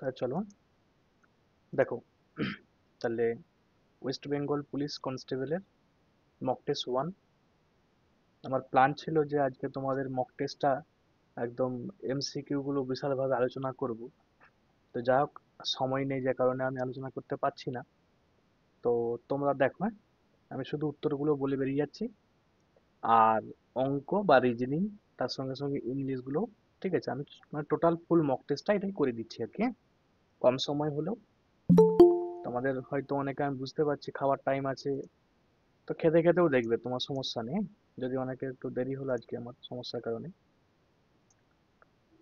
তাহলে চলো দেখো। তাহলে ওয়েস্ট বেঙ্গল পুলিশ কনস্টেবলের মক টেস্ট 1। আমার প্ল্যান ছিল যে আজকে তোমাদের মক টেস্টটা একদম এমসিকিউ গুলো বিশালভাবে আলোচনা করব। তো যাই হোক, সময় নেই যে কারণে আমি আলোচনা করতে পারছি না। তো তোমরা দেখো, হ্যাঁ, আমি শুধু উত্তরগুলো বলে বেরিয়ে যাচ্ছি। আর অঙ্ক বা রিজনিং তার সঙ্গে সঙ্গে ইংলিশ গুলো, ঠিক আছে, আমি মানে টোটাল ফুল মক টেস্টটা এটাই করে দিচ্ছি আর কি, হ্যাঁ? কম সময় হলেও তোমাদের হয়তো অনেকে, আমি বুঝতে পারছি খাওয়ার টাইম আছে, তো খেতে খেতেও দেখবে, তোমার সমস্যা নেই। যদি অনেকে একটু দেরি হলো আজকে আমার সমস্যার কারণে।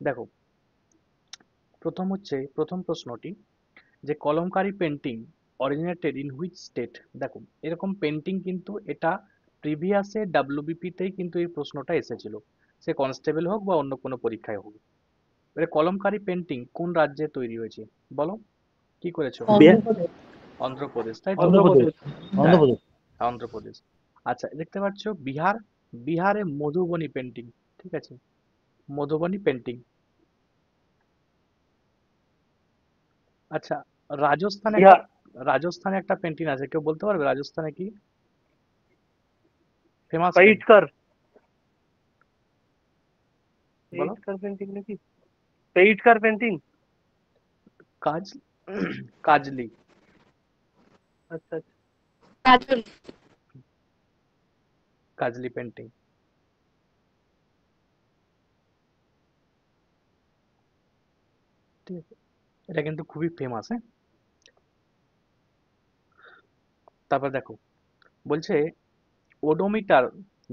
দেখো, প্রথম প্রশ্নটি, যে Kalamkari painting originated in which state. দেখো, এরকম পেন্টিং কিন্তু এটা প্রিভিয়াসে ডাব্লিউবিপি তেই কিন্তু এই প্রশ্নটা এসেছিল, সে কনস্টেবল হোক বা অন্য কোনো পরীক্ষায় হোক। এবারে কলমকারী পেন্টিং কোন রাজ্যে তৈরি হয়েছে বলো, কি করেছো? অন্ধ্রপ্রদেশ। অন্ধ্রপ্রদেশ, তাই তো? অন্ধ্রপ্রদেশ। হ্যাঁ, অন্ধ্রপ্রদেশ। আচ্ছা, দেখতে পাচ্ছ বিহার, বিহারে মধুবনী পেন্টিং, ঠিক আছে, মধুবনী পেন্টিং। আচ্ছা, রাজস্থানে একটা, বিহার। রাজস্থানে একটা পেন্টিং আছে, কেউ বলতে পারবে রাজস্থানে কি ফেমাস পেন্টিং? পেইন্টকার। বলো। পেইন্টকার পেন্টিং নাকি? পেইন্টকার পেন্টিং। কাজ কাজলি। আচ্ছা আচ্ছা। কাজল। কাজলি পেন্টিং, ঠিক আছে, এটা কিন্তু খুবই ফেমাস, হ্যাঁ। তারপর দেখো, বলছে ওডোমিটার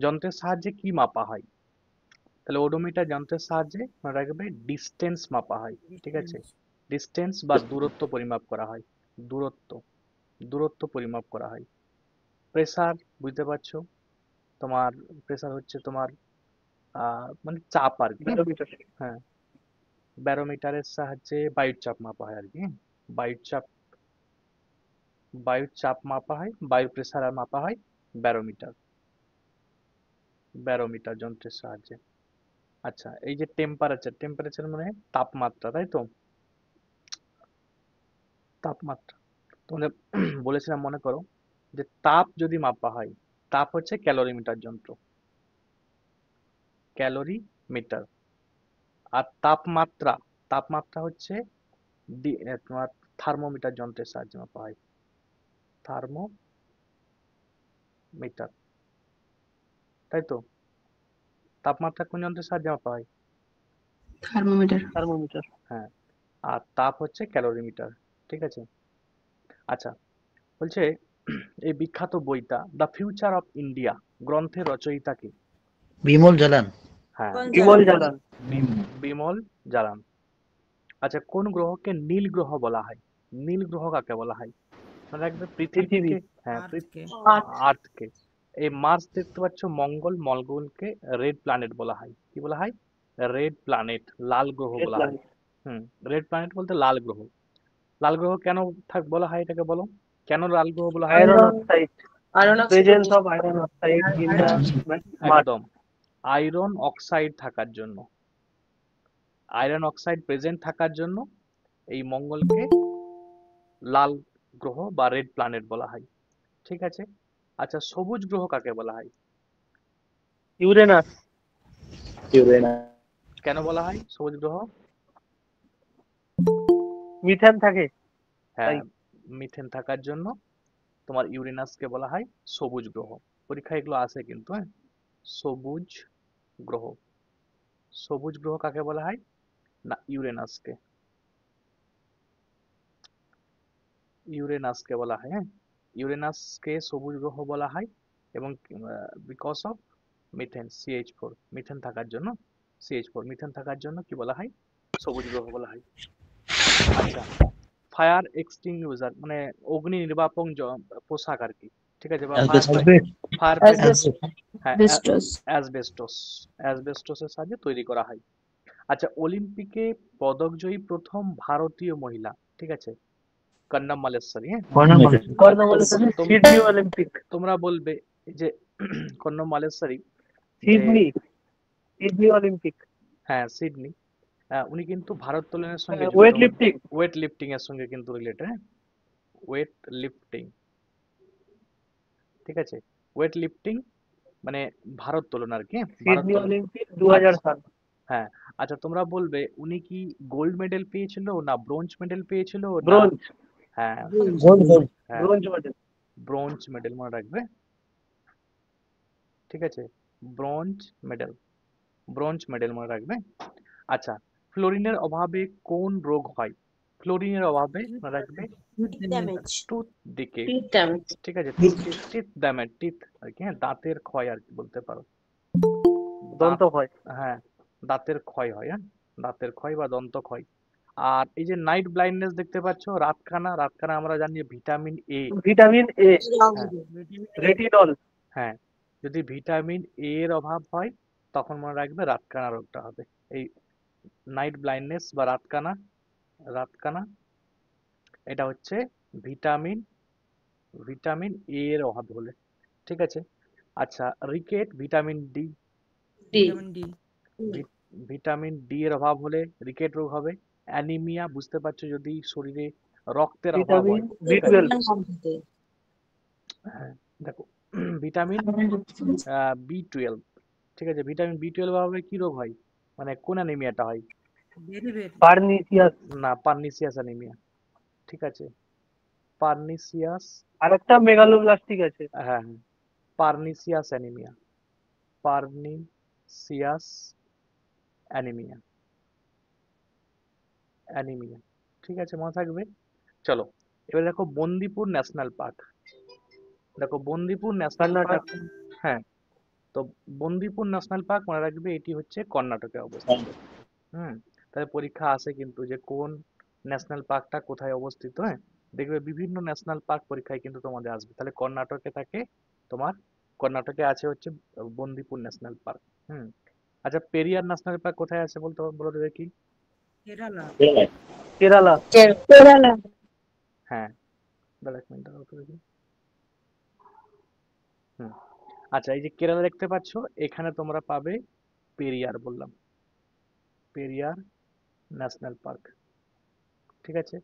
যন্ত্রের সাহায্যে কি মাপা হয়। তাহলে ওডোমিটার যন্ত্রের সাহায্যে মনে রাখবে ডিস্টেন্স মাপা হয়, ঠিক আছে, ডিস্টেন্স বা দূরত্ব পরিমাপ করা হয়, দূরত্ব, দূরত্ব পরিমাপ করা হয়। প্রেসার, বুঝতে পারছো, তোমার প্রেসার হচ্ছে তোমার মানে চাপ আর কি, ব্যারোমিটার। হ্যাঁ। ব্যারোমিটারের সাহায্যে বায়ুর চাপ মাপা হয় আর কি, বায়ুর চাপ, বায়ুর চাপ মাপা হয়, বায়ু প্রেসার আর মাপা হয় ব্যারোমিটার, ব্যারোমিটার যন্ত্রের সাহায্যে। আচ্ছা, এই যে টেম্পারেচার, টেম্পারেচার মানে তাপমাত্রা, তাই তো, তাপমাত্রা। তোমাদের বলেছিলাম মনে করো, যে তাপ যদি মাপা হয়, তাপ হচ্ছে ক্যালোরিমিটার যন্ত্র, ক্যালোরি মিটার। আর তাপমাত্রা, তাপমাত্রা হচ্ছে তোমার থার্মোমিটার যন্ত্রের সাহায্যে মাপা হয়, থার্মোমিটার, তাই তো। তাপমাত্রা কোন যন্ত্রের সাহায্যে মাপা হয়? থার্মোমিটার। থার্মোমিটার। হ্যাঁ। আর তাপ হচ্ছে ক্যালোরিমিটার, ঠিক আছে। আচ্ছা, বলছে এই বিখ্যাত বইটা দ্য ফিউচার অফ ইন্ডিয়া গ্রন্থের রচয়িতা কে? বিমল জালান। হ্যাঁ, বিমল জালান। বিমল জালান। আচ্ছা, কোন গ্রহকে নীল গ্রহ বলা হয়? নীল গ্রহ কাকে বলা হয়? মনে রাখবে পৃথিবী। পৃথিবীকে, হ্যাঁ, আর্থকে। আর্থকে। এই মার্স দেখতে পাচ্ছ, মঙ্গল, মঙ্গলকে রেড প্ল্যানেট বলা হয়, কি বলা হয়? রেড প্ল্যানেট, লাল গ্রহ বলা হয়। হুম, রেড প্ল্যানেট বলতে লাল গ্রহ। লাল গ্রহ কেন বলা হয় এটাকে বলো, কেন লাল গ্রহ বলা হয়? Iron oxide. Iron presence of iron oxide in the Mars. একদম, আয়রন অক্সাইড থাকার জন্য, আয়রন অক্সাইড প্রেজেন্ট থাকার জন্য এই মঙ্গলকে লাল গ্রহ বা রেড প্ল্যানেট বলা হয়, ঠিক আছে। আচ্ছা, সবুজ গ্রহ কাকে বলা হয়? ইউরেনাস। কেন বলা হয় সবুজ গ্রহ? মিথেন থাকে তাই। হ্যাঁ, মিথেন থাকার জন্য তোমার ইউরেনাসকে বলা হয় সবুজ গ্রহ। পরীক্ষায় এগুলো আসে কিন্তু, হ্যাঁ। সবুজ গ্রহ, সবুজ গ্রহ কাকে বলা হয়? না, ইউরেনাসকে, ইউরেনাসকে বলা হয়, হ্যাঁ। ইউরেনাসকে সবুজ গ্রহ বলা হয়, এবং because of methane, CH4, methane থাকার জন্য, CH4 মিথেন থাকার জন্য কি বলা হয়? সবুজ গ্রহ বলা হয়। আচ্ছা, ফায়ার এক্সটিংগুইশার মানে অগ্নি নির্বাপক পোশাক আর কি, ঠিক আছে, বা ফায়ার ফাইটার, হ্যাঁ, অ্যাসবেস্টস। অ্যাসবেস্টস, অ্যাসবেস্টসের সাহায্যে তৈরি করা হয়। আচ্ছা, অলিম্পিকে পদকজয়ী প্রথম ভারতীয় মহিলা, ঠিক আছে, কন্নম মালেশ্বরী, হ্যাঁ। Sydney Olympic. তোমরা বলবে যে কন্নম মালেশ্বরী, যে সিডনি। Sydney Olympic. হ্যাঁ সিডনি, উনি কিন্তু ভারোত্তোলনের সঙ্গে ওয়েট যুক্ত, লিফটিং। ওয়েট লিফটিং এর সঙ্গে কিন্তু রিলেটেড। হ্যাঁ, ওয়েট লিফটিং, ঠিক আছে, ওয়েট লিফটিং মানে ভারোত্তোলন আর কি, সিডনি ভারোত্তোলন। অলিম্পিক 2000 আচ্ছা, সাল। হ্যাঁ, আচ্ছা তোমরা বলবে উনি কি গোল্ড মেডেল পেয়েছিল না ব্রোঞ্জ মেডেল পেয়েছিল না, ব্রোঞ্জ। হ্যাঁ হ্যাঁ ব্রোঞ্জ মেডেল। ব্রোঞ্জ মেডেল মনে রাখবে, ঠিক আছে, ব্রোঞ্জ মেডেল, ব্রোঞ্জ মেডেল মনে রাখবে। আচ্ছা, ফ্লোরিনের অভাবে কোন রোগ হয়? ফ্লোরিনের অভাবে মনে রাখবে damage. Tooth decay, Teeth damage. ঠিক আছে, টিথ ড্যামেজ, টিথ আর কি, হ্যাঁ দাঁতের ক্ষয় আর কি বলতে পারো, দাঁত, দন্ত হয়। হ্যাঁ দাঁতের ক্ষয় হয়, হ্যাঁ দাঁতের ক্ষয় বা দন্ত ক্ষয়। আর এই যে নাইট ব্লাইন্ডনেস দেখতে পাচ্ছ, রাতকানা, রাতকানা আমরা জানি ভিটামিন এ, ভিটামিন এ, হ্যাঁ রেটিনল। হ্যাঁ, যদি ভিটামিন এ এর অভাব হয় তখন মনে রাখবে রাতকানা রোগটা হবে। এই নাইট ব্লাইন্ডনেস বা রাতকানা, রাতকানা এটা হচ্ছে ভিটামিন, ভিটামিন এ এর অভাব হলে, ঠিক আছে। আচ্ছা, rickets vitamin D, D. Vitamin D এর অভাব হলে রিকেট রোগ হবে। অ্যানিমিয়া বুঝতে পারছো, যদি শরীরে রক্তের অভাব ভিটামিন হয়, বি12। হ্যাঁ দেখো ভিটামিন বি12, ঠিক আছে, ভিটামিন বি12 অভাবে কি রোগ হয়, মানে কোন অ্যানিমিয়াটা হয়? পার্নিসিয়াস। না, পার্নিসিয়াস অ্যানিমিয়া, ঠিক আছে, পার্নিসিয়াস, আরেকটা মেগালোব্লাস্টিক আছে। হ্যাঁ pernicious anaemia, pernicious anaemia, anaemia, ঠিক আছে মনে থাকবে। চলো এবার দেখো বন্দিপুর ন্যাশনাল পার্ক, দেখো বন্দিপুর ন্যাশনাল পার্ক, কর্ণাটক। হ্যাঁ তো বন্দিপুর ন্যাশনাল পার্ক মনে রাখবে এটি হচ্ছে কর্ণাটকে অবস্থিত। হুম, তাহলে পরীক্ষা আসে কিন্তু যে কোন ন্যাশনাল পার্কটা কোথায় অবস্থিত, হ্যাঁ দেখবে বিভিন্ন ন্যাশনাল পার্ক পরীক্ষায় কিন্তু তোমাদের আসবে, তাহলে কর্ণাটকে থাকে তোমার, কর্ণাটকে আছে হচ্ছে বন্দিপুর ন্যাশনাল পার্ক। হুম, আচ্ছা পেরিয়ার ন্যাশনাল পার্ক কোথায় আছে বলতো, বলো তো দেখি। কেরালা। Kerala. হ্যাঁ দাঁড়া এক মিনিট দাঁড়াও তো দেখি। হুম, আচ্ছা এই যে কেরালা দেখতে পাচ্ছ, এখানে তোমরা পাবে পেরিয়ার, বললাম পেরিয়ার ন্যাশনাল পার্ক, ঠিক আছে,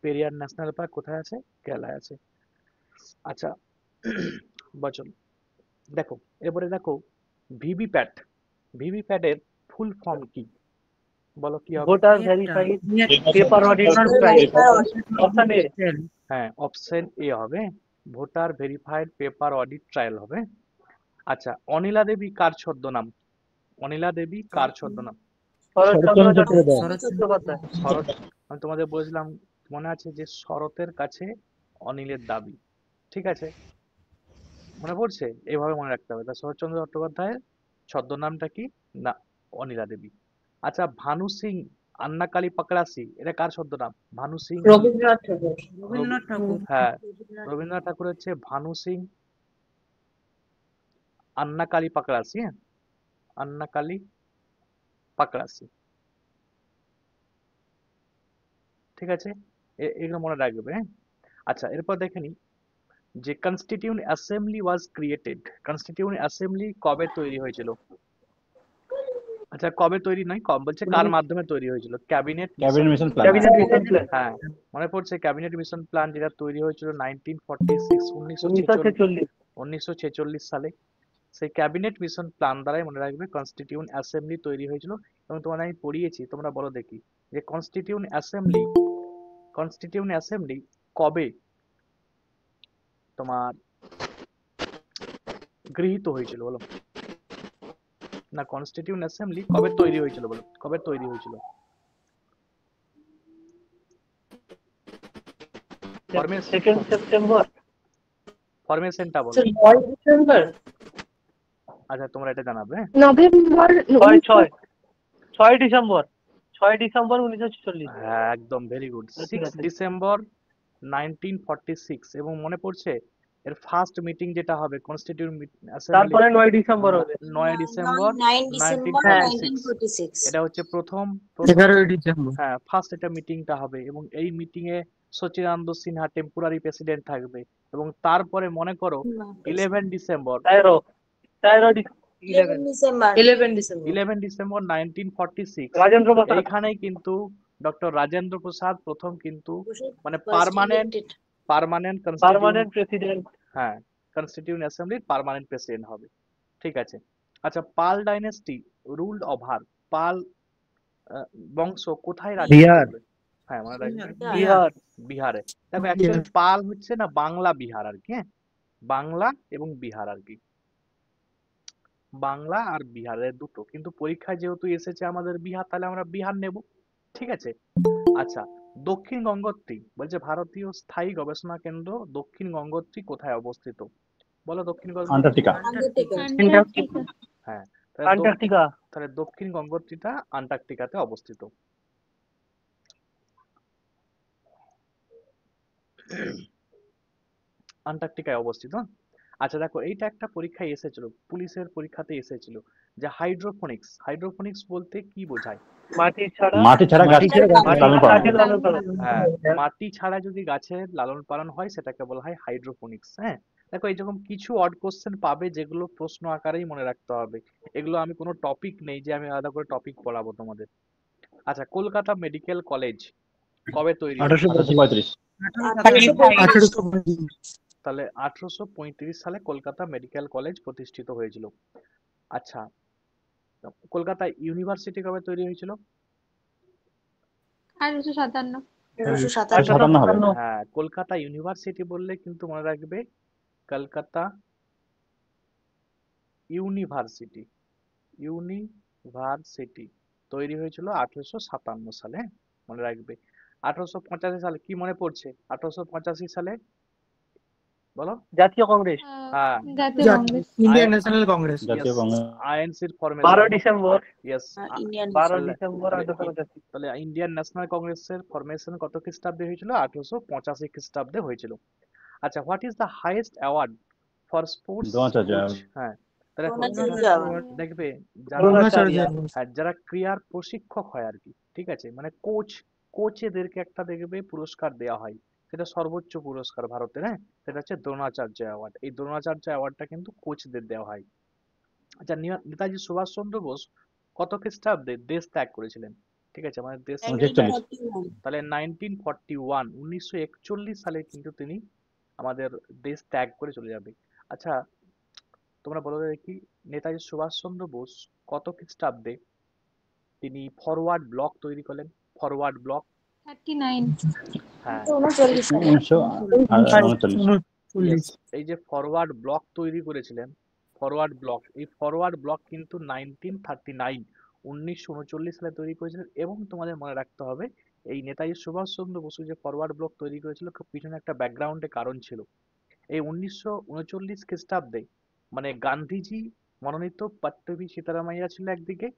পেরিয়ার ন্যাশনাল পার্ক কোথায় আছে? কেরালায় আছে। আচ্ছা বচন দেখো, এবারে দেখো ভিভিপ্যাট, ভিভিপ্যাটের ফুল ফর্ম কি, বলো কি হবে? Voter verified paper audit trial. Option A. হ্যাঁ অপশন এ হবে, voter verified paper audit trial হবে। আচ্ছা, অনিলা দেবী কার ছদ্মনাম? অনিলা দেবী কার ছদ্মনাম? শরৎচন্দ্র চট্টোপাধ্যায়। শরৎ, আমি তোমাদের বলেছিলাম মনে আছে যে শরতের কাছে অনিলের দাবি, ঠিক আছে, মনে পড়ছে, এইভাবে মনে রাখতে হবে। তা শরৎচন্দ্র চট্টোপাধ্যায়ের ছদ্মনামটা কি না অনিলা দেবী। আচ্ছা, ভানু সিং আন্নাকালী পাকড়াসি এটা কার ছদ্মনাম? Bhanu Singh, Rabindranath Tagore. হ্যাঁ রবীন্দ্রনাথ ঠাকুর হচ্ছে ভানু সিং আন্নাকালী পাকড়াসি, হ্যাঁ আন্নাকালী পাকড়াসি, ঠিক আছে, এগুলো মনে রাখবে, হ্যাঁ। আচ্ছা এরপর দেখে নি যে constituent assembly was created, constituent assembly কবে তৈরি হয়েছিল? আচ্ছা কবে তৈরি নয়, কম বলছে কার মাধ্যমে তৈরি হয়েছিল? Cabinet cabinet mission plan. Cabinet mission plan. হ্যাঁ মনে পড়ছে, ক্যাবিনেট মিশন প্ল্যান যেটা তৈরি হয়েছিল 1946, 1946। 1946 সালে, সেই ক্যাবিনেট মিশন প্ল্যান দ্বারাই মনে রাখবে কনস্টিটিউন্ট অ্যাসেম্বলি তৈরি হয়েছিল। এবং তোমাদের আমি পড়িয়েছি, তোমরা বলো দেখি যে কনস্টিটিউন্ট অ্যাসেম্বলি, কনস্টিটিউন্ট অ্যাসেম্বলি কবে তোমার গৃহীত হয়েছিল বলো, না কনস্টিটিউন্ট অ্যাসেম্বলি কবে তৈরি হয়েছিল বলো, কবে তৈরি হয়েছিল? Second September. ফরমেশনটা বলো। Sorry, 1 December. আচ্ছা তোমরা এটা জানাবে, হ্যাঁ? November. 6 ডিসেম্বর। 6 ডিসেম্বর 1946। হ্যাঁ একদম ভেরি গুড, ঠিক 6 আছে। ডিসেম্বর 1946। এবং মনে পড়ছে এর ফার্স্ট মিটিং যেটা হবে কনস্টিটিউন্ট অ্যাসেম্বলি, তারপরে 9 ডিসেম্বর হবে। 9 ডিসেম্বর 9 ডিসেম্বর 1946, 1946। এটা হচ্ছে প্রথম, 11 ডিসেম্বর। হ্যাঁ ফার্স্ট এটা মিটিংটা হবে। এবং এই মিটিং এ সচিদানন্দ সিনহা টেম্পোরারি প্রেসিডেন্ট থাকবে। এবং তারপরে মনে করো 11 December, 13 11 December. 11 December 11 December 1946 Rajendra Prasad এইখানেই কিন্তু ডক্টর রাজেন্দ্র প্রসাদ প্রথম কিন্তু মানে Was permanent elected. Permanent permanent president হ্যাঁ কনস্টিটিউয়েন্ট অ্যাসেম্বলির পার্মানেন্ট প্রেসিডেন্ট হবে। ঠিক আছে। আচ্ছা, Pala dynasty ruled over Pala বংশ কোথায় রাজত্ব বিহার। করবে? হ্যাঁ মনে রাখবে বিহার বিহারে। দেখো অ্যাকচুয়ালি পাল হচ্ছে না বাংলা বিহার আর কি, হ্যাঁ বাংলা এবং বিহার আর কি, বাংলা আর বিহারের দুটো, কিন্তু পরীক্ষায় যেহেতু এসেছে আমাদের বিহার, তাহলে আমরা বিহার নেব। ঠিক আছে। আচ্ছা, দক্ষিণ গঙ্গোত্রী বলছে ভারতীয় স্থায়ী গবেষণা কেন্দ্র দক্ষিণ গঙ্গোত্রী কোথায় অবস্থিত? বলো দক্ষিণ গঙ্গোত্রী। আন্টার্কটিকা। Antarctica. হ্যাঁ, তাহলে আন্টার্কটিকা তাহলে দক্ষিণ গঙ্গোত্রীটা আন্টার্কটিকাতে অবস্থিত। আন্টার্কটিকায় অবস্থিত। আচ্ছা দেখো, এইটা একটা পরীক্ষায় এসেছিল, পুলিশের পরীক্ষাতে এসেছিল, যে হাইড্রোফোনিক্স। হাইড্রোফোনিক্স বলতে কি বোঝায়? মাটি ছাড়া মাটি ছাড়া গাছ লালন পালন। গাছের লালন পালন। হ্যাঁ, মাটি ছাড়া যদি গাছের লালন পালন হয় সেটাকে বলা হয় হাইড্রোফোনিক্স। হ্যাঁ, দেখো এইরকম কিছু অড কোশ্চেন পাবে যেগুলো প্রশ্ন আকারেই মনে রাখতে হবে। এগুলো আমি কোনো টপিক নেই যে আমি আলাদা করে টপিক পড়াবো তোমাদের। আচ্ছা, কলকাতা মেডিকেল কলেজ কবে তৈরি হয়েছে? 1835। 1835. তাহলে 1835 সালে কলকাতা মেডিকেল কলেজ প্রতিষ্ঠিত হয়েছিল। আচ্ছা, কলকাতা ইউনিভার্সিটি কবে তৈরি হয়েছিল? 1857 57 হবে। হ্যাঁ, কলকাতা ইউনিভার্সিটি বললে কিন্তু মনে রাখবে কলকাতা ইউনিভার্সিটি। ইউনিভার্সিটি তৈরি হয়েছিল 1857 সালে, হ্যাঁ? মনে রাখবে। 1885 সালে কি মনে পড়ছে? 1885 সালে বলো। জাতীয় কংগ্রেস হ্যাঁ, জাতীয় কংগ্রেস ইন্ডিয়ান ন্যাশনাল কংগ্রেস। জাতীয় কংগ্রেস। আইএনসির 12 formation. December yes. Indian 12 December 1885 তাহলে ইন্ডিয়ান ন্যাশনাল কংগ্রেসের ফরমেশন কত খ্রিস্টাব্দে হয়েছিল? 1885 খ্রিস্টাব্দে হয়েছিল। আচ্ছা, what is the highest award for sports Dronacharya coach? award। হ্যাঁ, তাহলে দ্রোণাচার্য award। দেখবে যারা দ্রোণাচার্য যারা ক্রীড়ার প্রশিক্ষক হয় আর কি, ঠিক আছে, মানে কোচেদেরকে একটা দেখবে পুরস্কার দেওয়া হয়, সেটা সর্বোচ্চ পুরস্কার ভারতের, হ্যাঁ, সেটা হচ্ছে দ্রোণাচার্য অ্যাওয়ার্ড। এই দ্রোণাচার্য অ্যাওয়ার্ডটা কিন্তু কোচদের দেওয়া হয়। আচ্ছা, নেতাজি সুভাষচন্দ্র বোস কত খ্রিস্টাব্দে দেশ ত্যাগ করেছিলেন? ঠিক আছে, মানে দেশ 1941. তাহলে 1941 সালে কিন্তু তিনি আমাদের দেশ ত্যাগ করে চলে যাবে। আচ্ছা, তোমরা বলো তো দেখি, নেতাজি সুভাষচন্দ্র বোস কত খ্রিস্টাব্দে তিনি ফরওয়ার্ড ব্লক তৈরি করলেন? Forward block. 39 হ্যাঁ, 39 সালে। 1939। yes, এই যে ফরওয়ার্ড ব্লক তৈরি করেছিলেন, ফরওয়ার্ড ব্লক, এই ফরওয়ার্ড ব্লক কিন্তু 1939 সালে তৈরি করেছিলেন। এবং তোমাদের মনে রাখতে হবে এই নেতাজি সুভাষচন্দ্র বসু যে ফরওয়ার্ড ব্লক তৈরি করেছিল, পিছনে একটা ব্যাকগ্রাউন্ডে কারণ ছিল। এই 1939 খ্রিস্টাব্দে মানে গান্ধীজি মনোনীত পট্টভি সীতারামাইয়া ছিল একদিকে,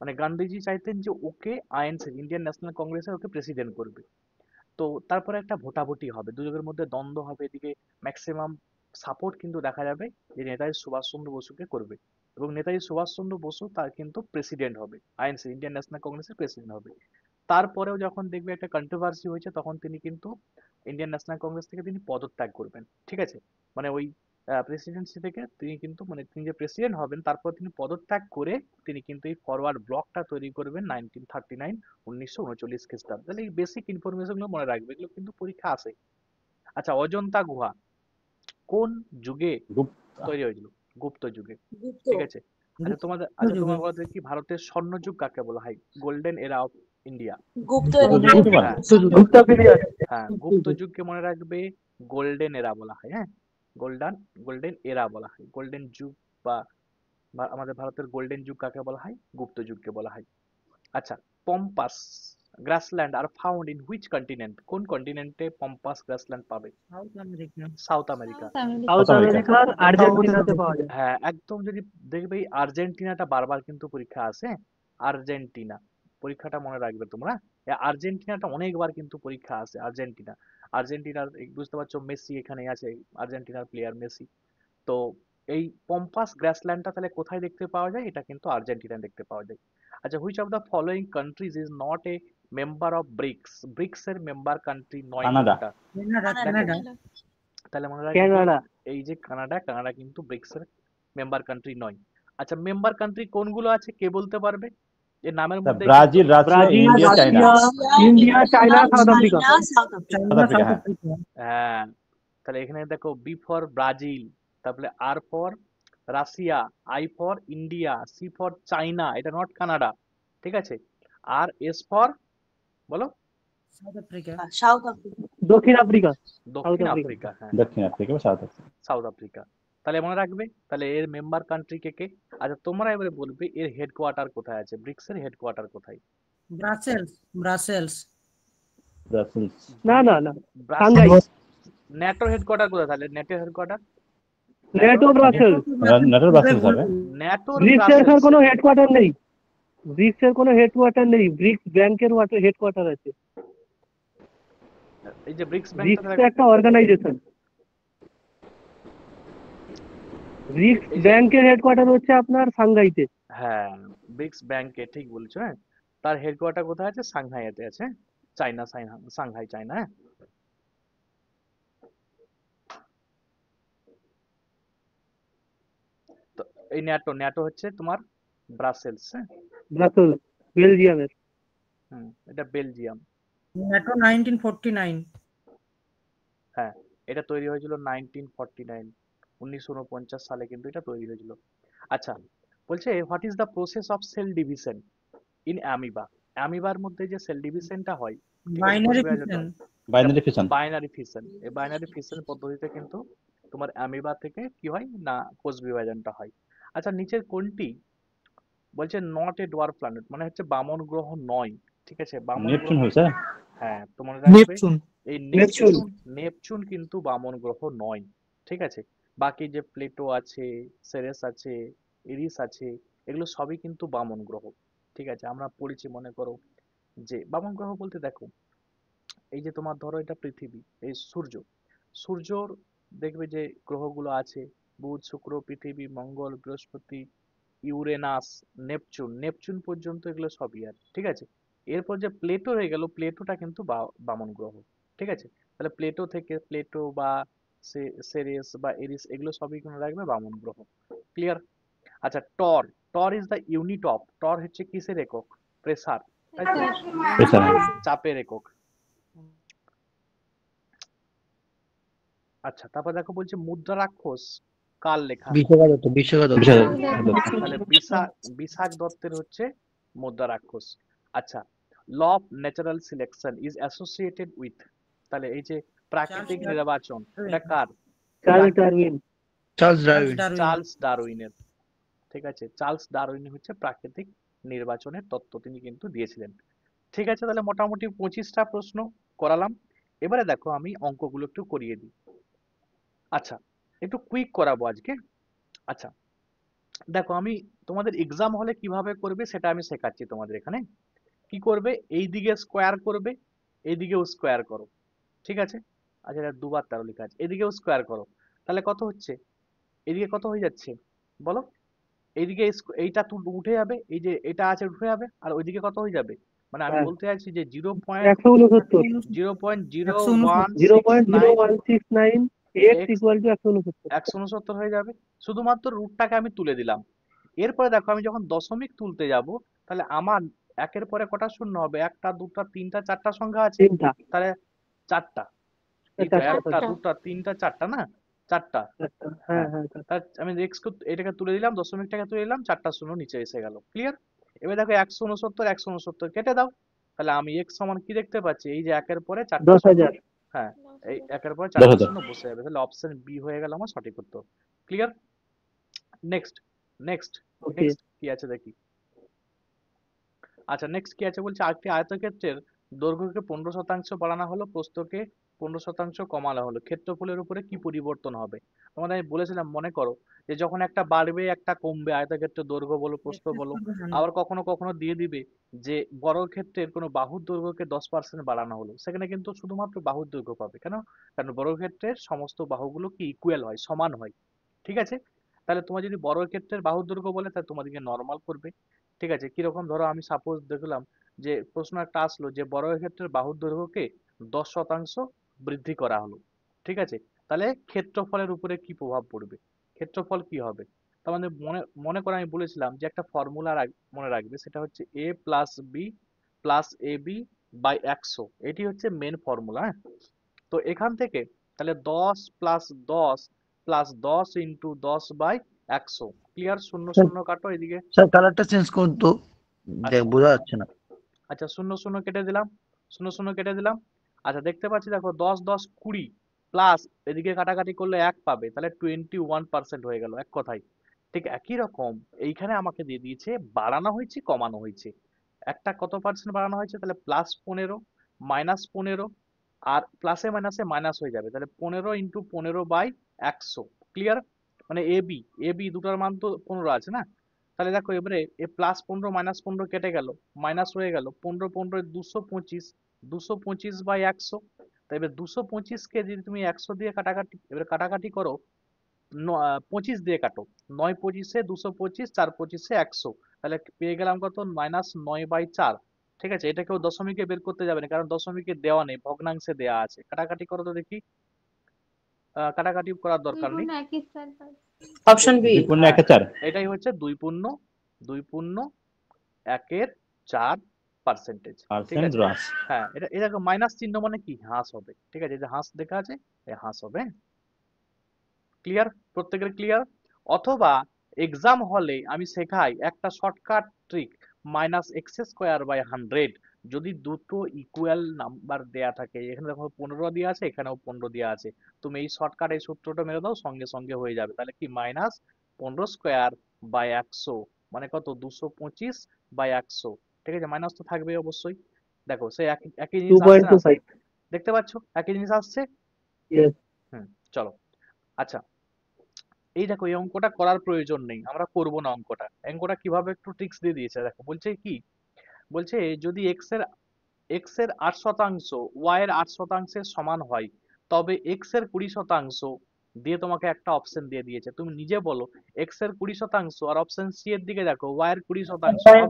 মানে গান্ধীজি চাইতেন যে ওকে আইএনসি ইন্ডিয়ান ন্যাশনাল কংগ্রেসে ওকে প্রেসিডেন্ট করবে। তো তারপরে একটা ভোটাভুটি হবে, দুজনের মধ্যে দ্বন্দ্ব হবে, এদিকে ম্যাক্সিমাম সাপোর্ট কিন্তু দেখা যাবে যে নেতাজি সুভাষচন্দ্র বসুকে করবে, এবং নেতাজি সুভাষচন্দ্র বসু তার কিন্তু প্রেসিডেন্ট হবে, আইএনসি ইন্ডিয়ান ন্যাশনাল কংগ্রেসের প্রেসিডেন্ট হবে। তারপরেও যখন দেখবে একটা কন্ট্রোভার্সি হয়েছে, তখন তিনি কিন্তু ইন্ডিয়ান ন্যাশনাল কংগ্রেস থেকে তিনি পদত্যাগ করবেন। ঠিক আছে, মানে ওই প্রেসিডেন্সি থেকে তিনি কিন্তু মানে তিনি যে প্রেসিডেন্ট হবেন তারপর তিনি পদত্যাগ করে তিনি কিন্তু এই ফরওয়ার্ড ব্লকটা তৈরি করবেন 1939 খ্রিস্টাব্দে। তাহলে এই বেসিক ইনফরমেশন গুলো মনে রাখবে, এগুলো কিন্তু পরীক্ষা আসে। আচ্ছা, অজন্তা গুহা কোন যুগে তৈরি হয়েছিল? গুপ্ত যুগে। গুপ্ত। ঠিক আছে। তোমার বলতে কি ভারতের স্বর্ণযুগ কাকে বলা হয়? গোল্ডেন এরা অফ ইন্ডিয়া। গুপ্ত হ্যাঁ, গুপ্ত পিরিয়ড হ্যাঁ, গুপ্ত যুগকে মনে রাখবে গোল্ডেন এরা বলা হয়। হ্যাঁ, গোল্ডেন এরা বলা হয়, গোল্ডেন যুগ বা আমাদের ভারতের গোল্ডেন যুগ কাকে বলা হয়? গুপ্ত যুগকে বলা হয়। আচ্ছা, pampas grassland are found in which continent? কোন কন্টিনেন্টে পম্পাস গ্রাসল্যান্ড পাবে? South America. সাউথ আমেরিকার আর্জেন্টিনাতে পাওয়া যায়। হ্যাঁ, একদম। যদি দেখবে এই আর্জেন্টিনাটা বারবার কিন্তু পরীক্ষা আসে, আর্জেন্টিনা, পরীক্ষাটা মনে রাখবে তোমরা। এই আর্জেন্টিনাটা অনেকবার কিন্তু পরীক্ষা আসে, আর্জেন্টিনার বুঝতে পারছো, মেসি এখানে আছে, আর্জেন্টিনার প্লেয়ার মেসি। তো এই পম্পাস গ্রাসল্যান্ডটা তাহলে কোথায় দেখতে পাওয়া যায়? এটা কিন্তু আর্জেন্টিনা দেখতে পাওয়া যায়। আচ্ছা, which of the following countries is not a member of BRICS? BRICS এর মেম্বার কান্ট্রি নয় কানাডা। কোনটা? তাহলে মনে রাখবে কানাডা এই যে কানাডা কিন্তু ব্রিক্স এর মেম্বার কান্ট্রি নয়। আচ্ছা, মেম্বার কান্ট্রি কোনগুলো আছে কে বলতে পারবে? এর নামের তা মধ্যে Brazil, Russia, Brazil, India, China. Russia, India, China, South Africa. South Africa. South Africa, হ্যাঁ। হ্যাঁ, তাহলে এখানে দেখো বি ফর ব্রাজিল, তারপরে R for Russia, I for India, C for China, এটা নট কানাডা, ঠিক আছে। আর এস ফর বলো সাউথ আফ্রিকা। দক্ষিণ আফ্রিকা। দক্ষিণ আফ্রিকা। আফ্রিকা, হ্যাঁ দক্ষিণ আফ্রিকা বা সাউথ আফ্রিকা। South Africa. তাহলে মনে রাখবে, তাহলে এর মেম্বার কান্ট্রি কে কে। আচ্ছা, তোমরা এবারে বলবে এর হেডকোয়ার্টার কোথায় আছে, ব্রিক্স এর হেডকোয়ার্টার কোথায়? ব্রাসেলস। ব্রাজিল। না না না, ব্রাসেলস। সাংঘাই। ন্যাটোর হেডকোয়ার্টার কোথায় তাহলে? ন্যাটোর হেডকোয়ার্টার নেটো ব্রাসেলস। নেটোর ব্রাজিল হবে। ন্যাটোর ব্রিক্স এর ব্রাসেলস। কোনো হেডকোয়ার্টার নেই। ব্রিক্স এর কোনো হেডকোয়ার্টার নেই, ব্রিক্স ব্যাংকের হেডকোয়ার্টার আছে। এই যে ব্রিক্স ব্রিক্স ব্যাংকটা, একটা অর্গানাইজেশন। ব্রিক্স এই যে ব্যাংকের হেডকোয়ার্টার হচ্ছে আপনার সাংঘাইতে। হ্যাঁ, ব্রিক্স ব্যাংকে ঠিক বলছো, হ্যাঁ। তার হেডকোয়ার্টার কোথায় আছে? সাংহাইতে আছে, চায়না, সাংহাই চায়না, হ্যাঁ। তো এই ন্যাটো, ন্যাটো হচ্ছে তোমার ব্রাসেলস, হ্যাঁ। ব্রাসেলস বেলজিয়ামের। এটা বেলজিয়াম। ন্যাটো 1949। হ্যাঁ, এটা তৈরি হয়েছিল 1949, 1949 সালে কিন্তু এটা তৈরি হয়েছিল। আচ্ছা, বলছে what is the process of cell division in amoeba? অ্যামিবার মধ্যে যে সেল ডিভিশনটা হয়, ঠিক আছে, কোষ বাইনারি বিভাজনটা ফিশন। হয়, বাইনারি ফিশন। Binary fission. এই বাইনারি ফিশন পদ্ধতিতে কিন্তু তোমার অ্যামিবা থেকে কি হয় না, কোষ বিভাজনটা হয়। আচ্ছা, নিচের কোনটি বলছে নট এ ডোয়ার্ফ প্ল্যানেট, মানে হচ্ছে বামন গ্রহ নয়, ঠিক আছে, বামন নেপচুন গ্রহ। হয়েছে। হ্যাঁ, তো মনে রাখবে নেপচুন। এই নেপচুন। নেপচুন, নেপচুন কিন্তু বামন গ্রহ নয়, ঠিক আছে। বাকি যে প্লেটো আছে, সেরেস আছে, এরিস আছে, এগুলো সবই কিন্তু বামন গ্রহ, ঠিক আছে। আমরা পড়েছি, মনে করো যে বামন গ্রহ বলতে দেখো, এই যে তোমার ধরো এটা পৃথিবী, এই সূর্য, সূর্যর দেখবে যে গ্রহগুলো আছে, বুধ, শুক্র, পৃথিবী, মঙ্গল, বৃহস্পতি, ইউরেনাস, নেপচুন, নেপচুন পর্যন্ত এগুলো সবই আর, ঠিক আছে। এরপর যে প্লেটো হয়ে গেল, প্লেটোটা কিন্তু বামন গ্রহ, ঠিক আছে। তাহলে প্লেটো থেকে প্লেটো বা সেরেস বা এরিস, এগুলো সবই কোনো রাখবে বামন গ্রহ, ক্লিয়ার। আচ্ছা, টর, টর ইজ দ্য ইউনিট অফ, টর হচ্ছে কিসের একক? প্রেসার, তাই তো, প্রেসার। চাপের একক। আচ্ছা, তারপর দেখো বলছে মুদ্রা রাক্ষস কার লেখা? বিশাল। তাহলে বিশাখ দত্তের হচ্ছে মুদ্রা রাক্ষস। আচ্ছা, law of natural selection is associated with, তাহলে এই যে প্রাকৃতিক নির্বাচন, এটা কার? Charles Darwin. চার্লস ডারউইনের, ঠিক আছে। চার্লস ডারউইন হচ্ছে প্রাকৃতিক নির্বাচনের তত্ত্ব তিনি কিন্তু দিয়েছিলেন, ঠিক আছে। তাহলে মোটামুটি 25টা প্রশ্ন করালাম। এবারে দেখো আমি অঙ্কগুলো একটু করিয়ে দিই। আচ্ছা, একটু কুইক করাবো আজকে। আচ্ছা, দেখো আমি তোমাদের এক্সাম হলে কিভাবে করবে সেটা আমি শেখাচ্ছি তোমাদের এখানে। কি করবে, এই দিকে স্কোয়ার করবে, এইদিকেও স্কোয়ার করো, ঠিক আছে। আচ্ছা, এটা 2 বার 13 লেখা আছে, এদিকেও স্কোয়ার করো, তাহলে কত হচ্ছে? এদিকে কত হয়ে যাচ্ছে বলো? এইদিকে এইটা উঠে যাবে, এই যে এটা আছে উঠে যাবে, আর ওইদিকে কত হয়ে যাবে? মানে আমি হ্যাঁ, বলতে চাইছি যে 0.0 169। 0.0169 0.0169 এক্স এক্স ইকুয়াল টু 169। 169 হয়ে যাবে। শুধুমাত্র রুটটাকে আমি তুলে দিলাম। এরপরে দেখো আমি যখন দশমিক তুলতে যাব, তাহলে আমার একের পরে কটা শূন্য হবে? 1টা 2টা 3টা 4টা সংখ্যা আছে, তিনটা। তাহলে 4টা, এই তো চারটা, 1টা চারটা। 2টা 3টা 4টা না, 4টা। চারটা। হ্যাঁ হ্যাঁ, হ্যাঁ চারটা। তার আমি এক্স এটাকে তুলে দিলাম, দশমিকটাকে তুলে দিলাম, 4টা শূন্য নিচে এসে গেল, ক্লিয়ার। এবার দেখো 169 169 কেটে দাও, তাহলে আমি এক্স সমান কি দেখতে পাচ্ছি? এই যে একের পরে 4টা শূন্য, 10,000। হ্যাঁ, এই একের পরে 4টা 10,000। শূন্য বসে যাবে, তাহলে অপশন বি হয়ে গেল আমার সঠিক উত্তর, ক্লিয়ার। নেক্সট, নেক্সট, ওকে। নেক্সট কি আছে দেখি। আচ্ছা, নেক্সট কি আছে বলছে, আরেকটি আয়তক্ষেত্রের দৈর্ঘ্যকে 15% বাড়ানো হলো, প্রস্থকে 15% কমানো হলো, ক্ষেত্রফলের উপরে কি পরিবর্তন হবে? তোমাদের আমি বলেছিলাম, মনে করো যে যখন একটা বাড়বে একটা কমবে, আয়তক্ষেত্রের দৈর্ঘ্য বলো প্রস্থ বলো, আবার কখনো কখনো দিয়ে দিবে যে বর্গক্ষেত্রের কোনো বাহুর দৈর্ঘ্যকে 10% বাড়ানো হলো, সেখানে কিন্তু শুধুমাত্র বাহুর দৈর্ঘ্য পাবে, কেন? কারণ বর্গক্ষেত্রের সমস্ত বাহুগুলো কি ইকুয়াল হয়, সমান হয়, ঠিক আছে। তাহলে তোমার যদি বর্গক্ষেত্রের বাহুর দৈর্ঘ্য বলে, তাহলে তোমাদেরকে নর্মাল করবে, ঠিক আছে। কিরকম, ধরো আমি সাপোজ দেখলাম যে প্রশ্ন একটা আসলো যে বর্গক্ষেত্রের বাহুর দৈর্ঘ্যকে 10% বৃদ্ধি করা হলো, ঠিক আছে। তাহলে ক্ষেত্রফলের উপরে কি প্রভাব পড়বে? ক্ষেত্রফল কি হবে? তার মানে মনে মনে করে আমি বলেছিলাম যে একটা ফর্মুলা মনে রাখবে, সেটা হচ্ছে a plus B plus A B by 100। এটি হচ্ছে মেন ফর্মুলা। হ্যাঁ, তো এখান থেকে তাহলে 10 plus 10 plus 10 into 10 by 100। Clear? শূন্য স্যার শূন্য কাটো এদিকে। স্যার কালারটা চেঞ্জ করুন তো, আচ্ছা বোঝা যাচ্ছে না। আচ্ছা, শূন্য শূন্য কেটে দিলাম, শূন্য শূন্য কেটে দিলাম। আচ্ছা, দেখতে পাচ্ছি, দেখো 10 10 20 প্লাস এদিকে কাটাকাটি করলে 1 পাবে, তাহলে 21% হয়ে গেল এক কথায়। ঠিক একই রকম এইখানে আমাকে দিয়ে দিয়েছে বাড়ানো হয়েছে কমানো হয়েছে। একটা কত পার্সেন্ট বাড়ানো হয়েছে, তাহলে +15 -15, আর প্লাসে মাইনাসে মাইনাস হয়ে যাবে, তাহলে 15 ইন্টু 15 বাই 100। ক্লিয়ার? মানে এ বি দুটার মান তো 15 আছে না? তাহলে দেখো এবারে এ +15 -15 কেটে গেল, মাইনাস হয়ে গেল, 15 15 225, 225 বাই 100। তাই এবার 225 কে যদি তুমি 100 দিয়ে কাটাকাটি এবারে কাটাকাটি করো, 25 দিয়ে কাটো, 9 25-এ 225, 4 25-এ 100, তাহলে পেয়ে গেলাম কত, -9/4। ঠিক আছে, এটা কেউ দশমিকে বের করতে যাবে না, কারণ দশমিকে দেওয়া নেই, ভগ্নাংশে দেওয়া আছে। কাটাকাটি করো তো দেখি। কাটাকাটি করার দুই দরকার নেই। পূর্ণ একই স্যার। Option B. 2 হ্যাঁ, 1 4 এটাই হচ্ছে 2.1/4%। ঠিক পার্সেন্ট আছে। হ্রাস। হ্যাঁ, এটা মাইনাস চিহ্ন মানে কি, হ্রাস হবে। ঠিক আছে, এই যে হ্রাস দেখা আছে, এই হ্রাস হবে। ক্লিয়ার? প্রত্যেকের ক্লিয়ার? অথবা এক্সাম হলে আমি শেখাই একটা শর্টকাট ট্রিক, -x²/100। যদি দুটো ইকুয়াল নাম্বার দেয়া থাকে, এখানে দেখো 15 দেওয়া আছে, এখানেও 15 দেওয়া আছে, তুমি এই শর্টকাট এই সূত্রটা মেরে দাও, সঙ্গে সঙ্গে হয়ে যাবে। তাহলে কি, -15²/100 মানে কত, 225/100। ঠিক আছে, মাইনাস তো থাকবেই অবশ্যই। দেখো সে একই একই জিনিস আসছে না? 2.25। দেখতে পাচ্ছ একই জিনিস আসছে। Yes. হুম, চলো। আচ্ছা, এই দেখো এই অঙ্কটা করার প্রয়োজন নেই, আমরা করব না অঙ্কটা। অঙ্কটা কিভাবে একটু ট্রিক্স দিয়ে দিয়েছে, দেখো বলছে কি, বলছে যদি এক্স এর 8% ওয়াই এর 8%-এর সমান হয়, তবে এক্স এর 20% দিয়ে তোমাকে একটা অপশন দিয়ে দিয়েছে। তুমি নিজে বলো, এক্স এর 20% আর অপশন সি এর দিকে দেখো, ওয়াই এর 20% হবে?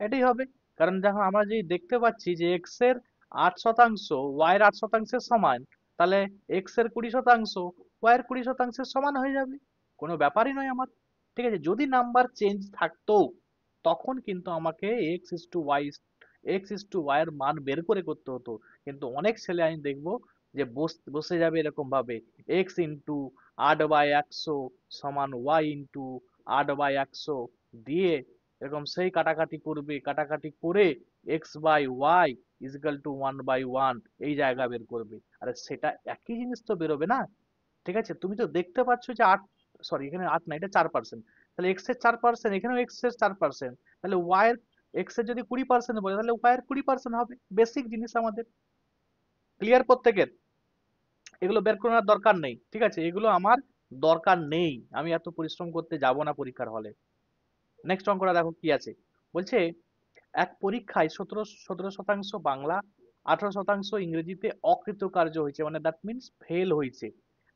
এটাই হবে। কারণ দেখো আমরা যদি দেখতে পাচ্ছি যে এক্স এর 8% ওয়াই এর 8%-এর সমান, তাহলে এক্স এর 20% ওয়াই এর 20%-এর সমান হয়ে যাবে, কোনো ব্যাপারই নয় আমার। ঠিক আছে, যদি নাম্বার চেঞ্জ থাকতো তখন কিন্তু আমাকে এক্স ইস টু ওয়াই এর মান বের করে করতে হতো। কিন্তু অনেক ছেলে আমি দেখবো যে বসে যাবে এরকম ভাবে, এক্স ইন্টু 8/100 সমান ওয়াই ইন্টু 8/100 দিয়ে এরকম সেই কাটাকাটি করবে, কাটাকাটি করে X by Y equal to 1/1 এই জায়গা বের করবে। আরে সেটা একই জিনিস তো বেরোবে না? ঠিক আছে, তুমি তো দেখতে পাচ্ছ যে সরি এখানে 8 না, এটা 4%। তাহলে এক্স এর 4%, এখানেও এক্স এর 4%, তাহলে ওয়াই এর, এক্স এর যদি 20% বলে, তাহলে ওয়াই এর 20% হবে। বেসিক জিনিস আমাদের। ক্লিয়ার প্রত্যেকের? এগুলো বের করার দরকার নেই। ঠিক আছে, এগুলো আমার দরকার নেই, আমি এত পরিশ্রম করতে যাব না পরীক্ষার হলে। নেক্সট অঙ্কটা দেখো কি আছে। বলছে এক পরীক্ষায় 17% বাংলা, 18% ইংরেজিতে অকৃতকার্য হয়েছে, মানে দ্যাট মিনস ফেল হয়েছে।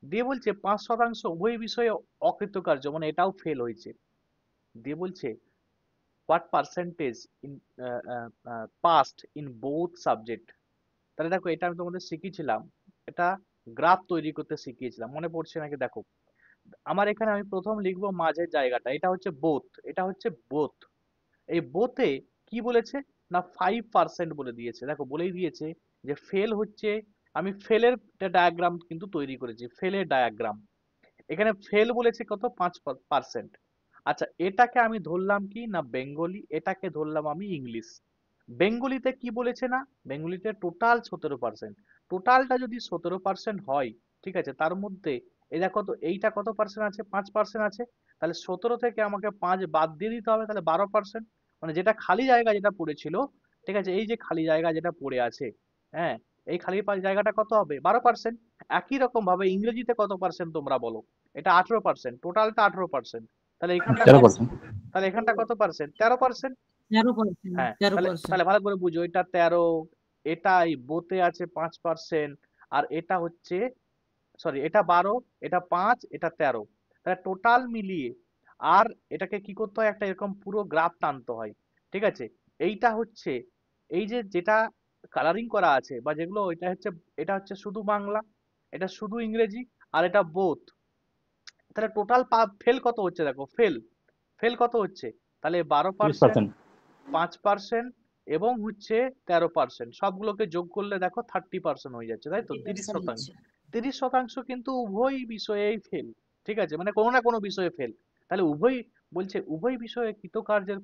দিয়ে বলছে 5% উভয় বিষয়ে অকৃতকার্য, মানে এটাও ফেল হয়েছে। দিয়ে বলছে what percentage in passed in both subject. তাহলে দেখো এটা আমি তোমাদের শিখিয়েছিলাম, এটা গ্রাফ তৈরি করতে শিখিয়েছিলাম, মনে পড়ছে নাকি? দেখো আমার এখানে আমি প্রথম লিখবো মাঝের জায়গাটা, এটা হচ্ছে বোথ, এটা হচ্ছে বোথ। এই বোথে কি বলেছে না 5% বলে দিয়েছে। দেখো বলেই দিয়েছে যে ফেল হচ্ছে, আমি ফেলের ডায়াগ্রাম কিন্তু তৈরি করেছি, ফেলের ডায়াগ্রাম। এখানে ফেল বলেছে কত, 5%। আচ্ছা, এটাকে আমি ধরলাম কি না বেঙ্গলি, এটাকে ধরলাম আমি ইংলিশ। বেঙ্গলিতে কি বলেছে না, বেঙ্গলিতে টোটাল 17%। টোটালটা যদি 17% হয়, ঠিক আছে, তার মধ্যে এই দেখো তো এইটা কত পার্সেন্ট আছে, 5% আছে। তাহলে 17 থেকে আমাকে 5 বাদ দিয়ে দিতে হবে, তাহলে 12%। মানে যেটা খালি জায়গা যেটা পড়েছিল, ঠিক আছে, এই যে খালি জায়গা যেটা পড়ে আছে, হ্যাঁ, এই খালি জায়গাটা কত হবে, 12%। একই রকম ভাবে ইংরেজিতে কত পার্সেন্ট তোমরা বলো, এটা 18%, টোটালটা 18%। তাহলে এখানটা কত, 13%। তাহলে এখানটা কত পার্সেন্ট, 13%। 13%। হ্যাঁ, তাহলে 13%। তাহলে ভালো করে বুঝো, এটা 13, এটা এই বোতে আছে 5%, আর এটা হচ্ছে, সরি এটা 12, এটা 5, এটা 13। তাহলে টোটাল মিলিয়ে আর এটাকে কি করতে হয়, একটা এরকম পুরো গ্রাফ টানতে হয়। ঠিক আছে, এইটা হচ্ছে, এই যে যেটা কালারিং করা আছে বা যেগুলো, এটা হচ্ছে শুধু বাংলা, এটা শুধু ইংরেজি, আর এটা বোথ। তাহলে টোটাল ফেল কত হচ্ছে দেখো, ফেল কত হচ্ছে, তাহলে 12%, 30%। 5% এবং হচ্ছে 13%, সবগুলোকে যোগ করলে দেখো 30% হয়ে যাচ্ছে, তাই তো? 30%। 30% কিন্তু উভয় বিষয়েই ফেল, ঠিক আছে, মানে কোনো না কোনো বিষয়ে ফেল। তাহলে উভয়, বলছে উভয় বিষয়ে কৃতকার্যের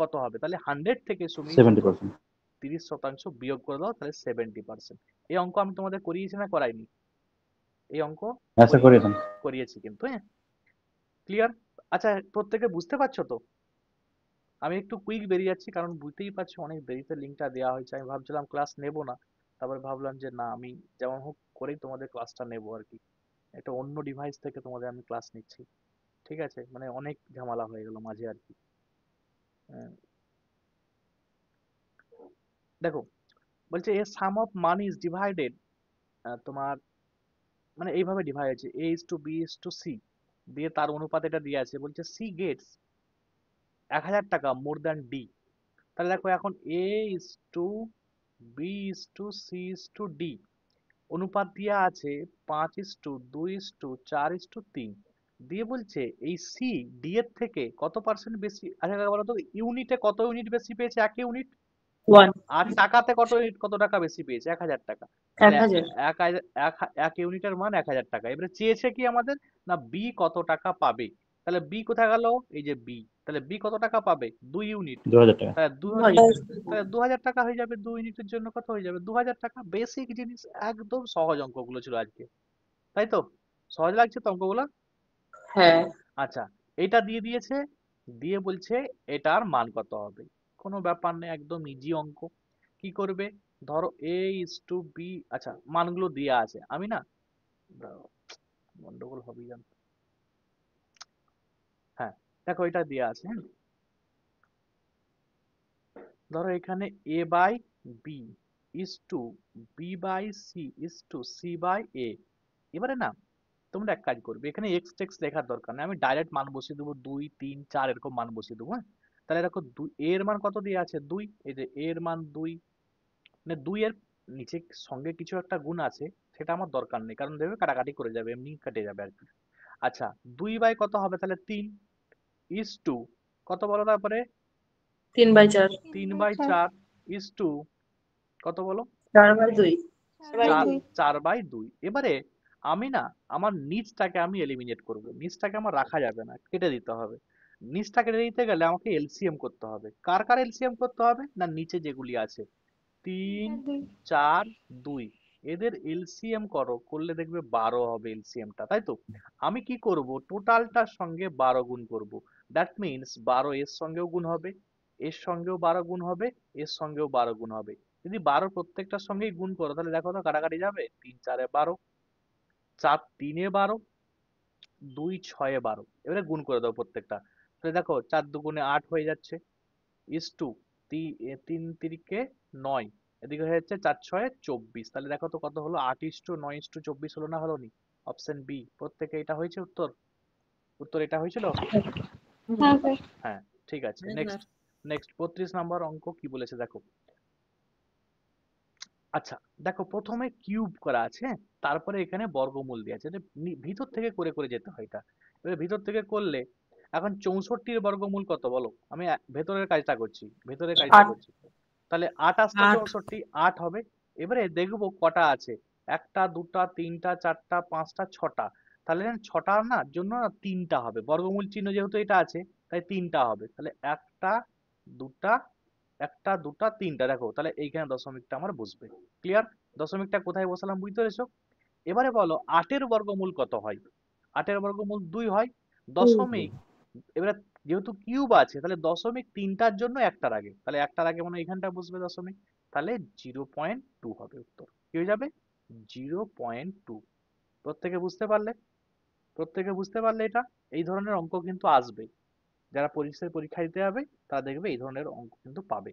কত হবে, তাহলে 100 থেকে সুমি 70%। 30% বিয়োগ করে দাও, তাহলে 70%। এই অঙ্ক আমি তোমাদের করিয়েছি না করাইনি? এই অঙ্ক হ্যাঁ স্যার, করিয়েছি, করিয়েছেন। করিয়েছি কিন্তু, হ্যাঁ, ক্লিয়ার? আচ্ছা, প্রত্যেকে বুঝতে পারছো তো? আমি একটু কুইক বেরিয়ে যাচ্ছি, কারণ বুঝতেই পারছো অনেক দেরিতে লিঙ্কটা দেওয়া হয়েছে। আমি ভাবছিলাম ক্লাস নেব না, তারপর ভাবলাম যে না, আমি যেমন হোক করেই তোমাদের ক্লাসটা নেবো আর কি। একটা অন্য ডিভাইস থেকে তোমাদের আমি ক্লাস নিচ্ছি, ঠিক আছে, মানে অনেক ঝামেলা হয়ে গেল মাঝে আর কি। আহ, দেখো, বলছে a sum of money is divided, তোমার মানে এইভাবে ডিভাইড আছে, A is to B is to C, দিয়ে তার অনুপাত এটা দিয়ে আছে, বলছে সি গেটস 1000 টাকা মোর দ্যান ডি। তাহলে দেখো এখন A is to B is to C is to D, অনুপাত দিয়ে আছে 5:2:4:3, দিয়ে বলছে এই সি ডি এর থেকে কত পার্সেন্ট বেশি, আচ্ছা বলো তো, ইউনিটে কত ইউনিট বেশি পেয়েছে, এক ইউনিট, 1 আর টাকাতে কত ইউনিট, কত টাকা বেশি পেয়েছে, 1000 টাকা। তাহলে 1000 এক ইউনিটের মান 1000 টাকা। এবারে চেয়েছে কি আমাদের, না বি কত টাকা পাবে। তাহলে বি কোথায় গেল, এই যে বি, তাহলে বি কত টাকা পাবে, 2 ইউনিট, 2000 টাকা। তাহলে 2000 তাহলে 2000 টাকা হয়ে যাবে, 2 ইউনিটের জন্য কত হয়ে যাবে, 2000 টাকা। বেসিক জিনিস, একদম সহজ অঙ্কগুলো ছিল আজকে, তাই তো? সহজ লাগছে তো অঙ্কগুলো? হ্যাঁ আচ্ছা, এটা দিয়ে দিয়েছে, দিয়ে বলছে এটার মান কত হবে। কোনো ব্যাপার নেই, একদম ইজি অঙ্ক। কি করবে, ধরো এ ইজ টু বি, আচ্ছা মানগুলো দেওয়া আছে, আমি না, দাঁড়াও, গন্ডগোল হবে জান, হ্যাঁ, দেখো এটা দেওয়া আছে, হ্যাঁ, ধরো এখানে A by B is to B by C is to C by A. এবারে না, তোমরা এক কাজ করবে, এখানে এক্স টেক্স লেখার দরকার নেই, আমি ডাইরেক্ট মান বসিয়ে দেবো, 2 3 4 এরকম মান বসিয়ে দেবো, হ্যাঁ। তাহলে দেখো এর মান কত দিয়ে আছে, 2, এই যে এর মান 2, মানে 2 এর নিচে সঙ্গে কিছু একটা গুণ আছে, সেটা আমার দরকার নেই, কারণ দেখবে কাটাকাটি করে যাবে, এমনি কেটে যাবে আর কি। আচ্ছা, 2 বাই কত হবে, তাহলে 3 ইজ টু কত বলো, তারপরে 3/4 3 বাই 4 ইজ টু কত বলো, 4/2 4 বাই 2। এবারে আমি না, আমার নিচটাকে আমি এলিমিনেট করব, নিচটাকে আমার রাখা যাবে না, কেটে দিতে হবে। নিচটা কেটে দিতে গেলে আমাকে এলসিএম করতে হবে, কার কার এলসিএম করতে হবে, না নিচে যেগুলি আছে 3 4 2, এদের এলসিএম করো, করলে দেখবে 12 হবে এলসিএমটা, তাই তো? আমি কি করব, টোটালটার সঙ্গে 12 গুণ করব, দ্যাট মিন্স 12 এর সঙ্গেও গুণ হবে, এর সঙ্গেও 12 গুণ হবে, এর সঙ্গেও 12 গুণ হবে। যদি 12 প্রত্যেকটার সঙ্গেই গুণ করো, তাহলে দেখো তো কাটাকাটি যাবে, 3 4 12, 4 3 12, 2 6 12, এবারে গুণ করে দাও প্রত্যেকটা, তাহলে দেখো 4 2 8 হয়ে যাচ্ছে, ইস টু 3 3 9, এদিকে হয়ে যাচ্ছে 4 6 24, তাহলে দেখো তো কত হলো, 8:9:24 হলো না, হলো নি? অপশন বি, প্রত্যেকে এটা হয়েছে উত্তর, উত্তর এটা হয়েছিল, হ্যাঁ স্যার। হ্যাঁ, ঠিক আছে। নেক্সট, নেক্সট 32 নাম্বার অঙ্ক কি বলেছে দেখো। আচ্ছা, দেখো প্রথমে কিউব করা আছে, হ্যাঁ, তারপরে এখানে বর্গমূল দেওয়া আছে, এটা ভিতর থেকে করে করে যেতে হয় এটা। এবার ভিতর থেকে করলে, এখন 64-র বর্গমূল কত বলো, আমি ভেতরের কাজটা করছি, ভেতরের কাজটা 8 করছি। তাহলে 8 আসতে 8 64, 8 হবে। এবারে দেখবো কটা আছে, একটা দুটা তিনটা চারটা পাঁচটা ছটা, তাহলে ছটা না জন্য না 3টা হবে, বর্গমূল চিহ্ন যেহেতু এটা আছে, তাই 3টা হবে, তাহলে দুটা একটা দুটা তিনটা, দেখো তাহলে এইখানে দশমিকটা আমার বসবে। ক্লিয়ার? দশমিকটা কোথায় বসালাম বুঝতে পেরেছো? এবারে বলো 8-এর বর্গমূল কত হয়, 8-এর বর্গমূল 2 হয়, দশমিক, এবারে যেহেতু কিউব আছে, তাহলে দশমিক তিনটার জন্য একটার আগে, তাহলে একটার আগে মানে এখানটা বসবে দশমিক, তাহলে 0.2 হবে উত্তর, কি হয়ে যাবে, 0.2। প্রত্যেকে বুঝতে পারলে, প্রত্যেকে বুঝতে পারলে এটা, এই ধরনের অঙ্ক কিন্তু আসবে, যারা পরীক্ষা দিতে যাবে তারা দেখবে এই ধরনের অঙ্ক কিন্তু পাবে।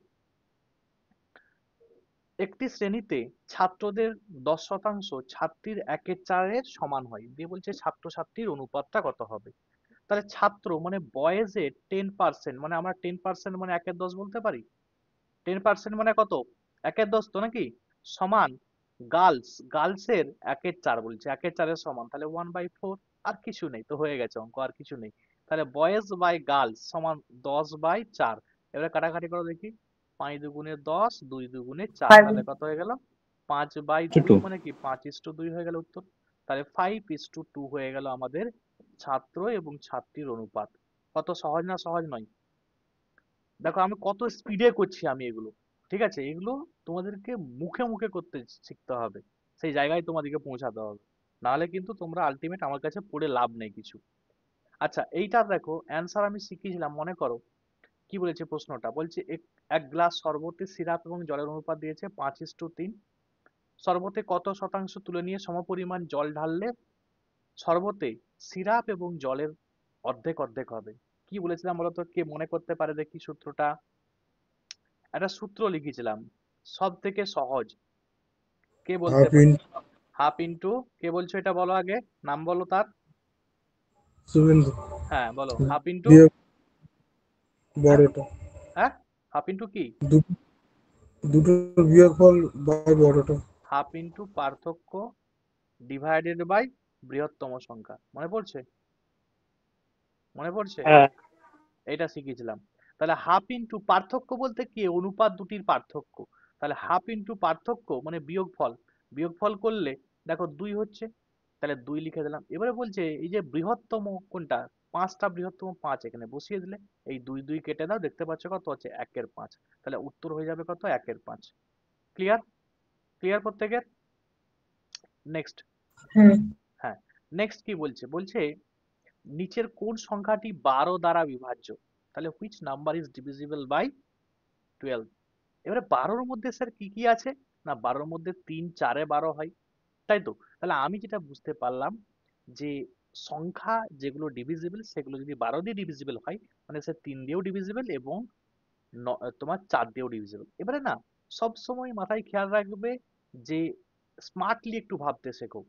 একটি শ্রেণীতে ছাত্রদের 10% ছাত্রীর 1/4 সমান হয়, দিয়ে বলছে ছাত্রছাত্রীর অনুপাতটা কত হবে। তাহলে ছাত্র মানে বয়েজের 10%, মানে আমরা 10% মানে 1/10 বলতে পারি, 10% মানে কত, 1/10 তো নাকি, সমান গার্লসের 1/4 বলছে, 1/4 সমান, তাহলে 1/4, আর কিছু নেই তো, হয়ে গেছে অঙ্ক, আর কিছু নেই। তাহলে বয়েজ বাই গার্লস সমান 10/4। এবারে কাটাকাটি করো দেখি, 5 দুগুণে 10, 2 দুগুণে 4, 5 তাহলে কত হয়ে গেল? 5/2 2 মানে কি 5:2 হয়ে গেল উত্তর। তাহলে 5:2 হয়ে গেল আমাদের ছাত্র এবং ছাত্রীর অনুপাত। কত সহজ না সহজ নয়? দেখো আমি কত স্পিডে করছি আমি এগুলো, ঠিক আছে? এগুলো তোমাদেরকে মুখে মুখে করতে শিখতে হবে, সেই জায়গায় তোমাদেরকে পৌঁছাতে হবে, নাহলে কিন্তু তোমরা আলটিমেট আমার কাছে পড়ে লাভ নেই কিছু। আচ্ছা এইটার দেখো অ্যান্সার আমি শিখিয়েছিলাম, মনে করো কি বলেছে প্রশ্নটা? বলছে এক এক গ্লাস শরবতে সিরাপ এবং জলের অনুপাত দিয়েছে 5:3। শরবতে কত শতাংশ তুলে নিয়ে সমপরিমাণ জল ঢাললে শরবতে সিরাপ এবং জলের অর্ধেক অর্ধেক হবে? কি বলেছিলাম বলতো, কে মনে করতে পারে দেখি সূত্রটা? একটা সূত্র লিখেছিলাম, সব থেকে সহজ, কে বলতে হাফ পারে? ইন হাফ ইন্টু, কে বলছো এটা বলো আগে, নাম বলো তার। শুভেন্দু হ্যাঁ বলো, হাফ ইন্টু। বিয়োগ হ্যাঁ বড়টা, হ্যাঁ, হাফ ইন্টু কি? দুটো দুটোর বিয়োগফল বাই বড়টা। হাফ ইন্টু পার্থক্য ডিভাইডেড বাই বৃহত্তম সংখ্যা। মনে পড়ছে? মনে পড়ছে? হ্যাঁ এটা শিখেছিলাম। তাহলে হাফ ইন্টু পার্থক্য বলতে কি? অনুপাত দুটির পার্থক্য। তাহলে হাফ ইন্টু পার্থক্য মানে বিয়োগফল, বিয়োগফল করলে দেখো 2 হচ্ছে, তাহলে 2 লিখে দিলাম। এবারে বলছে এই যে বৃহত্তম কোনটা, 5টা বৃহত্তম 5 এখানে বসিয়ে দিলে, এই 2 2 কেটে দাও, দেখতে পাচ্ছ কত হচ্ছে 1/5। তাহলে উত্তর হয়ে যাবে কত? 1/5। ক্লিয়ার? ক্লিয়ার প্রত্যেকের? নেক্সট। হুম হ্যাঁ, নেক্সট কি বলছে? বলছে নিচের কোন সংখ্যাটি 12 দ্বারা বিভাজ্য? তাহলে which number is divisible by 12? এবারে 12র মধ্যে স্যার কি কি আছে? না 12র মধ্যে 3 4 এ 12 হয়, তাই তো? তাহলে আমি যেটা বুঝতে পারলাম যে সংখ্যা যেগুলো ডিভিজিবল সেগুলো যদি 12 দিয়ে ডিভিজিবল হয় মানে সে 3 দিয়েও ডিভিজিবল এবং তোমার 4 দিয়েও ডিভিজিবল। এবারে না সব সময় মাথায় খেয়াল রাখবে যে স্মার্টলি একটু ভাবতে শেখো,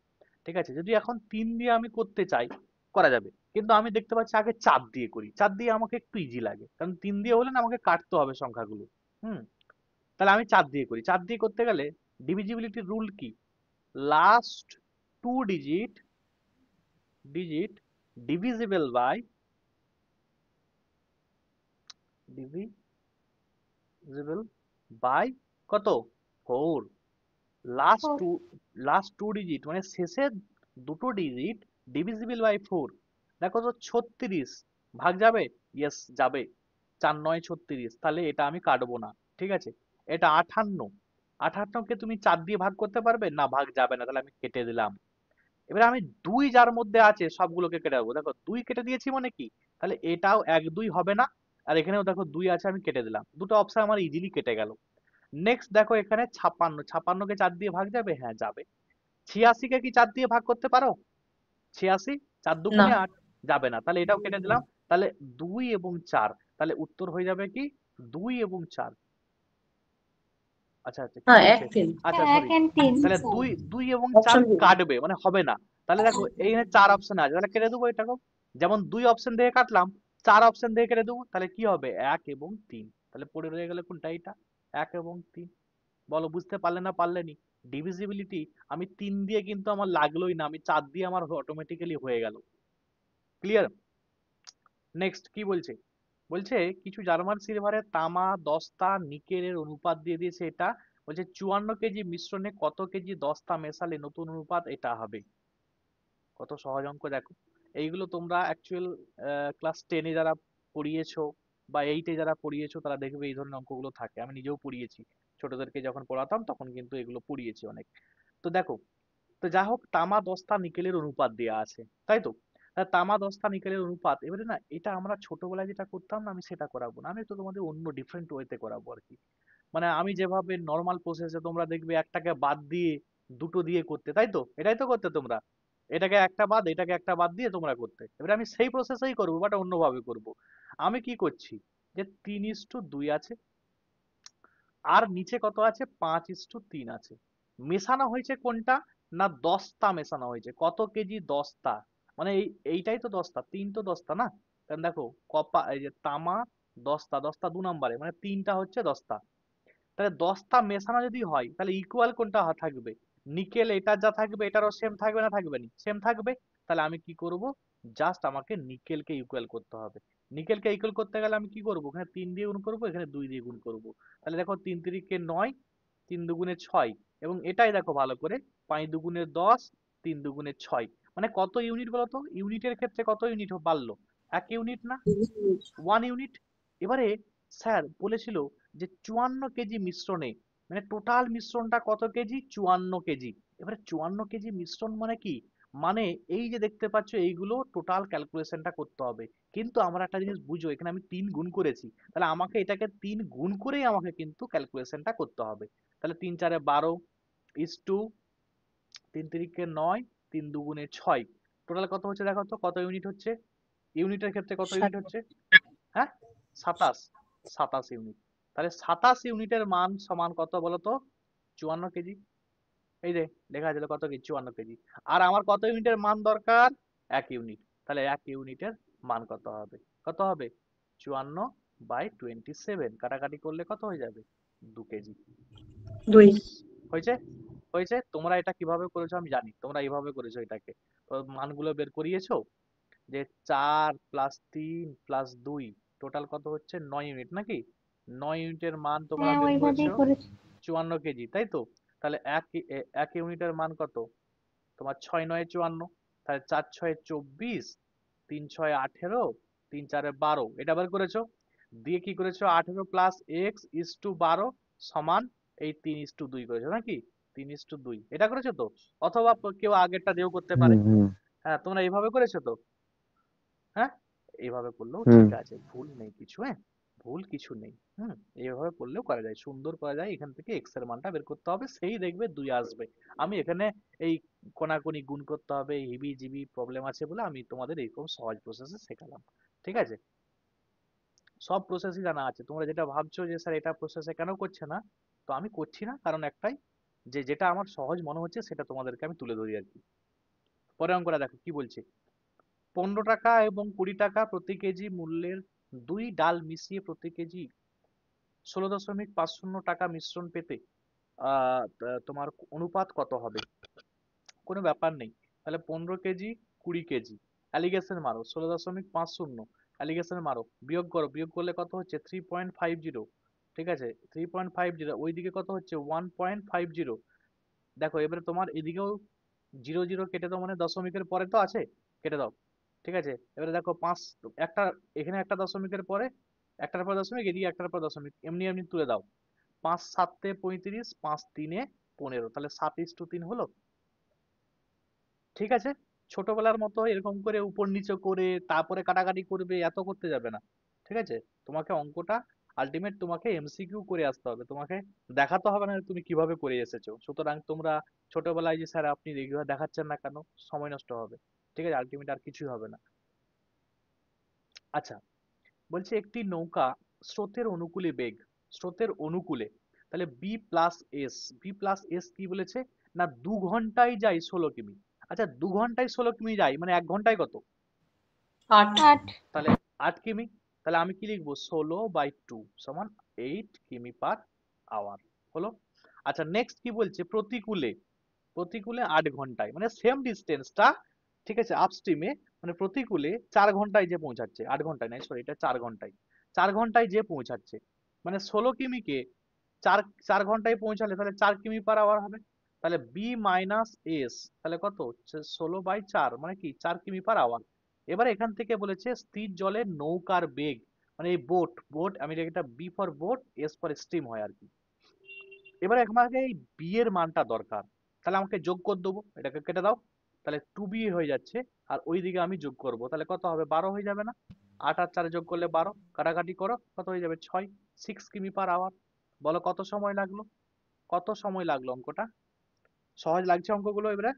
ঠিক আছে? যদি এখন 3 দিয়ে আমি করতে চাই, করা যাবে, কিন্তু আমি দেখতে পাচ্ছি আগে 4 দিয়ে করি, 4 দিয়ে আমাকে একটু ইজি লাগে, কারণ 3 দিয়ে হলে না আমাকে কাটতে হবে সংখ্যাগুলো। হুম, তাহলে আমি 4 দিয়ে করি। 4 দিয়ে করতে গেলে ডিভিজিবিলিটির রুল কি? Last two digit divisible by divisible by কত? 4। Last 4 two last two digit মানে শেষের দুটো ডিজিট ডিভিজিবল বাই 4। দেখো তো 36 ভাগ যাবে? ইয়েস যাবে, 4 9 36, তাহলে এটা আমি কাটবো না, ঠিক আছে? এটা 58, 58কে তুমি 4 দিয়ে ভাগ করতে পারবে না? ভাগ যাবে না, তাহলে আমি কেটে দিলাম। এবারে আমি 2 যার মধ্যে আছে সবগুলোকে কেটে দেবো, দেখো 2 কেটে দিয়েছি মানে কি, তাহলে এটাও 1 2 হবে না, আর এখানেও দেখো 2 আছে আমি কেটে দিলাম, দুটো অপশন আমার ইজিলি কেটে গেল। নেক্সট দেখো এখানে 56, 56কে 4 দিয়ে ভাগ যাবে? হ্যাঁ যাবে। 86কে কি 4 দিয়ে ভাগ করতে পারো? 86, 4 না দুগুণে 8, যাবে না, তাহলে এটাও কেটে দিলাম। তাহলে 2 এবং 4, তাহলে উত্তর হয়ে যাবে কি 2 এবং 4। আচ্ছা আচ্ছা কি হ্যাঁ বলছে? 1 3 আচ্ছা 1 সরি, and 3 তাহলে 2 2 এবং 4 অপশন বি কাটবে মানে হবে না। তাহলে দেখো এইখানে 4 অপশন আছে, তাহলে কেটে দেবো এটাকেও। যেমন 2 অপশন দিয়ে কাটলাম, 4 অপশন দিয়ে কেটে দেবো, তাহলে কি হবে 1 এবং 3। তাহলে পড়ে রয়ে গেল কোনটা? এটা 1 এবং 3। বলো বুঝতে পারলে না পারলেনি? ডিভিজিবিলিটি আমি 3 দিয়ে কিন্তু আমার লাগলোই না, আমি 4 দিয়ে আমার অটোমেটিক্যালি হয়ে গেল। ক্লিয়ার? নেক্সট কি বলছে? বলছে কিছু জার্মান সিলভারের তামা দস্তা নিকেলের অনুপাত দিয়ে দিয়েছে এটা। বলছে 54 কেজি মিশ্রণে কত কেজি দস্তা মেশালে নতুন অনুপাত এটা হবে? কত সহজ অঙ্ক দেখো। এইগুলো তোমরা অ্যাকচুয়াল ক্লাস 10-এ যারা পড়িয়েছো বা 8-এ যারা পড়িয়েছো তারা দেখবে এই ধরনের অঙ্কগুলো থাকে। আমি নিজেও পড়িয়েছি, ছোটদেরকে যখন পড়াতাম তখন কিন্তু এগুলো পড়িয়েছি অনেক। তো দেখো, তো যা হোক তামা দস্তা নিকেলের অনুপাত দেয়া আছে, তাই তো? তামা দস্তা নিকেলের অনুপাত, এবারে না এটা আমরা ছোটবেলায় যেটা করতাম না আমি সেটা করাবো না, আমি তো তোমাদের অন্য ডিফারেন্ট ওয়েতে করাবো আর কি। মানে আমি যেভাবে নর্মাল প্রসেসে তোমরা দেখবে একটাকে বাদ দিয়ে দুটো দিয়ে করতে, তাই তো? এটাই তো করতে তোমরা, এটাকে একটা বাদ এটাকে একটা বাদ দিয়ে তোমরা করতে। এবারে আমি সেই প্রসেসেই করবো বাট অন্যভাবে করব। আমি কি করছি, যে 3:2 আছে, আর নিচে কত আছে 5:3 আছে। মেশানো হয়েছে কোনটা? না দস্তা মেশানো হয়েছে। কত কেজি দস্তা, মানে এইটাই তো দস্তা, 3 তো দস্তা না? কারণ দেখো এই যে তামা দস্তা, দস্তা 2 নম্বরে মানে 3টা হচ্ছে দস্তা। তাহলে দস্তা মেশানো যদি হয় তাহলে ইকুয়াল কোনটা থাকবে? নিকেল এটা যা থাকবে এটারও সেম থাকবে না থাকবে না? সেম থাকবে। তাহলে আমি কি করব, জাস্ট আমাকে নিকেলকে ইকুয়াল করতে হবে। নিকেলকে ইকুয়াল করতে গেলে আমি কি করব, এখানে 3 দিয়ে গুণ করব, এখানে 2 দিয়ে গুণ করব। তাহলে দেখো 3 তিরিকে 9, 3 দুগুণে 6, এবং এটাই দেখো ভালো করে, 5 দুগুণে 10, 3 দুগুণে 6, মানে কত ইউনিট বলো তো, ইউনিটের ক্ষেত্রে কত ইউনিট বাড়লো, 1 ইউনিট না, 1 ইউনিট। এবারে স্যার বলেছিল যে 54 কেজি মিশ্রণে, মানে টোটাল মিশ্রণটা কত কেজি, 54 কেজি। এবারে 54 কেজি মিশ্রণ মানে কি, মানে এই যে দেখতে পাচ্ছ এইগুলো টোটাল ক্যালকুলেশনটা করতে হবে। কিন্তু আমরা একটা জিনিস বুঝো, এখানে আমি 3 গুণ করেছি, তাহলে আমাকে এটাকে 3 গুণ করেই আমাকে কিন্তু ক্যালকুলেশনটা করতে হবে। তাহলে 3 4 12 ইস টু 3 তিরিকে 9, 3 দুগুণে 6, টোটাল কত হচ্ছে দেখো তো, কত ইউনিট হচ্ছে, ইউনিটের ক্ষেত্রে কত ইউনিট হচ্ছে, হ্যাঁ 27, 27 ইউনিট। তাহলে 27 ইউনিটের মান সমান কত বলতো, 54 কেজি। এই যে লেখা আছে কত কেজি, 54 কেজি। আর আমার কত ইউনিটের মান দরকার, 1 ইউনিট। তাহলে 1 ইউনিটের মান কত হবে, কত হবে, 54/27, কাটাকাটি করলে কত হয়ে যাবে, 2 কেজি। 2 হয়েছে, হয়েছে। তোমরা এটা কিভাবে করেছো আমি জানি, তোমরা এইভাবে করেছো এটাকে, তো মানগুলো বের করিয়েছো, যে 4 প্লাস 3 প্লাস 2 টোটাল কত হচ্ছে, 9 ইউনিট নাকি, 9 ইউনিটের মান তোমরা হ্যাঁ বের ওইভাবেই করেছো করেছি। 54 কেজি, তাই তো। তাহলে এক ইউনিটের মান কত, তোমার 6 9 54, তাহলে 4 6 24, 3 6 18, 3 4 12, এটা বের করেছো। দিয়ে কি করেছো, 18 প্লাস এক্স ইস টু 12 সমান এই 3:2 করেছো নাকি, 3:2 এটা করেছো তো, অথবা কেউ আগেরটা দিয়েও করতে পারে। হুম হুম হ্যাঁ তোমরা এইভাবে করেছো তো, হ্যাঁ এইভাবে করলেও হুম ঠিক আছে, ভুল নেই কিছু, হ্যাঁ ভুল কিছু নেই। এইভাবে করলেও করা যায়, সুন্দর করা যায়। এখান থেকে এক্স এর মানটা বের করতে হবে, সেই দেখবে 2 আসবে। আমি এখানে এই কোনাকুনি গুণ করতে হবে হিবি জিবি প্রবলেম আছে বলে আমি তোমাদের এইরকম সহজ প্রসেসে শেখালাম, ঠিক আছে। সব প্রসেসই জানা আছে, তোমরা যেটা ভাবছো যে স্যার এটা প্রসেসে কেন করছে না, তো আমি করছি না কারণ একটাই, যে যেটা আমার সহজ মনে হচ্ছে সেটা তোমাদেরকে আমি তুলে ধরি আর কি। পরে অঙ্কটা দেখো কি বলছে, 15 টাকা এবং 20 টাকা প্রতি কেজি মূল্যের 2 ডাল মিশিয়ে প্রতি কেজি 16.50 টাকা মিশ্রণ পেতে তোমার অনুপাত কত হবে। কোনো ব্যাপার নেই, তাহলে 15 কেজি 20 কেজি, অ্যালিগেশন মারো, 16.50 অ্যালিগেশন মারো, বিয়োগ করো, বিয়োগ করলে কত হচ্ছে 3.50, ঠিক আছে 3.50, ওইদিকে কত হচ্ছে 1.50। দেখো এবারে তোমার এদিকেও 0 0 কেটে দাও, মানে দশমিকের পরে তো আছে, কেটে দাও, ঠিক আছে। এবারে দেখো 5 একটা, এখানে একটা দশমিকের পরে, একটার পর দশমিক, এদিকে একটার পর দশমিক, এমনি এমনি তুলে দাও, 5 7 35, 5 3 15, তাহলে 7:3 হলো, ঠিক আছে। ছোটবেলার মতো এরকম করে উপর নিচে করে তারপরে কাটাকাটি করবে, এত করতে যাবে না, ঠিক আছে। তোমাকে অঙ্কটা আলটিমেট তোমাকে এমসিকিউ করে আসতে হবে, তোমাকে দেখাতে হবে না যে তুমি কিভাবে করে এসেছো। সুতরাং তোমরা ছোটবেলায় যে স্যার আপনি রেগুলার দেখাচ্ছেন না কেন, সময় নষ্ট হবে, ঠিক আছে, আলটিমেট আর কিছুই হবে না। আচ্ছা, বলছে একটি নৌকা স্রোতের অনুকূলে বেগ, স্রোতের অনুকূলে, তাহলে বি প্লাস এস কি বলেছে, না 2 ঘন্টায় যায় 16 কিমি। আচ্ছা 2 ঘন্টায় 16 কিমি যায়, মানে 1 ঘন্টায় কত, 8 8। তাহলে 8 কিমি। তাহলে আমি কি লিখবো, 16/2 সমান 8 কিমি/আওয়ার, হলো। আচ্ছা নেক্সট কি বলছে, প্রতিকূলে, প্রতিকূলে 8 ঘন্টায়, মানে সেম ডিস্টেন্সটা, ঠিক আছে, আপস্ট্রিমে, মানে প্রতিকূলে 4 ঘন্টায় যে পৌঁছাচ্ছে, 8 ঘন্টায় নাই সরি, এটা 4 ঘন্টায়, 4 ঘন্টায় যে পৌঁছাচ্ছে, মানে 16 কিমিকে চার 4 ঘন্টায় পৌঁছালে তাহলে 4 কিমি/আওয়ার হবে। তাহলে B-S তাহলে কত হচ্ছে, 16/4 মানে কি 4 কিমি/আওয়ার। এবার এখান থেকে বলেছে স্থির জলে নৌকার বেগ, মানে এই বোট আমি এটা B for boat, S for steam হয় আর কি। এবারে আমাকে এই বি এর মানটা দরকার, তাহলে আমাকে যোগ করে দেবো, এটাকে কেটে দাও, তাহলে 2B হয়ে যাচ্ছে, আর ওইদিকে আমি যোগ করব, তাহলে কত হবে, 12 হয়ে যাবে না, 8 আর 4 যোগ করলে 12, কাটাকাটি করো, কত হয়ে যাবে 6, 6 কিমি/আওয়ার। বলো কত সময় লাগলো, কত সময় লাগলো অঙ্কটা, সহজ লাগছে অঙ্কগুলো এবারে,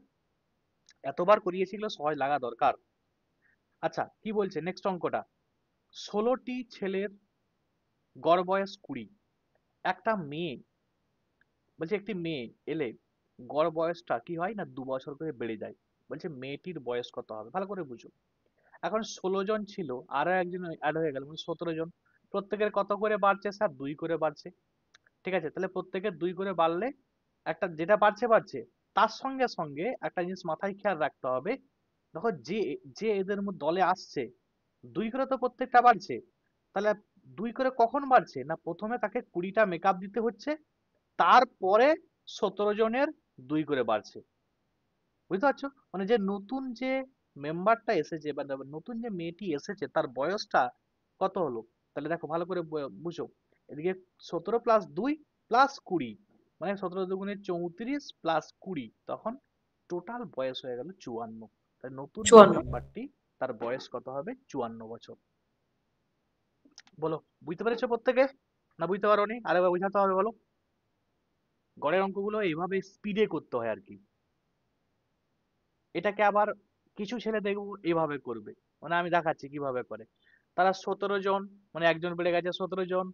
এতবার করিয়েছি, এগুলো সহজ লাগা দরকার। আচ্ছা কি বলছে নেক্সট অঙ্কটা, 16টি ছেলের গড় বয়স 20, একটা মেয়ে, বলছে একটি মেয়ে এলে গড় বয়সটা কি হয় না 2 বছর করে বেড়ে যায়। বলছে মেয়েটির বয়স কত হবে, ভালো করে বুঝো। এখন 16 জন ছিল, আরো একজন অ্যাড হয়ে গেল, মানে 17 জন, প্রত্যেকের কত করে বাড়ছে স্যার, 2 করে বাড়ছে, ঠিক আছে। তাহলে প্রত্যেকের 2 করে বাড়লে একটা যেটা বাড়ছে বাড়ছে, তার সঙ্গে সঙ্গে একটা জিনিস মাথায় খেয়াল রাখতে হবে, দেখো যে যে এদের মধ্যে দলে আসছে 2 করে তো প্রত্যেকটা বাড়ছে। তাহলে 2 করে কখন বাড়ছে? না প্রথমে তাকে 20টা মেকআপ দিতে হচ্ছে, তারপরে 17 জনের 2 করে বাড়ছে। বুঝতে পারছো? মানে যে নতুন যে মেম্বারটা এসেছে বা নতুন যে মেয়েটি এসেছে তার বয়সটা কত হলো? তাহলে দেখো ভালো করে বুঝো। এদিকে 17 প্লাস 2 প্লাস 20, মানে 17 দুগুণে 34 প্লাস 20, তখন টোটাল বয়স হয়ে গেল 54। তাই নতুন যে 54। মেম্বারটি তার বয়স কত হবে? 54 বছর। বলো, বুঝতে পেরেছো প্রত্যেকে? না বুঝতে পারোনি? আরেকবার বুঝাতে হবে বলো। গড়ের অঙ্কগুলো এইভাবে স্পিডে করতে হয় আর কি। এটাকে আবার কিছু ছেলে দেখবো এভাবে করবে, মানে আমি দেখাচ্ছি কিভাবে করে। তারা 17 জন, মানে একজন বেড়ে গেছে 17 জন,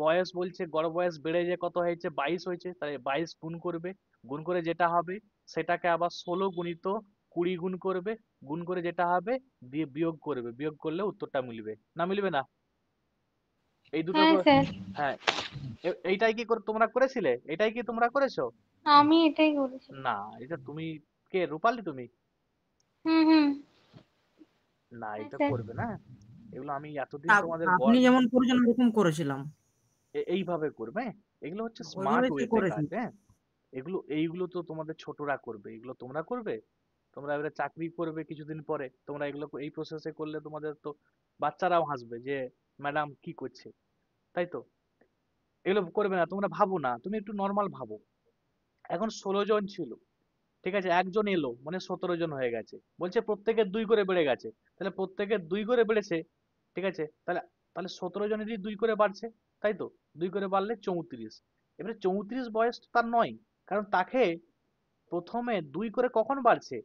বয়স বলছে গড় বয়স বেড়ে যে কত হয়েছে? 22 হয়েছে, তাই 22 গুণ করবে, গুণ করে যেটা হবে সেটাকে আবার 16 গুণিত 20 গুণ করবে, গুণ করে যেটা হবে দিয়ে বিয়োগ করবে, বিয়োগ করলে উত্তরটা মিলবে। না মিলবে না? এই দুটো হ্যাঁ স্যার, হ্যাঁ, এইটাই কি তোমরা করেছিলে? এটাই কি তোমরা করেছো? আমি এটাই করেছি। না, এটা তুমি কে, রূপালী তুমি? হুম হুম। না, হ্যাঁ এটা স্যার। করবে না। এগুলো আমি এতদিন তোমাদের আপনি যেমন করেছেন ওরকম করেছিলাম, এইভাবে করবে। এগুলো হচ্ছে স্মার্ট ওইভাবে তো ওয়েতে করেছি। কাজ, হ্যাঁ। এইগুলো তো তোমাদের ছোটরা করবে, এগুলো তোমরা করবে? তোমরা এবারে চাকরি করবে কিছুদিন পরে, তোমরা এগুলো এই প্রসেসে করলে তোমাদের তো বাচ্চারাও হাসবে যে ম্যাডাম কি করছে, তাই তো? এগুলো করবে না, তোমরা ভাবো না, তুমি একটু নর্মাল ভাবো। এখন 16 জন ছিল, ঠিক আছে, একজন এলো মানে 17 জন হয়ে গেছে, বলছে প্রত্যেকের 2 করে বেড়ে গেছে, তাহলে প্রত্যেকের 2 করে বেড়েছে, ঠিক আছে, তাহলে তাহলে 17 জনেরই 2 করে বাড়ছে, তাই তো? 2 করে বাড়লে 34। এবারে 34 বয়স তো তার নয়, কারণ তাকে প্রথমে 2 করে কখন বাড়ছে?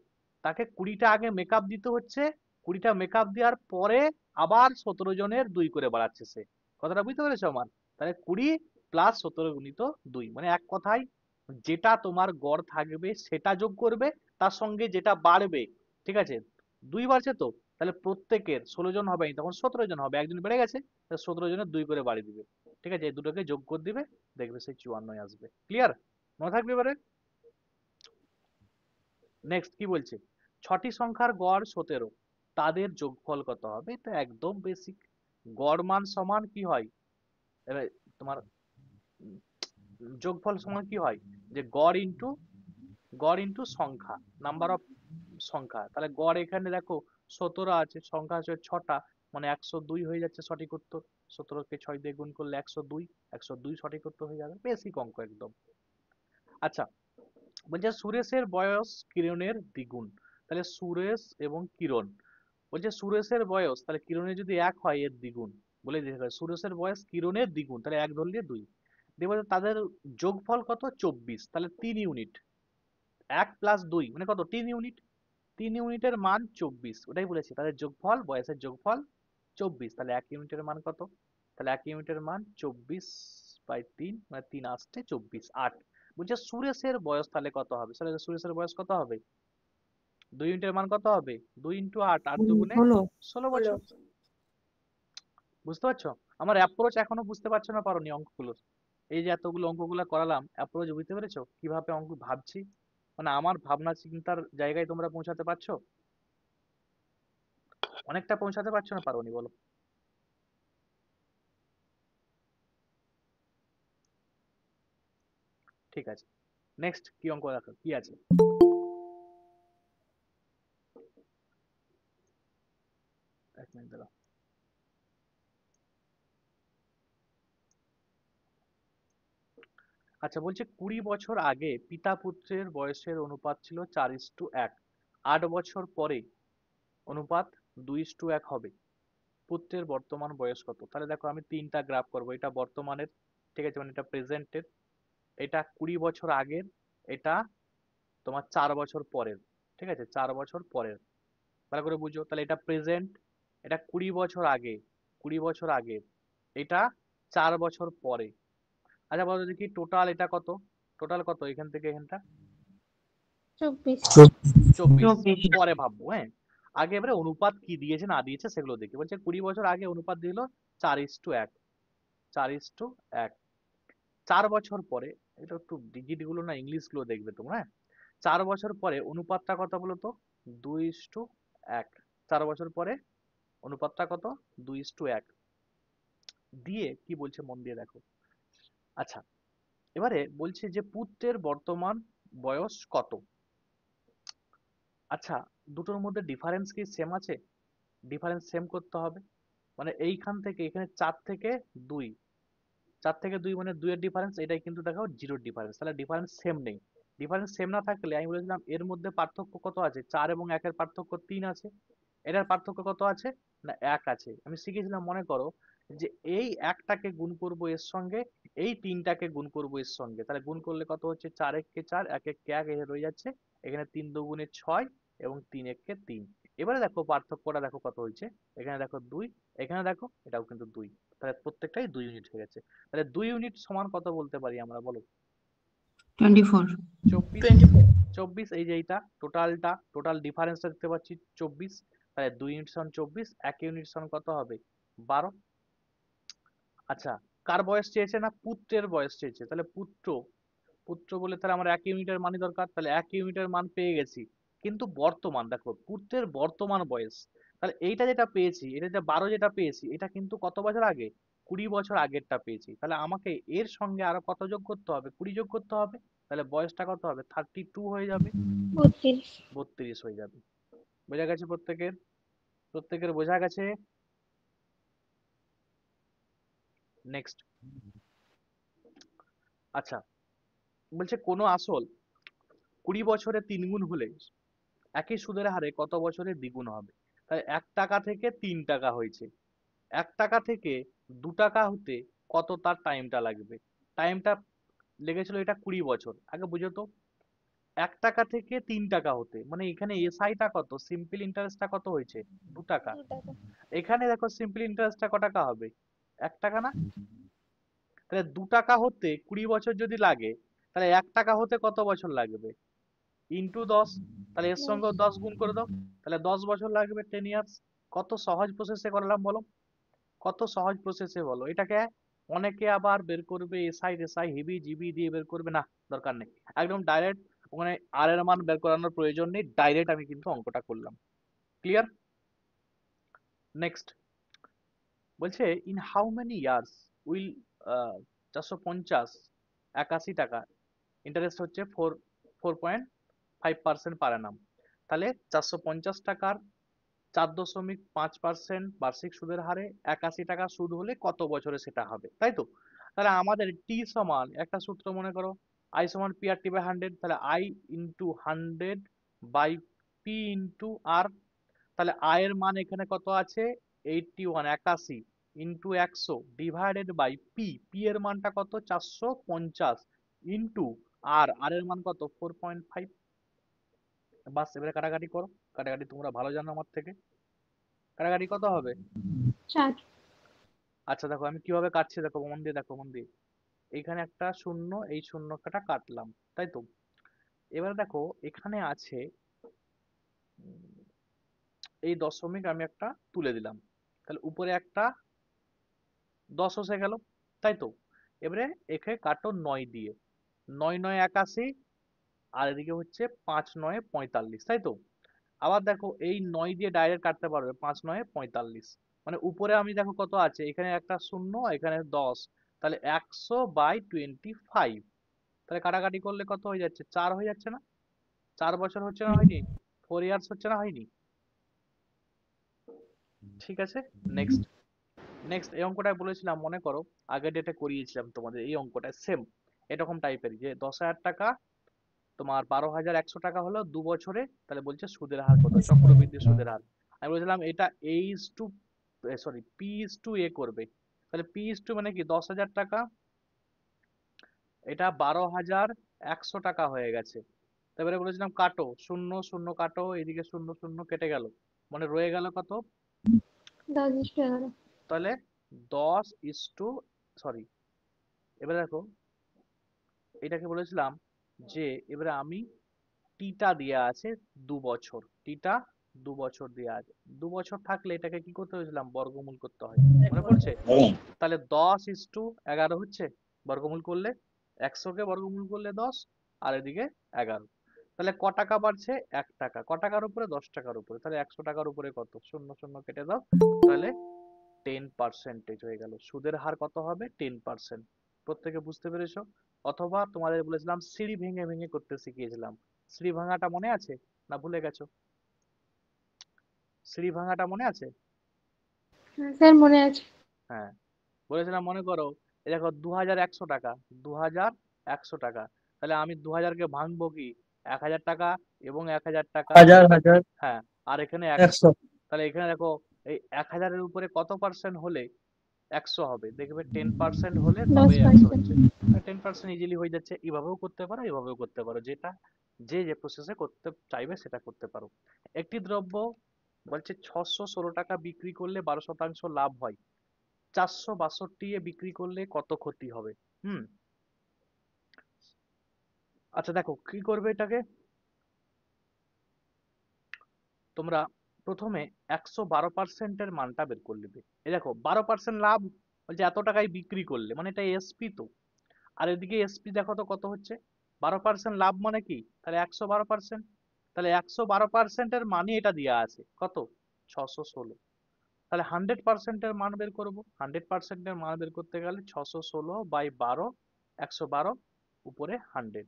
তাকে 20টা আগে মেকআপ দিতে হচ্ছে, 20টা মেকআপ দেওয়ার পরে আবার 17 জনের 2 করে বাড়াচ্ছে সে। কথাটা বুঝতে পেরেছো আমার? তাহলে 20 প্লাস 17 গুণিত 2, মানে এক কথায় যেটা তোমার গড় থাকবে সেটা যোগ করবে, তার সঙ্গে যেটা বাড়বে, ঠিক আছে, 2 বাড়ছে তো, তাহলে প্রত্যেকের 16 জন হবে না, তখন 17 জন হবে, একজন বেড়ে গেছে, 17 জনের 2 করে বাড়িয়ে দিবে, ঠিক আছে, এই দুটোকে যোগ করে দিবে, দেখবে সেই 54 আসবে। ক্লিয়ার? মনে থাকবে এবারে? নেক্সট কি বলছে? 6টি সংখ্যার গড় 17, তাদের যোগফল কত হবে? এটা একদম বেসিক। গড় মান সমান কি হয়? এবার তোমার উম, যোগফল সমান কি হয়? যে গড় ইনটু সংখ্যা, নাম্বার অফ সংখ্যা। তাহলে গড় এখানে দেখো 17 আছে, সংখ্যা আছে 6টা, মানে 102 হয়ে যাচ্ছে সঠিক উত্তর। 17কে 6 দিয়ে গুণ করলে 102, 102 সঠিক উত্তর হয়ে যাবে। বেসিক অঙ্ক একদম। আচ্ছা, বলছে সুরেশের বয়স কিরণের দ্বিগুণ, তাহলে সুরেশ এবং কিরণ, বলছে সুরেশের বয়স, তাহলে কিরণের যদি 1 হয় এর দ্বিগুণ, বলে দিতে হবে সুরেশের বয়স কিরণের দ্বিগুণ, তাহলে 1 ধরলে 2, দেখবো যে তাদের যোগফল কত? 24, তাহলে 3 ইউনিট। 1 প্লাস 2 মানে কত? 3 ইউনিট। 3 ইউনিটের মান 24, ওটাই বলেছি, তাদের যোগফল, বয়সের যোগফল 24, তাহলে 1 ইউনিটের মান কত? তাহলে 1 ইউনিটের মান 24 বাই 3, মানে 3 আসছে 24, 8। বলছে সুরেশের বয়স তাহলে কত হবে? তাহলে সুরেশের বয়স কত হবে? 2 ইউনিটের মান কত হবে? 2 ইন্টু 8, 8 দুগুণে হলো। 16 হলো। বছর। বুঝতে পারছো? আমার অ্যাপ্রোচ এখনো বুঝতে পারছো না পারোনি অঙ্কগুলোর? এই যে এতগুলো অঙ্কগুলো করালাম, অ্যাপ্রোচ বুঝতে পেরেছো কিভাবে অঙ্ক ভাবছি? মানে আমার ভাবনা চিন্তার জায়গায় তোমরা পৌঁছাতে পারছো? অনেকটা পৌঁছাতে পারছো না পারোনি বলো? ঠিক আছে, নেক্সট কি অঙ্ক দেখো কি আছে। এক মিনিট দাঁড়াও। আচ্ছা, বলছে 20 বছর আগে পিতা পুত্রের বয়সের অনুপাত ছিল 4:1, 8 বছর পরে অনুপাত 2:1 হবে, পুত্রের বর্তমান বয়স কত? তাহলে দেখো আমি 3টা গ্রাফ করব, এটা বর্তমানের, ঠিক আছে, মানে এটা প্রেজেন্টের, এটা 20 বছর আগের, এটা তোমার 4 বছর পরের, ঠিক আছে, 4 বছর পরের। ভালো করে বুঝো, তাহলে এটা প্রেজেন্ট, এটা 20 বছর আগে, 20 বছর আগে, এটা 4 বছর পরে। আচ্ছা বলো দেখি টোটাল এটা কত? টোটাল কত এখান থেকে এখানটা? 24। 24। 24। পরে ভাববো, হ্যাঁ। আগে এবারে অনুপাত কি দিয়েছে না দিয়েছে সেগুলো দেখি। বলছে 20 বছর আগে অনুপাত দিল 4:1, 4:1। 4 বছর পরে, এটা একটু ডিজিট গুলো না ইংলিশ গুলো দেখবে তোমরা, হ্যাঁ। 4 বছর পরে অনুপাতটা কত বলতো? 2:1। 4 বছর পরে অনুপাতটা কত? 2:1। দিয়ে কি বলছে মন দিয়ে দেখো। আচ্ছা, এবারে বলছে যে পুত্রের বর্তমান বয়স কত? আচ্ছা, দুটোর মধ্যে ডিফারেন্স কি সেম আছে? ডিফারেন্স সেম করতে হবে। মানে এইখান থেকে এখানে 4 থেকে 2, 4 থেকে 2 মানে 2 এর ডিফারেন্স, এটাই কিন্তু দেখো 0 ডিফারেন্স, তাহলে ডিফারেন্স সেম নেই। ডিফারেন্স সেম না থাকলে আমি বলেছিলাম এর মধ্যে পার্থক্য কত আছে? 4 এবং 1 এর পার্থক্য 3 আছে। এটার পার্থক্য কত আছে? না 1 আছে। আমি শিখেছিলাম মনে করো যে এই 1টাকে গুণ করব এর সঙ্গে, এই 3টাকে গুণ করব এর সঙ্গে, তাহলে গুণ করলে কত হচ্ছে? 4 1 4, 1 1 1 এ রয়ে যাচ্ছে। এখানে 3 2 6 এবং 3 1 3। এবারে দেখো পার্থক্যটা দেখো কত হয়েছে। এখানে দেখো 2, এখানে দেখো এটাও কিন্তু 2, তাহলে প্রত্যেকটাই 2 ইউনিট হয়ে গেছে। তাহলে 2 ইউনিট সমান কত বলতে পারি আমরা, বলো? 24 24। 24 24, এই যে এইটা টোটাল ডিফারেন্সটা দেখতে পাচ্ছি 24। তাহলে 2 ইউনিট সমান 24, 1 ইউনিট সমান কত হবে? 12। আচ্ছা, কার বয়স চেয়েছে? না পুত্রের বয়স চেয়েছে। তাহলে পুত্র বলে তাহলে আমার 1 ইউনিটের মানই দরকার, তাহলে 1 ইউনিটের মান পেয়ে গেছি। কিন্তু বর্তমান দেখো পুত্রের বর্তমান বয়স, তাহলে এইটা যেটা পেয়েছি, এটা যে 12 যেটা পেয়েছি, এটা কিন্তু কত বছর আগে? 20 বছর আগেরটা পেয়েছি। তাহলে আমাকে এর সঙ্গে আরো কত যোগ করতে হবে? 20 যোগ করতে হবে। তাহলে বয়সটা কত হবে? 32 হয়ে যাবে, 32। 32 হয়ে যাবে। বোঝা গেছে প্রত্যেকের বোঝা গেছে? নেক্সট। আচ্ছা, বলছে কোনো আসল 20 বছরে 3 গুণ হলে একই সুদের হারে কত বছরে দ্বিগুণ হবে? তাহলে 1 টাকা থেকে 3 টাকা হয়েছে, 1 টাকা থেকে 2 টাকা হতে কত তার টাইমটা লাগবে? টাইমটা লেগেছিল এটা 20 বছর। আগে বুঝো তো, 1 টাকা থেকে 3 টাকা হতে মানে এখানে এসআইটা কত, সিম্পল ইন্টারেস্টটা কত হয়েছে? 2 টাকা। 2 টাকা। এখানে দেখো সিম্পল ইন্টারেস্টটা ক টাকা হবে? 1 টাকা না? তাহলে 2 টাকা হতে 20 বছর যদি লাগে, তাহলে 1 টাকা হতে কত বছর লাগবে? ইন্টু 10। তাহলে এর সঙ্গে 10। 10 গুণ করে দাও, তাহলে 10 বছর লাগবে, 10 ইয়ার্স। কত সহজ প্রসেসে করলাম বলো, কত সহজ প্রসেসে বলো। এটাকে অনেকে আবার বের করবে এসআই টেসআই হিবি জিবি দিয়ে বের করবে, না দরকার নেই, একদম ডাইরেক্ট ওখানে আর এর মান বের করানোর প্রয়োজন নেই, ডাইরেক্ট আমি কিন্তু অঙ্কটা করলাম। ক্লিয়ার? নেক্সট বলছে in how many years will 450 81 টাকা ইন্টারেস্ট হচ্ছে 4.5% পার annum। তাহলে 450 টাকার 4.5% বার্ষিক সুদের হারে 81 টাকা সুদ হলে কত বছরে সেটা হবে, তাই তো? তাহলে আমাদের টি সমান একটা সূত্র মনে করো, আই সমান পি আর টি বাই 100, তাহলে I into 100 by P into R. তাহলে আই এর মান এখানে কত আছে? 81 81 into 100 divided by P, P এর মানটা কত? 450 ইন্টু আর, আর এর মান কত? 4.5। বাস, এবারে কাটাকাটি করো, কাটাকাটি তোমরা ভালো জানো আমার থেকে। কাটাকাটি কত হবে? 4। আচ্ছা দেখো আমি কিভাবে কাটছি, দেখো মন দিয়ে দেখো, মন দিয়ে। এইখানে একটা শূন্য, এই শূন্যটা কাটলাম, তাই তো? এবারে দেখো এখানে আছে এই দশমিক আমি একটা তুলে দিলাম, তাহলে উপরে একটা 10 বসে গেল, তাই তো? এবারে একে কাটো 9 দিয়ে, 9 9 81, আর এদিকে হচ্ছে 5 9 45, তাই তো? আবার দেখো এই 9 দিয়ে ডাইরেক্ট কাটতে পারবে, 5 9 45, মানে উপরে আমি দেখো কত আছে, এখানে একটা শূন্য, এখানে 10, তাহলে 100/25। তাহলে কাটাকাটি করলে কত হয়ে যাচ্ছে? 4 হয়ে যাচ্ছে না? 4 বছর হচ্ছে না, হয়নি? 4 ইয়ার্স হচ্ছে না, হয়নি? ঠিক আছে। নেক্সট। এই অঙ্কটা বলেছিলাম মনে করো, আগের ডেটে করিয়েছিলাম তোমাদের এই অঙ্কটা সেম এরকম টাইপের, যে 10,000 টাকা তোমার 12,100 টাকা হলো 2 বছরে, তাহলে বলছে সুদের হার কত, চক্রবৃদ্ধি সুদের হার। আমি বলেছিলাম এটা A is to, sorry P is to A করবে। তাহলে পি ইস টু মানে কি 10,000 টাকা, এটা 12,100 টাকা হয়ে গেছে। তারপরে বলেছিলাম কাটো, শূন্য শূন্য কাটো, এদিকে শূন্য শূন্য কেটে গেল, মানে রয়ে গেল কত? 10:11। তাহলে 10 ইস টু, সরি এবারে দেখো এটাকে বলেছিলাম যে এবারে আমি টিটা দেওয়া আছে 2 বছর, টিটা 2 বছর দেওয়া আছে, 2 বছর থাকলে এটাকে কি করতে হয়েছিলাম? বর্গমূল করতে হয়, মনে পড়ছে? তাহলে 10 ইস টু 11 হচ্ছে, বর্গমূল করলে 100 কে বর্গমূল করলে 10, আর এদিকে 11। তাহলে ক টাকা বাড়ছে? 1 টাকা। ক টাকার উপরে? 10 টাকার উপরে। তাহলে 100 টাকার উপরে কত? শূন্য শূন্য কেটে দাও। তাহলে 10% হয়ে গেল। সুদের হার কত হবে? 10%। প্রত্যেকে বুঝতে পেরেছো? অথবা তোমাদের বলেছিলাম সিঁড়ি ভেঙে ভেঙে করতে শিখিয়েছিলাম। সিঁড়ি ভাঙাটা মনে আছে না ভুলে গেছো? সিঁড়ি ভাঙাটা মনে আছে? হ্যাঁ স্যার মনে আছে। হ্যাঁ, বলেছিলাম মনে করো, এই দেখো 2100 টাকা, 2100 টাকা। তাহলে আমি 2000 কে ভাঙবো কি 1000 টাকা এবং 1000 টাকা, হাজার হাজার হ্যাঁ, আর এখানে 100। 100। তাহলে এখানে দেখো এই 1000 এর উপরে কত পার্সেন্ট হলে 100 হবে? দেখবে 10% হলে তবে 100 10%। হচ্ছে। 10% ইজিলি হয়ে যাচ্ছে। এভাবেও করতে পারো, এভাবেও করতে পারো, যেটা যে প্রসেসে করতে চাইবে সেটা করতে পারো। একটি দ্রব্য বলছে 616 টাকা বিক্রি করলে 12% লাভ হয়, 462 এ বিক্রি করলে কত ক্ষতি হবে? হুম, আচ্ছা দেখো কি করবে এটাকে তোমরা। প্রথমে 112%-এর মানটা বের করে নেবে। এই দেখো 12% লাভ, বলছে এত টাকায় বিক্রি করলে, মানে এটা এসপি তো। আর এদিকে এসপি দেখো তো কত হচ্ছে? 12% লাভ মানে কি? তাহলে 112%। তাহলে 112%-এর মানে এটা দেওয়া আছে কত? 616। তাহলে 100%-এর মান বের করবো। 100%-এর মান বের করতে গেলে 616/12, 112 উপরে 100।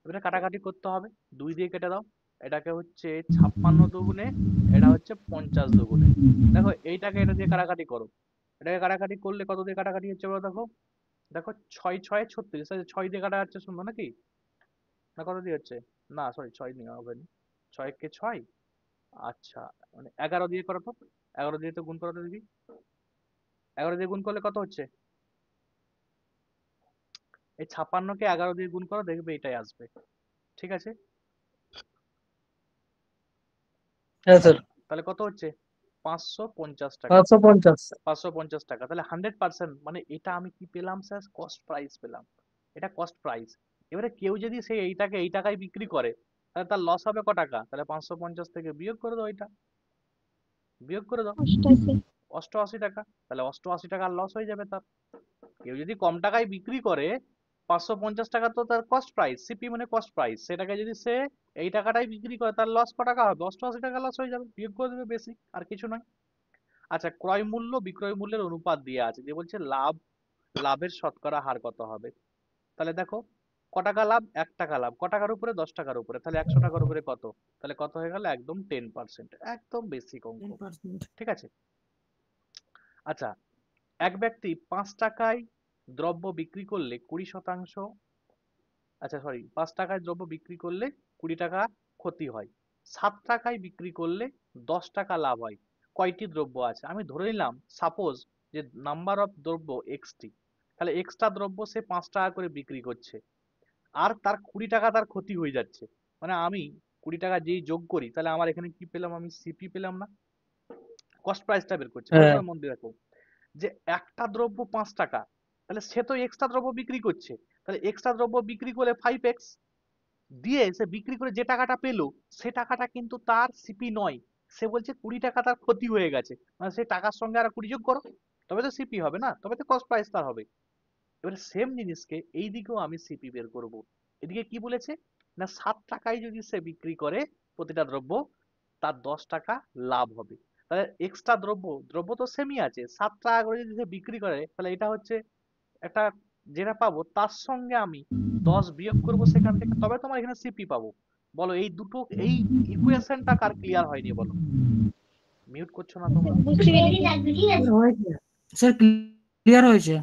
এবারে কাটাকাটি করতে হবে, 2 দিয়ে কেটে দাও। এটাকে হচ্ছে 56 দুগুণে, এটা হচ্ছে 50 দুগুণে। দেখো এইটাকে এটা দিয়ে কাটাকাটি করো। এটাকে কাটাকাটি করলে কত দিয়ে কাটাকাটি হচ্ছে বলো দেখো। দেখো 6 6 36, 6 দিয়ে কাটা যাচ্ছে শূন্য নাকি? না কত দিয়ে হচ্ছে? না সরি 6 দিয়ে হবে না। 6 কে 6, আচ্ছা মানে 11 দিয়ে করো তো। 11 দিয়ে তো গুণ করো তো দিদি। 11 দিয়ে গুণ করলে কত হচ্ছে? এই 56 কে 11 দিয়ে গুণ করো, দেখবে এটাই আসবে। ঠিক আছে, হ্যাঁ স্যার। তাহলে কত হচ্ছে? 550 টাকা। 550। 550 টাকা। তাহলে 100% মানে এটা আমি কি পেলাম স্যার? কস্ট প্রাইস পেলাম। এটা কস্ট প্রাইস। এবারে কেউ যদি সে এইটাকে এই টাকায় বিক্রি করে, তাহলে তার লস হবে ক টাকা? তাহলে 550 থেকে বিয়োগ করে দাও, এটা বিয়োগ করে দাও। 88। 88 টাকা। তাহলে 88 টাকার লস হয়ে যাবে তার। কেউ যদি কম টাকায় বিক্রি করে, 550 টাকা তো তার কস্ট প্রাইস, সিপি মানে কস্ট প্রাইস, সেটাকে যদি সে এই টাকাটাই বিক্রি করে, তার লস ক টাকা হবে? 88 টাকা লস হয়ে যাবে, বিয়োগ করে দেবে, বেশি আর কিছু নয়। আচ্ছা, ক্রয় মূল্য বিক্রয় মূল্যের অনুপাত দিয়ে আছে, দিয়ে বলছে লাভের শতকরা হার কত হবে। তাহলে দেখো ক টাকা লাভ? 1 টাকা লাভ। ক টাকার উপরে? 10 টাকার উপরে। তাহলে 100 টাকার উপরে কত? তাহলে কত হয়ে গেল? একদম 10%। একদম বেসিক অঙ্ক। 10%। ঠিক আছে। আচ্ছা, এক ব্যক্তি 5 টাকায় দ্রব্য বিক্রি করলে 20%, আচ্ছা সরি, 5 টাকায় দ্রব্য বিক্রি করলে 20 টাকা ক্ষতি হয়, 7 টাকায় বিক্রি করলে 10 টাকা লাভ হয়। কয়টি দ্রব্য আছে? আমি ধরে নিলাম সাপোজ যে নাম্বার অফ দ্রব্য এক্সটি। তাহলে এক্সট্রা দ্রব্য সে 5 টাকা করে বিক্রি করছে, আর তার 20 টাকা তার ক্ষতি হয়ে যাচ্ছে। মানে আমি 20 টাকা যেই যোগ করি, তাহলে আমার এখানে কি পেলাম? আমি সিপি পেলাম না? কস্ট প্রাইসটা বের করছি, ভালো হ্যাঁ করে মন দিয়ে দেখো। যে একটা দ্রব্য 5 টাকা, তাহলে সে তো এক্সট্রা দ্রব্য বিক্রি করছে, তাহলে এক্সট্রা দ্রব্য বিক্রি করে 5x দিয়ে সে বিক্রি করে যে টাকাটা পেলো, সে টাকাটা কিন্তু তার সিপি নয়। সে বলছে 20 টাকা তার ক্ষতি হয়ে গেছে, মানে সেই টাকার সঙ্গে আর 20 যোগ করো, তবে তো সিপি হবে না, তবে তো কস্ট প্রাইস তার হবে। এবারে সেম জিনিসকে এই দিকেও আমি সিপি বের করব। এদিকে কি বলেছে না, 7 টাকায় যদি সে বিক্রি করে প্রতিটা দ্রব্য, তার 10 টাকা লাভ হবে। তাহলে এক্সট্রা দ্রব্য, দ্রব্য তো সেমই আছে, 7 টাকা করে যদি সে বিক্রি করে, তাহলে এটা হচ্ছে একটা যেটা পাবো, তার সঙ্গে আমি 10 বিয়োগ করব সেখান থেকে, তবে তোমার এখানে সিপি পাবো। বলো এই দুটো, এই ইকুয়েশনটা কার ক্লিয়ার হয়নি বলো? মিউট করছো না তোমরা? বুঝতে পেরেছি। হয়েছে স্যার, ক্লিয়ার হয়েছে।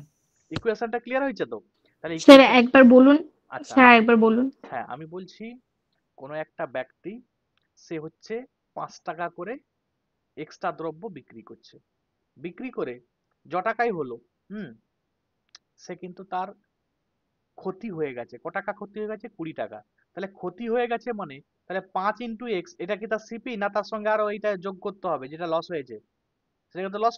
ইকুয়েশনটা ক্লিয়ার হয়েছে তো? তাহলে স্যার ইকুয়েশন, একবার বলুন। আচ্ছা স্যার একবার বলুন। হ্যাঁ আমি বলছি, কোনো একটা ব্যক্তি সে হচ্ছে 5 টাকা করে এক্সট্রা দ্রব্য বিক্রি করছে, বিক্রি করে য টাকাই হলো, হুম, সে কিন্তু তার ক্ষতি হয়ে গেছে। ক টাকা ক্ষতি হয়ে গেছে? 20 টাকা। তাহলে ক্ষতি হয়ে গেছে মানে, তাহলে 5 ইন্টু এক্স, এটা কি তার সিপি, না তার সঙ্গে আরো এইটা যোগ করতে হবে যেটা লস হয়েছে? সেটাকে তো লস,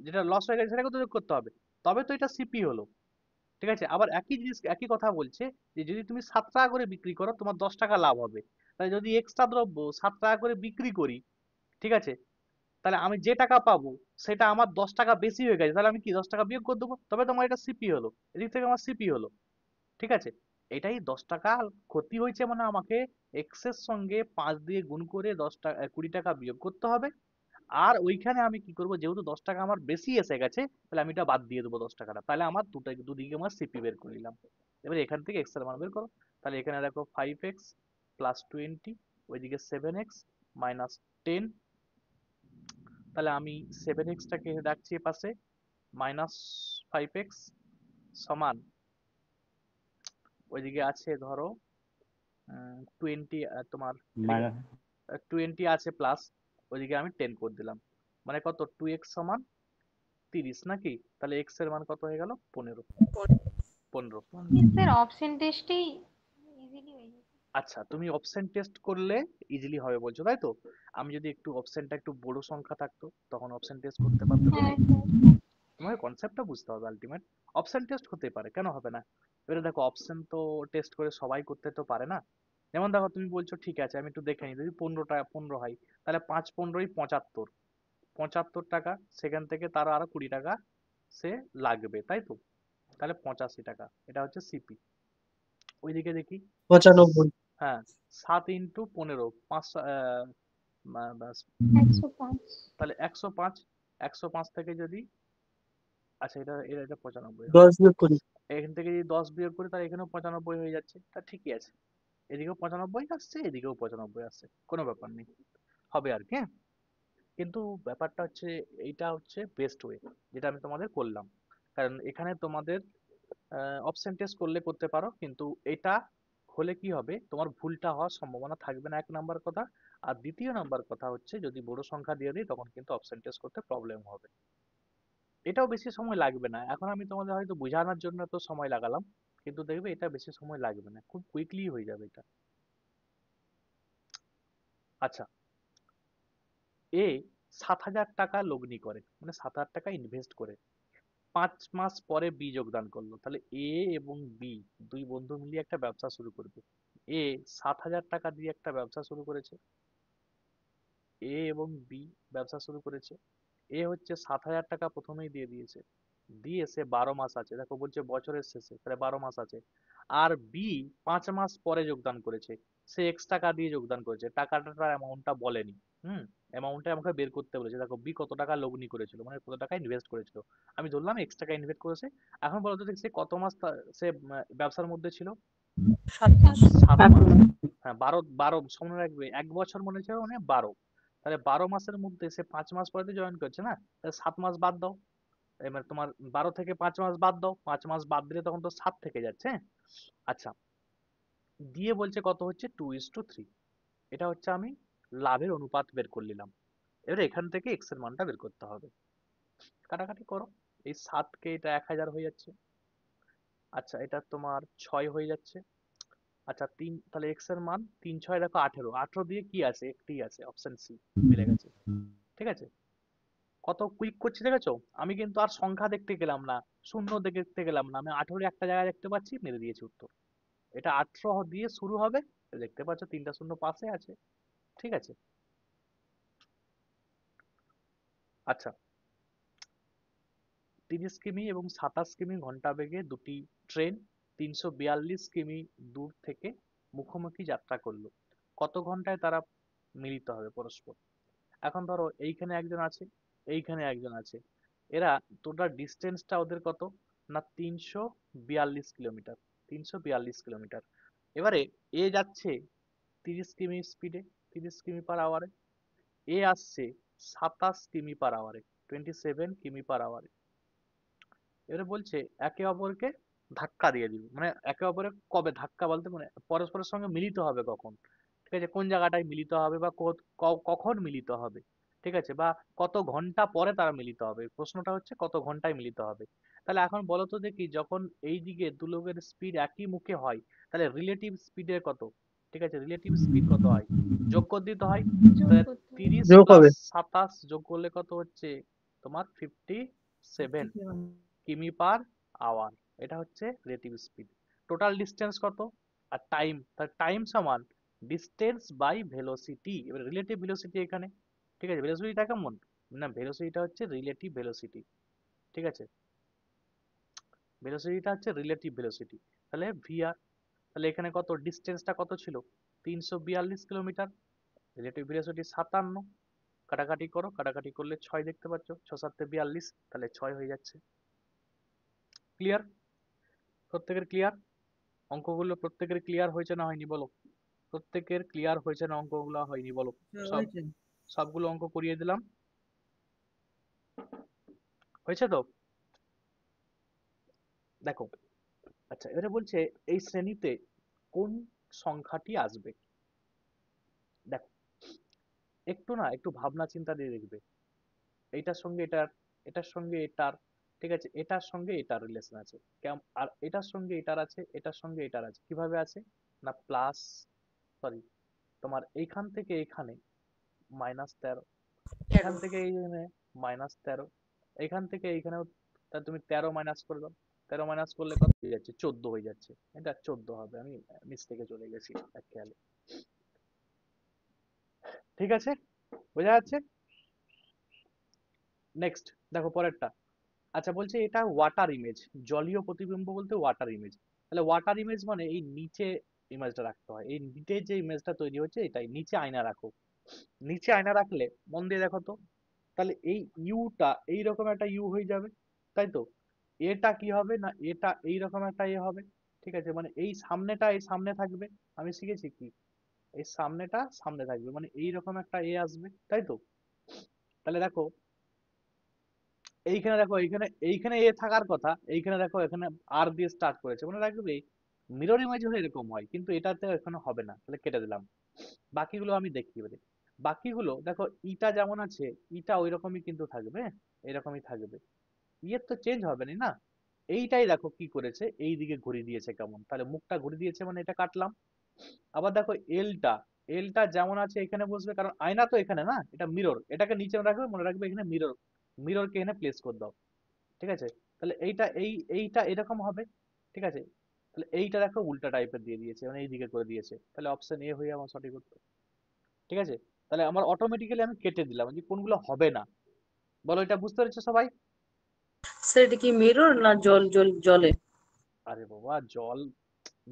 যেটা লস হয়ে গেছে সেটাকে তো যোগ করতে হবে, তবে তো এটা সিপি হলো। ঠিক আছে, আবার একই জিনিস, একই কথা বলছে যে যদি তুমি 7 টাকা করে বিক্রি করো, তোমার 10 টাকা লাভ হবে। তাহলে যদি এক্সট্রা দ্রব্য 7 টাকা করে বিক্রি করি, ঠিক আছে, তাহলে আমি যে টাকা পাবো সেটা আমার 10 টাকা বেশি হয়ে গেছে, তাহলে আমি কি 10 টাকা বিয়োগ করে দেবো, তবে তোমার এটা সিপি হলো, এদিক থেকে আমার সিপি হলো। ঠিক আছে, এটাই 10 টাকা ক্ষতি হয়েছে মানে আমাকে এক্স এর সঙ্গে 5 দিয়ে গুণ করে 10 টাকা 20 টাকা বিয়োগ করতে হবে। আর ওইখানে আমি কি করব, যেহেতু 10 টাকা আমার বেশি এসে গেছে, তাহলে আমি এটা বাদ দিয়ে দেবো 10 টাকাটা। তাহলে আমার দুদিকে আমার সিপি বের করে নিলাম। এবার এখান থেকে এক্স এর মান বের করো। তাহলে এখানে দেখো 5x প্লাস 20, ওইদিকে 7x মাইনাস 10। তাহলে আমি 7x-টাকে রাখছি এপাশে, মাইনাস 5x সমান, ওইদিকে আছে ধরো 20, তোমার এদিকে 20 আছে প্লাস, ওইদিকে আমি 10 করে দিলাম, মানে কত 2x সমান 30 নাকি? তাহলে x এর মান কত হয়ে গেল? 15। স্যার অপশন টেস্টেই ইজিলি হয়ে যাবে। আচ্ছা, তুমি অপশন টেস্ট করলে ইজিলি হবে বলছো, তাই তো? আমি যদি একটু অপশনটা একটু বড় সংখ্যা থাকতো তখন অপশন টেস্ট করতে পারতে তুমি? হ্যাঁ স্যার। তোমাকে কনসেপ্টটা বুঝতে হবে আলটিমেট। অপশন টেস্ট হতে পারে, কেন হবে না? এবারে দেখো অপশন তো টেস্ট করে সবাই করতে তো পারে না। যেমন দেখো তুমি বলছো ঠিক আছে আমি একটু দেখে নিই, যদি 15 হয় তাহলে 5×15 = 75। 75 টাকা, সেখান থেকে তার আরো 20 টাকা সে লাগবে, তাই তো? তাহলে 85 টাকা, এটা হচ্ছে সিপি। ওইদিকে দেখি, 95। হ্যাঁ 7 × 15, 5, ব্যাস, 105। তাহলে 105। 105 থেকে যদি, আচ্ছা এটা এটা এটা 95 হবে। 10 বিয়োগ করি। এখান থেকে যদি 10 বিয়োগ করি তাহলে এখানেও 95 হয়ে যাচ্ছে, তা ঠিকই আছে। এদিকেও 95 আসছে, এদিকেও 95 আসছে, কোনো ব্যাপার নেই, হবে আর কি, হ্যাঁ? কিন্তু ব্যাপারটা হচ্ছে, এইটা হচ্ছে বেস্ট ওয়ে যেটা আমি তোমাদের করলাম। কারণ এখানে তোমাদের অপশন টেস্ট করলে করতে পারো, কিন্তু এটা হলে কি হবে, তোমার ভুলটা হওয়ার সম্ভাবনা থাকবে না, 1 নাম্বার কথা। আর দ্বিতীয় নাম্বার কথা হচ্ছে, যদি বড় সংখ্যা দিয়ে দিই তখন কিন্তু অপশন টেস্ট করতে প্রবলেম হবে। এটাও বেশি সময় লাগবে না, এখন আমি তোমাদের হয়তো বোঝানোর জন্য তো সময় লাগালাম, কিন্তু দেখবে এটা বেশি সময় লাগবে না, খুব কুইকলি হয়ে যাবে এটা। আচ্ছা, এ 7,000 টাকা লগ্নি করে, মানে 7,000 টাকা ইনভেস্ট করে 5 মাস পরে বি যোগদান করলো। তাহলে এ এবং বি দুই বন্ধু মিলিয়ে একটা ব্যবসা শুরু করবে। এ 7,000 টাকা দিয়ে একটা ব্যবসা শুরু করেছে, এ এবং বি ব্যবসা শুরু করেছে। এ হচ্ছে 7,000 টাকা প্রথমেই দিয়ে দিয়েছে, দিয়ে সে 12 মাস আছে, দেখো বলছে বছরের শেষে, তাহলে 12 মাস আছে। আর বি 5 মাস পরে যোগদান করেছে, সে এক্স টাকা দিয়ে যোগদান করেছে, টাকাটার অ্যামাউন্টটা বলেনি। হুম, অ্যামাউন্টটা আমাকে বের করতে বলেছে, দেখো বি কত টাকা লগ্নি করেছিল, মানে কত টাকা ইনভেস্ট করেছিল। আমি ধরলাম এক্স টাকা ইনভেস্ট করেছে। এখন বলতো যে সে কত মাস সে ব্যবসার মধ্যে ছিল? 7 মাস। হ্যাঁ, 12 মনে রাখবে, 1 বছর মনে ছিল মানে 12। তাহলে 12 মাসের মধ্যে সে 5 মাস পরে জয়েন করছে না, তাহলে 7 মাস বাদ দাও। এবার তোমার 12 থেকে 5 মাস বাদ দাও, 5 মাস বাদ দিলে তখন তো 7 থেকে যাচ্ছে, হ্যাঁ? আচ্ছা, দিয়ে বলছে কত হচ্ছে 2:3। এটা হচ্ছে আমি লাভের অনুপাত বের করে নিলাম। এবার এখান থেকে এক্স এর মানটা বের করতে হবে, কাটাকাটি করো। এই 7 কে এটা 1,000 হয়ে যাচ্ছে। আচ্ছা, এটা তোমার 6 হয়ে যাচ্ছে। আচ্ছা 3, তাহলে এক্স এর মান 3×6 দেখো 18, 18 দিয়ে কি আছে? একটি আছে, অপশন সি, মিলে গেছে। ঠিক আছে, কত কুইক করছি দেখেছো? আমি কিন্তু আর সংখ্যা দেখতে গেলাম না, শূন্য দেখতে গেলাম না, আমি 18 একটা জায়গায় দেখতে পাচ্ছি, মেরে দিয়েছি উত্তর। এটা 18 দিয়ে শুরু হবে, দেখতে পাচ্ছ 3টা শূন্য পাশে আছে। ঠিক আছে, আচ্ছা 30 কিমি এবং 27 কিমি ঘন্টা বেগে দুটি ট্রেন 342 কিমি দূর থেকে মুখোমুখি যাত্রা করলো, কত ঘন্টায় তারা মিলিত হবে পরস্পর? এখন ধরো এইখানে একজন আছে, এইখানে একজন আছে, এরা টোটাল ডিস্টেন্সটা ওদের কত না 342 কিলোমিটার। 342 কিলোমিটার। এবারে এ যাচ্ছে 30 কিমি স্পিডে, 30 কিমি/আওয়ারে। এ আসছে 27 কিমি/আওয়ারে, 27 কিমি/আওয়ারে। এবারে বলছে একে অপরকে ধাক্কা দিয়ে দিবে, মানে একে অপরে কবে ধাক্কা বলতে মানে পরস্পরের সঙ্গে মিলিত হবে কখন, ঠিক আছে, কোন জায়গাটায় মিলিত হবে বা কখন মিলিত হবে, ঠিক আছে, বা কত ঘন্টা পরে তারা মিলিত হবে, প্রশ্নটা হচ্ছে কত ঘন্টায় মিলিত হবে। তাহলে এখন বলো তো দেখি, যখন এই দিকে দু লোকের স্পিড একই মুখে হয়, তাহলে রিলেটিভ স্পিডের কত, ঠিক আছে, রিলেটিভ স্পিড কত হয়, যোগ করে দিতে হয়। যোগ তাহলে করতে হবে। 30 যোগ প্লাস হবে। 27 যোগ করলে কত হচ্ছে তোমার 57 কিমি/আওয়ার। এটা হচ্ছে রিলেটিভ স্পিড। টোটাল ডিস্টেন্স কত, আর টাইম, তার টাইম সমান ডিস্টেন্স বাই ভেলোসিটি। এবার রিলেটিভ ভেলোসিটি এখানে, ঠিক আছে, ভেলোসিটিটা কেমন, না ভেলোসিটিটা হচ্ছে রিলেটিভ ভেলোসিটি, ঠিক আছে, ভেলোসিটিটা হচ্ছে রিলেটিভ ভেলোসিটি। তাহলে ভি আর, তাহলে এখানে কত ডিস্টেন্সটা কত ছিল 342 কিলোমিটার, রিলেটিভ ভেলোসিটি 57, কাটাকাটি করো, কাটাকাটি করলে 6 দেখতে পাচ্ছ, 6 7 42, তাহলে 6 হয়ে যাচ্ছে। ক্লিয়ার? প্রত্যেকের ক্লিয়ার? অঙ্কগুলো প্রত্যেকের ক্লিয়ার হয়েছে না হয়নি বলো? প্রত্যেকের ক্লিয়ার হয়েছে না অঙ্কগুলো হয়নি বলো? স্যার সব হয়েছে। সবগুলো অঙ্ক করিয়ে দিলাম, হয়েছে তো? দেখো, আচ্ছা এবারে বলছে এই শ্রেণীতে কোন সংখ্যাটি আসবে। দেখো, একটু ভাবনা চিন্তা দিয়ে দেখবে, এইটার সঙ্গে এটার, এটার সঙ্গে এটার, ঠিক আছে, এটার সঙ্গে এটার রিলেশন আছে, আর এটার সঙ্গে এটার আছে, এটার সঙ্গে এটার আছে, কিভাবে আছে না প্লাস, সরি, তোমার এইখান থেকে এখানে -13, এখান থেকে এইখানে -13, এখান থেকে এইখানেও, তা তুমি 13 মাইনাস করে দাও, 13 মাইনাস করলে কত হয়ে যাচ্ছে 14 হয়ে যাচ্ছে, এটা 14 হবে, আমি মিস্টেকে চলে গেছি খেয়ালে। ঠিক আছে, বোঝা যাচ্ছে? নেক্সট দেখো পরেরটা। আচ্ছা বলছে এটা ওয়াটার ইমেজ, জলীয় প্রতিবিম্ব বলতে ওয়াটার ইমেজ। তাহলে ওয়াটার ইমেজ মানে এই নিচে ইমেজটা রাখতে হয়, এই নিচে যে ইমেজটা তৈরি হচ্ছে এটাই, নিচে আয়না রাখো, নিচে আয়না রাখলে মন দিয়ে দেখো তো, তাহলে এই ইউটা এইরকম একটা ইউ হয়ে যাবে, তাই তো? এটা কি হবে না এটা এইরকম একটা এ হবে, ঠিক আছে, মানে এই সামনেটা এই সামনে থাকবে, আমি শিখেছি কি এই সামনেটা সামনে থাকবে, মানে এইরকম একটা এ আসবে, তাই তো? তাহলে দেখো এইখানে দেখো, এইখানে এইখানে এ থাকার কথা, এইখানে দেখো এখানে আর দিয়ে স্টার্ট করেছে, মনে রাখবে মিরর ইমেজ হলে এরকম হয়, কিন্তু এটাতে এখানে হবে না, তাহলে কেটে দিলাম। বাকিগুলো আমি দেখি এবারে, বাকিগুলো দেখো ইটা যেমন আছে, ইটা ওই রকমই কিন্তু থাকবে, এরকমই থাকবে, ইয়ের তো চেঞ্জ হবে না, না? এইটাই দেখো কি করেছে, এই দিকে ঘুরিয়ে দিয়েছে, কেমন তাহলে মুখটা ঘুরিয়ে দিয়েছে, মানে এটা কাটলাম। আবার দেখো এলটা, এলটা যেমন আছে এখানে বসবে, কারণ আয়না তো এখানে না, এটা মিরর, এটাকে নিচে রাখবে, মনে রাখবে এখানে মিরর, মিররকে এখানে প্লেস করে দাও, ঠিক আছে? তাহলে এইটা এইটা এরকম হবে, ঠিক আছে? তাহলে এইটা দেখো উল্টা টাইপের দিয়ে দিয়েছে, মানে এই দিকে করে দিয়েছে, তাহলে অপশন এ হয়ে আমার সঠিক উত্তর। ঠিক আছে, তাহলে আমার অটোমেটিক্যালি আমি কেটে দিলাম যে কোনগুলো হবে না। বলো, এটা বুঝতে পেরেছো সবাই? স্যার এটা কি মিরর না জলে? আরে বাবা, জল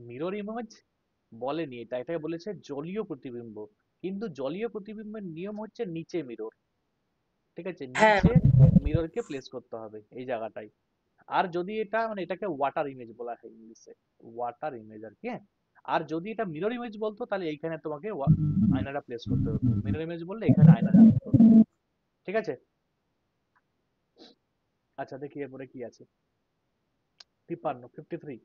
মিরর ইমেজ বলেনি, এটা এটাকে বলেছে জলীয় প্রতিবিম্ব, কিন্তু জলীয় প্রতিবিম্বের নিয়ম হচ্ছে নিচে মিরর, ঠিক আছে, হ্যাঁ নিচে মিররকে প্লেস করতে হবে এই জায়গাটায়। আর যদি এটা মানে এটাকে ওয়াটার ইমেজ বলা হয় ইংলিশে, ওয়াটার ইমেজ আর কি, হ্যাঁ? আর যদি এটা মিরর ইমেজ বলতো তাহলে এইখানে তোমাকে আয়নাটা প্লেস করতে হতো, মিরর ইমেজ বললে এখানে আয়না রাখতে হতো, ঠিক আছে? আচ্ছা দেখি এরপরে কি আছে, 53।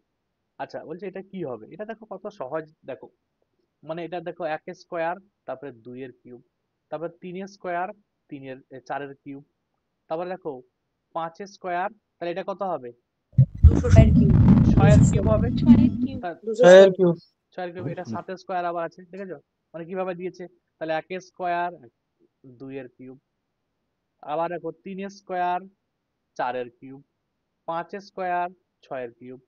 আচ্ছা বলছে এটা কি হবে, এটা দেখো কত সহজ, দেখো মানে এটা দেখো 1 স্কোয়ার, তারপরে 2 এর কিউব, তারপর 3 স্কোয়ার, 4 এর কিউব, তারপরে দেখো 5 স্কোয়ার, তাহলে এটা কত হবে 200 6 এর কিউব হবে, 6 কিউব। তা- 6 কিউব। 6 এর কিউব, এটা 7 স্কোয়ার আবার আছে, ঠিক আছে, মানে কিভাবে দিয়েছে, তাহলে 1 স্কোয়ার, 2 এর কিউব, আবার দেখো 3 স্কোয়ার, 4 এর কিউব, 5 স্কোয়ার, 6 এর কিউব,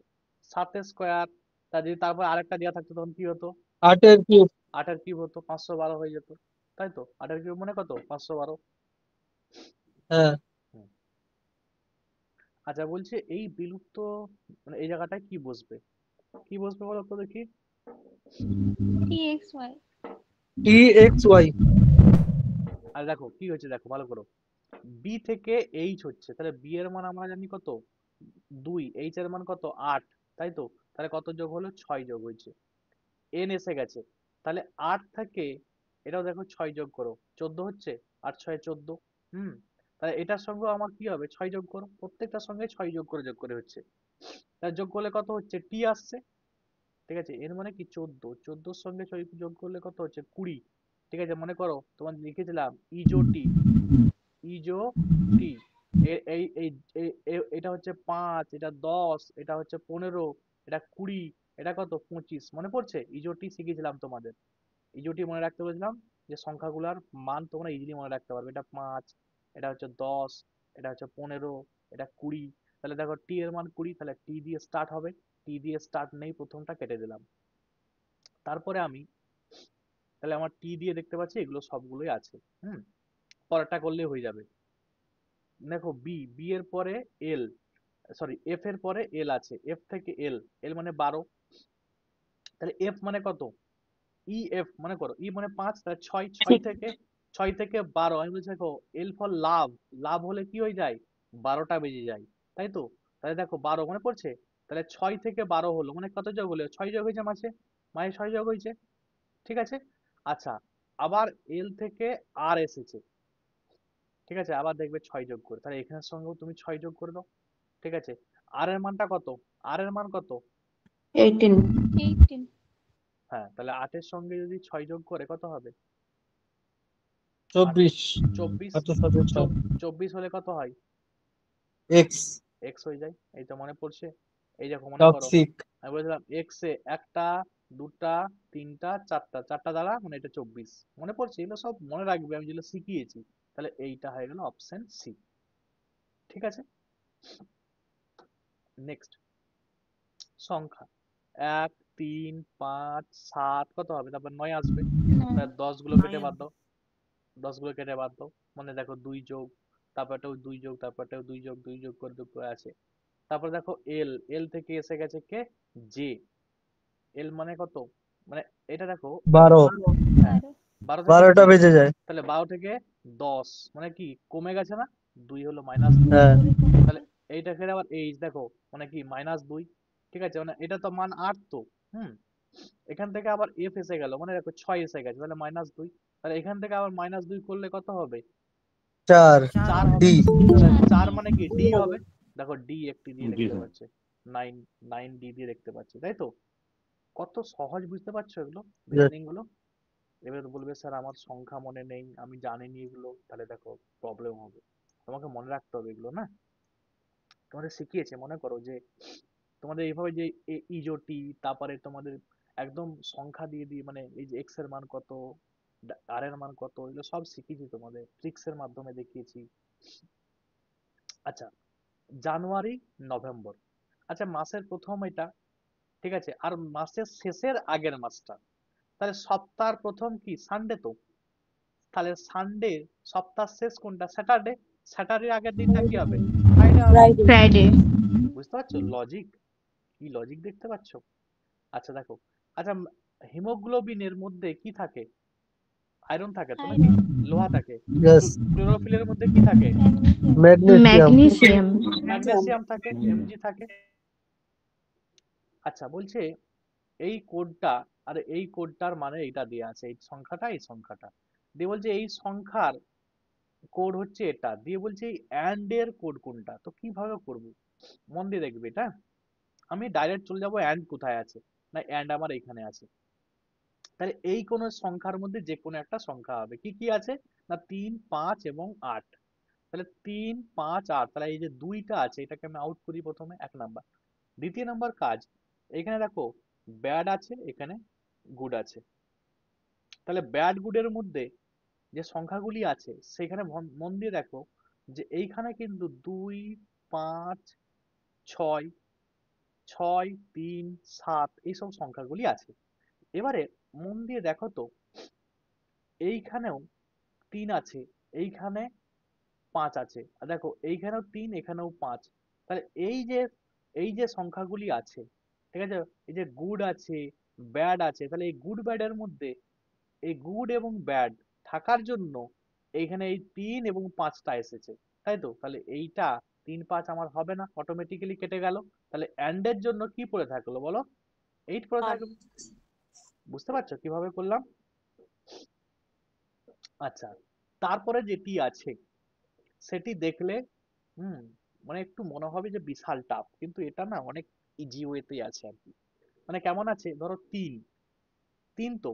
7 স্কোয়ার, তা যদি তারপর আরেকটা দেওয়া থাকতো তখন কি হতো, 8 কিউব। 8 এর কিউব হতো, 512 হয়ে যেত, তাই তো? 8 এর কিউব মানে কত 512। হ্যাঁ, হুম। আচ্ছা বলছে এই বিলুপ্ত, মানে এই জায়গাটায় কি বসবে, কি বসবে বলো তো দেখি। TXY। EXY। আর দেখো কি হয়েছে, দেখো ভালো করো, বি থেকে এইচ হচ্ছে, তাহলে বি এর মান আমরা জানি কত 2, এইচ এর মান কত 8, তাই তো? তাহলে কত যোগ হলো 6 যোগ হয়েছে, এন এসে গেছে, তাহলে 8 থেকে এটাও দেখো 6 যোগ করো, 14 হচ্ছে, 8 6 14। হুম, তাহলে এটার সঙ্গে আমার কি হবে 6 যোগ করো, প্রত্যেকটার সঙ্গে 6 যোগ করে হচ্ছে, তাহলে যোগ করলে কত হচ্ছে টি আসছে, ঠিক আছে, এর মানে কি 14, 14 সঙ্গে 6 যোগ করলে কত হচ্ছে 20, ঠিক আছে, মনে করো তোমার লিখেছিলাম ইজোটি, ইজোটি, এই এই এটা হচ্ছে 5, এটা 10, এটা হচ্ছে 15, এটা 20, এটা কত 25, মনে পড়ছে? ইজোটি শিখেছিলাম তোমাদের, ইজোটি মনে রাখতে বলেছিলাম যে সংখ্যাগুলোর মান তোমরা ইজিলি মনে রাখতে পারবে, এটা 5, এটা হচ্ছে 10, এটা হচ্ছে 15, এটা 20, তাহলে দেখো টি এর মান 20, তাহলে টি দিয়ে স্টার্ট হবে, টি দিয়ে স্টার্ট নেই, প্রথমটা কেটে দিলাম। তারপরে আমি, তাহলে আমার টি দিয়ে দেখতে পাচ্ছি এগুলো সবগুলোই আছে। হুম, পরেরটা করলেই হয়ে যাবে। দেখো বি, বি এর পরে এল, সরি এফ এর পরে এল আছে, এফ থেকে এল, এল মানে 12, তাহলে এফ মানে কত, ই এফ মানে করো, ই মানে 5, তাহলে 6, 6 থেকে 12। আমি বলছি দেখো এল ফর লাভ, লাভ হলে কি হয়ে যায়, 12টা বেজে যায়, তাই তো? তাহলে দেখো 12 মনে পড়ছে, তাহলে 6 থেকে 12 হলো মানে কত যোগ হলো, 6 যোগ হয়েছে মাঝে, মাঝে 6 যোগ হয়েছে, ঠিক আছে। আচ্ছা, আবার এল থেকে আর এসেছে, ঠিক আছে, আবার দেখবে 6 যোগ করে, তাহলে এখানের সঙ্গেও তুমি 6 যোগ করে দাও, ঠিক আছে। আর এর মানটা কত, আর এর মান কত, 18 18 হ্যাঁ, তাহলে 8 এর সঙ্গে যদি 6 যোগ করে কত হবে, 24 24, কত 17 24 হলে কত হয়, এক্স এক্স হয়ে যায়, এই তো মনে পড়ছে। এই দেখো মনে করো, টক্সিক আমি বলেছিলাম এক্স এ একটা, দুটা, তিনটা, চারটা, চারটা দ্বারা মানে এটা 24, মনে পড়ছে, এগুলো সব মনে রাখবে, আমি যেগুলো শিখিয়েছি। তাহলে এইটা হয়ে গেল অপশন সি, ঠিক আছে। নেক্সট সংখ্যা 1, 3, 5, 7 কত হবে, তারপর 9 আসবে, 9 তাহলে 10 গুলো কেটে বাদ দাও, 10 গুলো কেটে বাদ দাও, মানে দেখো 2 যোগ, তারপরটাও 2 যোগ, তারপরটাও 2 যোগ, 2 যোগ করে 2 করে আছে। তারপর দেখো এল, এল থেকে এসে গেছে কে, জে, এল মানে কত, মানে এটা দেখো 12 হ্যাঁ, 12 থেকে 12টা বেজে যায়। তাহলে 12 থেকে 10 মানে কি কমে গেছে না, 2 হলো -2, হ্যাঁ তাহলে এইটা ফের আবার এইচ দেখো মানে কি -2, ঠিক আছে, মানে এটা তো মান 8 তো, হুম, এখান থেকে আবার এফ এসে গেল, মানে দেখো 6 এসে গেছে, তাহলে -2, তাহলে এখান থেকে আবার -2 করলে কত হবে, 4 4 ডি হবে, তাহলে 4 4 মানে কি ডি হবে, দেখো ডি একটি দিয়ে দেখতে পাচ্ছে, 9, 9 ডি দিয়ে দেখতে পাচ্ছি, তাই তো? কত সহজ, বুঝতে পারছো এগুলো রিজনিং গুলো। এবার বলবে স্যার আমার সংখ্যা মনে নেই, আমি জানিনি এগুলো, তাহলে দেখো প্রবলেম হবে, তোমাকে মনে রাখতে হবে এগুলো না, তোমাদের শিখিয়েছে, মনে করো যে তোমাদের এইভাবে যে ইজোটি, তারপরে তোমাদের একদম সংখ্যা দিয়ে দিয়ে, মানে এই যে এক্স এর মান কত, আর এর মান কত, এগুলো সব শিখিয়েছি তোমাদের, ট্রিক্স এর মাধ্যমে দেখিয়েছি। আচ্ছা, জানুয়ারি, নভেম্বর, আচ্ছা মাসের প্রথম এটা, ঠিক আছে, আর মাসের শেষের আগের মাসটা, তাহলে সপ্তাহের প্রথম কি সানডে তো, তাহলে সানডে, সপ্তাহ শেষ কোনটা, স্যাটারডে, স্যাটারডে আগের দিনটা কি হবে, ফ্রাইডে হবে, Friday, বুঝতে পারছো লজিক, কি লজিক দেখতে পাচ্ছো। আচ্ছা দেখো, আচ্ছা হিমোগ্লোবিনের মধ্যে কি থাকে, আয়রন থাকে তো নাকি, আয়রন লোহা থাকে, यस ক্লোরোফিলের মধ্যে কি থাকে, ম্যাগনেসিয়াম मैग्नीशियम magnesium, ম্যাগনেসিয়াম থাকে, এমজি থাকে। আচ্ছা বলছে এই কোডটা, আর এই কোডটার মানে এইটা দেয়া আছে, এই সংখ্যাটা, এই সংখ্যাটা দিয়ে বলছে এই সংখ্যার কোড হচ্ছে এটা, দিয়ে বলছে এই অ্যান্ড এর কোড কোনটা, তো কিভাবে করব, মন দিয়ে দেখবে এটা, আমি ডাইরেক্ট চলে যাব অ্যান্ড কোথায় আছে, না অ্যান্ড আমার এখানে আছে, তাহলে এই কোন সংখ্যার মধ্যে যে কোনো একটা সংখ্যা হবে, কি কি আছে, না 3, 5 এবং 8, তাহলে 3, 5, 8, তাহলে এই যে দুইটা আছে এটাকে আমি আউট করি প্রথমে, 1 নাম্বার। দ্বিতীয় নাম্বার কাজ, এখানে দেখো ব্যাড আছে, এখানে গুড আছে, তাহলে ব্যাড গুডের মধ্যে যে সংখ্যাগুলি আছে সেখানে মন দিয়ে দেখো যে এইখানে কিন্তু 2, 5, 6, 6, 3, 7 এইসব সংখ্যাগুলি আছে। এবারে মন দিয়ে দেখো তো এইখানেও 3 আছে, এইখানে 5 আছে, আর দেখো এইখানেও 3, এখানেও 5, তাহলে এই যে সংখ্যাগুলি আছে, ঠিক আছে, এই যে গুড আছে, ব্যাড আছে, তাহলে এই গুড ব্যাড এর মধ্যে এই গুড এবং ব্যাড থাকার জন্য এইখানে এই 3 এবং 5টা এসেছে, তাই তো? তাহলে এইটা 3, 5 আমার হবে না, অটোমেটিক্যালি কেটে গেল, তাহলে এন্ড এর জন্য কি পড়ে থাকলো বলো, 8 পড়ে থাকলো, বুঝতে পারছো কিভাবে করলাম। আচ্ছা, তারপরে যেটি আছে সেটি দেখলে হুম মানে একটু মনে হবে যে বিশাল টাফ, কিন্তু এটা না অনেক ইজি ওয়েতে আছে আর কি, মানে কেমন আছে, ধরো 3, 3 তো,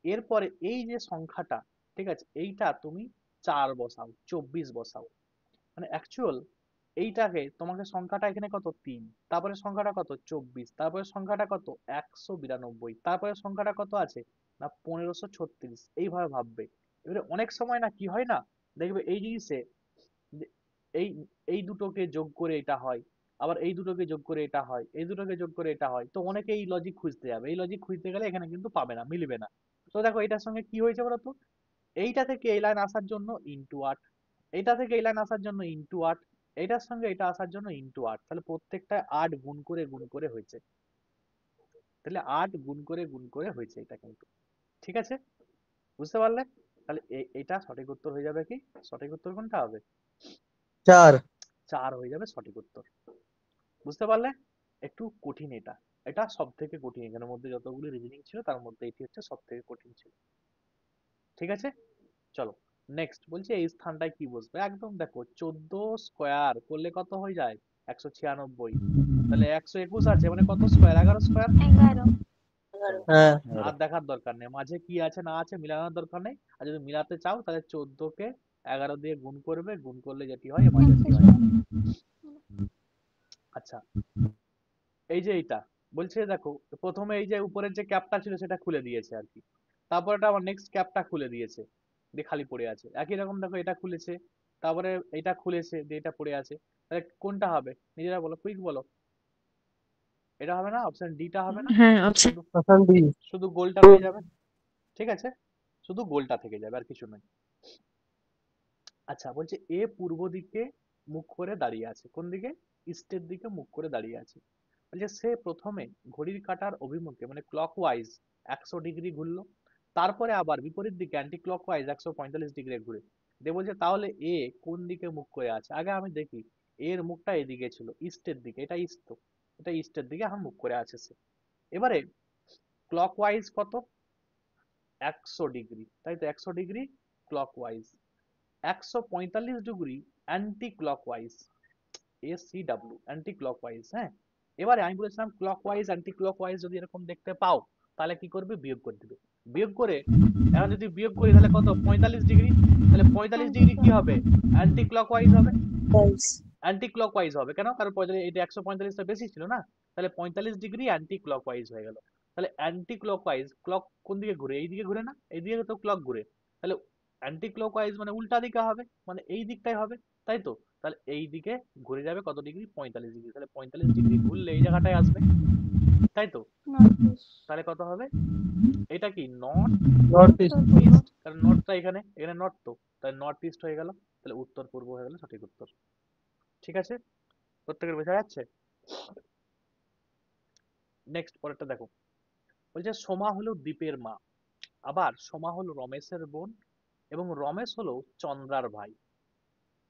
এরপরে এই যে সংখ্যাটা, ঠিক আছে, এইটা তুমি 4 বসাও, 24 বসাও, মানে অ্যাকচুয়াল এইটাকে তোমাকে সংখ্যাটা এখানে কত 3, তারপরে সংখ্যাটা কত 24, তারপরে সংখ্যাটা কত 192, তারপরে সংখ্যাটা কত আছে না 1536, এইভাবে ভাববে। এবারে অনেক সময় না কি হয় না, দেখবে এই জিনিসে যে এই এই দুটোকে যোগ করে এটা হয়, আবার এই দুটোকে যোগ করে এটা হয়, এই দুটোকে যোগ করে এটা হয়, তো অনেকে এই লজিক খুঁজতে যাবে, এই লজিক খুঁজতে গেলে এখানে কিন্তু পাবে না, মিলবে না। তো দেখো এটার সঙ্গে কি হয়েছে বলতো, এইটা থেকে এই লাইন আসার জন্য ইনটু 8, এইটা থেকে এই লাইন আসার জন্য ইনটু 8, এইটার সঙ্গে এটা আসার জন্য ইনটু 8, তাহলে প্রত্যেকটা 8 গুণ করে হয়েছে, তাহলে 8 গুণ করে হয়েছে এটা কিন্তু, ঠিক আছে? বুঝতে পারলে? তাহলে এটা সঠিক উত্তর হয়ে যাবে কি? সঠিক উত্তর কোনটা হবে? 4 4 হয়ে যাবে সঠিক উত্তর। বুঝতে পারলে? একটু কঠিন এটা, এটা সব থেকে কঠিন, এখানের মধ্যে যতগুলো রিজনিং ছিল তার মধ্যে এটি হচ্ছে সব থেকে কঠিন ছিল, ঠিক আছে? চলো নেক্সট বলছে এই স্থানটায় কি বসবে, একদম দেখো 14 স্কোয়ার করলে কত হয়ে যায়? 196। তাহলে 121 আছে মানে কত স্কোয়ার? 11 স্কোয়ার। 11 চলো হ্যাঁ আর দেখার দরকার নেই, মাঝে কি আছে না আছে মিলানোর দরকার নেই। আর যদি মিলাতে চাও তাহলে 14 কে 11 দিয়ে গুণ করবে, গুণ করলে যেটি হয় এর মাঝাটি হয়। 116 আচ্ছা এই যে এইটা বলছে দেখো, প্রথমে এই যে উপরের যে ক্যাপটা ছিল সেটা খুলে দিয়েছে আর কি, তারপর এটা আবার নেক্সট ক্যাপটা খুলে দিয়েছে, দিয়ে খালি পড়ে আছে। একই রকম দেখো এটা খুলেছে, তারপরে এটা খুলেছে, দিয়ে এটা পড়ে আছে। তাহলে কোনটা হবে নিজেরা বলো, কুইক বলো। এটা হবে না? অপশন ডিটা হবে না? হ্যাঁ, অপশন শুধু অপশন বি শুধু গোলটা রয়ে যাবে, ঠিক আছে? শুধু গোলটা থেকে যাবে আর কিছু নয়। আচ্ছা বলছে এ পূর্ব দিকে মুখ করে দাঁড়িয়ে আছে, কোন দিকে? ইস্টের দিকে মুখ করে দাঁড়িয়ে আছে। বলছে সে প্রথমে ঘড়ির কাঁটার অভিমুখে মানে ক্লকওয়াইজ 100 ডিগ্রি ঘুরলো, তারপরে আবার বিপরীত দিকে অ্যান্টি ক্লকওয়াইজ 145 ডিগ্রি ঘুরে। দিয়ে বলছে তাহলে এ কোন দিকে মুখ করে আছে? আগে আমি দেখি, এর মুখটা এদিকে ছিল ইস্টের দিকে, এটা ইস্ট তো, এটা ইস্টের দিকে এখন মুখ করে আছে সে। এবারে ক্লকওয়াইজ কত? 100 ডিগ্রি, তাই তো 100 degree clockwise, 145 degree anti clockwise, ACW anti clockwise. হ্যাঁ, এবারে আমি বলেছিলাম ক্লকওয়াইজ অ্যান্টি ক্লকওয়াইজ যদি এরকম দেখতে পাও তাহলে কি করবে? বিয়োগ করে দিবে। বিয়োগ করে এখন যদি বিয়োগ করি তাহলে কত? 45 ডিগ্রি। তাহলে 45 ডিগ্রি কি হবে? অ্যান্টি ক্লকওয়াইজ হবে। অ্যান্টি ক্লকওয়াইজ হবে কেন? কারণ 45 এটা 145টা বেশি ছিল না, তাহলে 45 ডিগ্রি অ্যান্টি ক্লকওয়াইজ হয়ে গেল। তাহলে অ্যান্টি ক্লকওয়াইজ, ক্লক কোন দিকে ঘুরে? এই দিকে ঘুরে না? এই দিকে তো ক্লক ঘুরে, তাহলে অ্যান্টি ক্লকওয়াইজ মানে উল্টা দিকে হবে, মানে এই দিকটাই হবে, তাই তো? তাহলে এই দিকে ঘুরে যাবে কত ডিগ্রি? 45 ডিগ্রি। তাহলে 45 ডিগ্রি ঘুরলে এই জায়গাটায় আসবে, তাই তো? নর্থ তাহলে কত হবে? এটা কি নর্থ নর্থ ইস্ট উত্তর পূর্ব ইস্ট, কারণ নর্থটা এখানে, এখানে নর্থ তো, তাহলে নর্থ ইস্ট হয়ে গেল। তাহলে উত্তর পূর্ব হয়ে গেল সঠিক উত্তর, ঠিক আছে? প্রত্যেকের বোঝা যাচ্ছে? নেক্সট পরেরটা দেখো, বলছে সোমা হলো দ্বীপের মা, আবার সোমা হলো রমেশের বোন, এবং রমেশ হলো চন্দ্রার ভাই।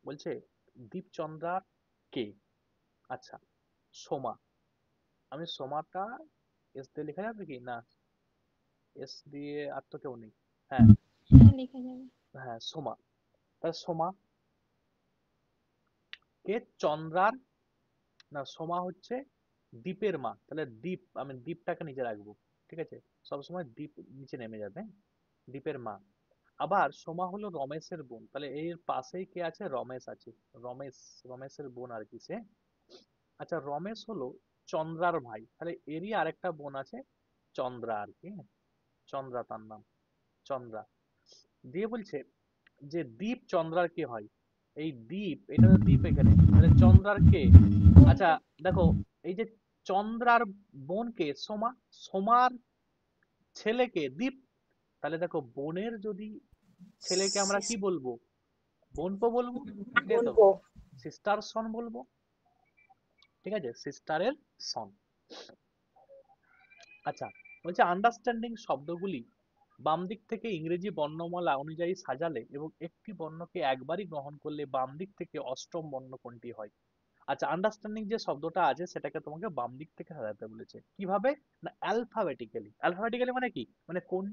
বলছে দীপচন্দ্রার কে? আচ্ছা সোমা, আমি সোমাটা এস দিয়ে লেখা যাবে কি না? এস দিয়ে আর তো কেউ নেই। হ্যাঁ হ্যাঁ লেখা যাবে হ্যাঁ সোমা, তাহলে সোমা কে চন্দ্রার, না সোমা হচ্ছে দ্বীপের মা, তাহলে দ্বীপ, আমি দ্বীপটাকে নিচে রাখবো, ঠিক আছে? সবসময় দ্বীপ নিচে নেমে যাবে, হ্যাঁ? দ্বীপের মা। আবার সোমা হলো রমেশের বোন, তাহলে এর পাশেই কে আছে? রমেশ আছে, রমেশ, রমেশের বোন আর কি সে। আচ্ছা রমেশ হলো চন্দ্রার ভাই, তাহলে এরই আরেকটা বোন আছে চন্দ্রা আর কি, হ্যাঁ? চন্দ্রা তার নাম, চন্দ্রা। দিয়ে বলছে যে দ্বীপ চন্দ্রার কে হয়? এই দ্বীপ, এটা তো দ্বীপ এখানে, তাহলে চন্দ্রার কে? আচ্ছা দেখো, এই যে চন্দ্রার বোনকে সোমা, সোমার ছেলেকে দ্বীপ, তাহলে দেখো বোনের যদি ছেলেকে আমরা কি বলবো? বোনপো বলবো, তাই তো? সিস্টার সন বলবো, ঠিক আছে? সিস্টারের সন। আচ্ছা বলছে আন্ডারস্ট্যান্ডিং শব্দগুলি বাম দিক থেকে ইংরেজি বর্ণমালা অনুযায়ী সাজালে এবং একটি বর্ণকে একবারই গ্রহণ করলে বাম দিক থেকে অষ্টম বর্ণ কোনটি হয়? আচ্ছা আন্ডারস্ট্যান্ডিং যে শব্দটা আছে সেটাকে তোমাকে বাম দিক থেকে সাজাতে বলেছে, কিভাবে না? অ্যালফাবেটিক্যালি। অ্যালফাবেটিক্যালি মানে কি? মানে কোন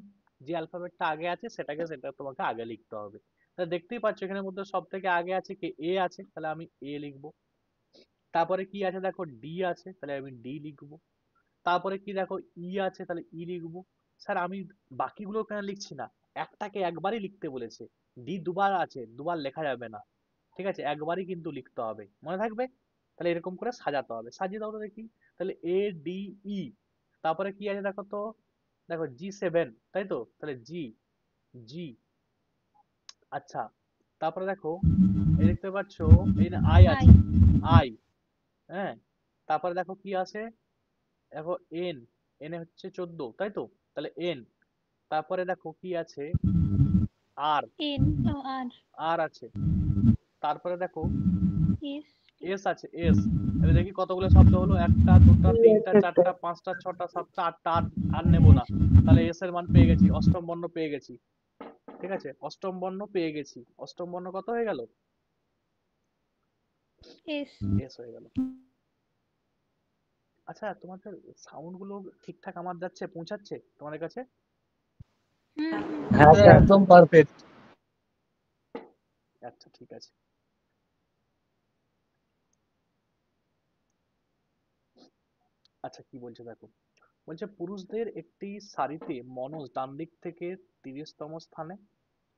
যে অ্যালফাবেটটা আগে আছে সেটাকে, সেটা তোমাকে আগে লিখতে হবে। তাহলে দেখতেই পাচ্ছ এখানের মধ্যে সব থেকে আগে আছে কি? এ আছে, তাহলে আমি এ লিখবো। তারপরে কি আছে দেখো? ডি আছে, তাহলে আমি ডি লিখবো। তারপরে কি দেখো? ই আছে, তাহলে ই লিখবো। স্যার আমি বাকিগুলো কেন লিখছি না? একটাকে একবারই লিখতে বলেছে। ডি দুবার আছে, দুবার লেখা যাবে না, ঠিক আছে? একবারই কিন্তু লিখতে হবে, মনে থাকবে? তাহলে এরকম করে সাজাতে হবে, সাজিয়ে দাও তো দেখি। তাহলে এ ডি ই, তারপরে কি আছে দেখো তো? দেখো G7, তাই তো? তাহলে জি, জি। আচ্ছা তারপরে দেখো এই দেখতে পাচ্ছ এই আই আই আছে, আই, হ্যাঁ। তারপরে দেখো কি আছে? দেখো এন, এন হচ্ছে 14, তাই তো? তাহলে এন। তারপরে দেখো কি আছে? আর, এন আর আর আছে। তারপরে দেখো এস এস আছে এস। এবার দেখি কতগুলো শব্দ হলো, একটা দুটা তিনটা চারটা পাঁচটা ছটা সাতটা আটটা, আর নেবো না। তাহলে এস এর মান পেয়ে গেছি, অষ্টম বর্ণ পেয়ে গেছি। ঠিক আছে, অষ্টম বর্ণ পেয়ে গেছি। অষ্টম বর্ণ কত হয়ে গেল? এস। এস হয়ে গেল। আচ্ছা, তোমাদের সাউন্ড গুলো ঠিকঠাক আমার যাচ্ছে, পৌঁছাচ্ছে তোমাদের কাছে? হুম হুম। হ্যাঁ স্যার একদম পারফেক্ট। আচ্ছা ঠিক আছে। আচ্ছা কি বলছে দেখো, বলছে পুরুষদের একটি সারিতে মনোজ ডান দিক থেকে 30তম স্থানে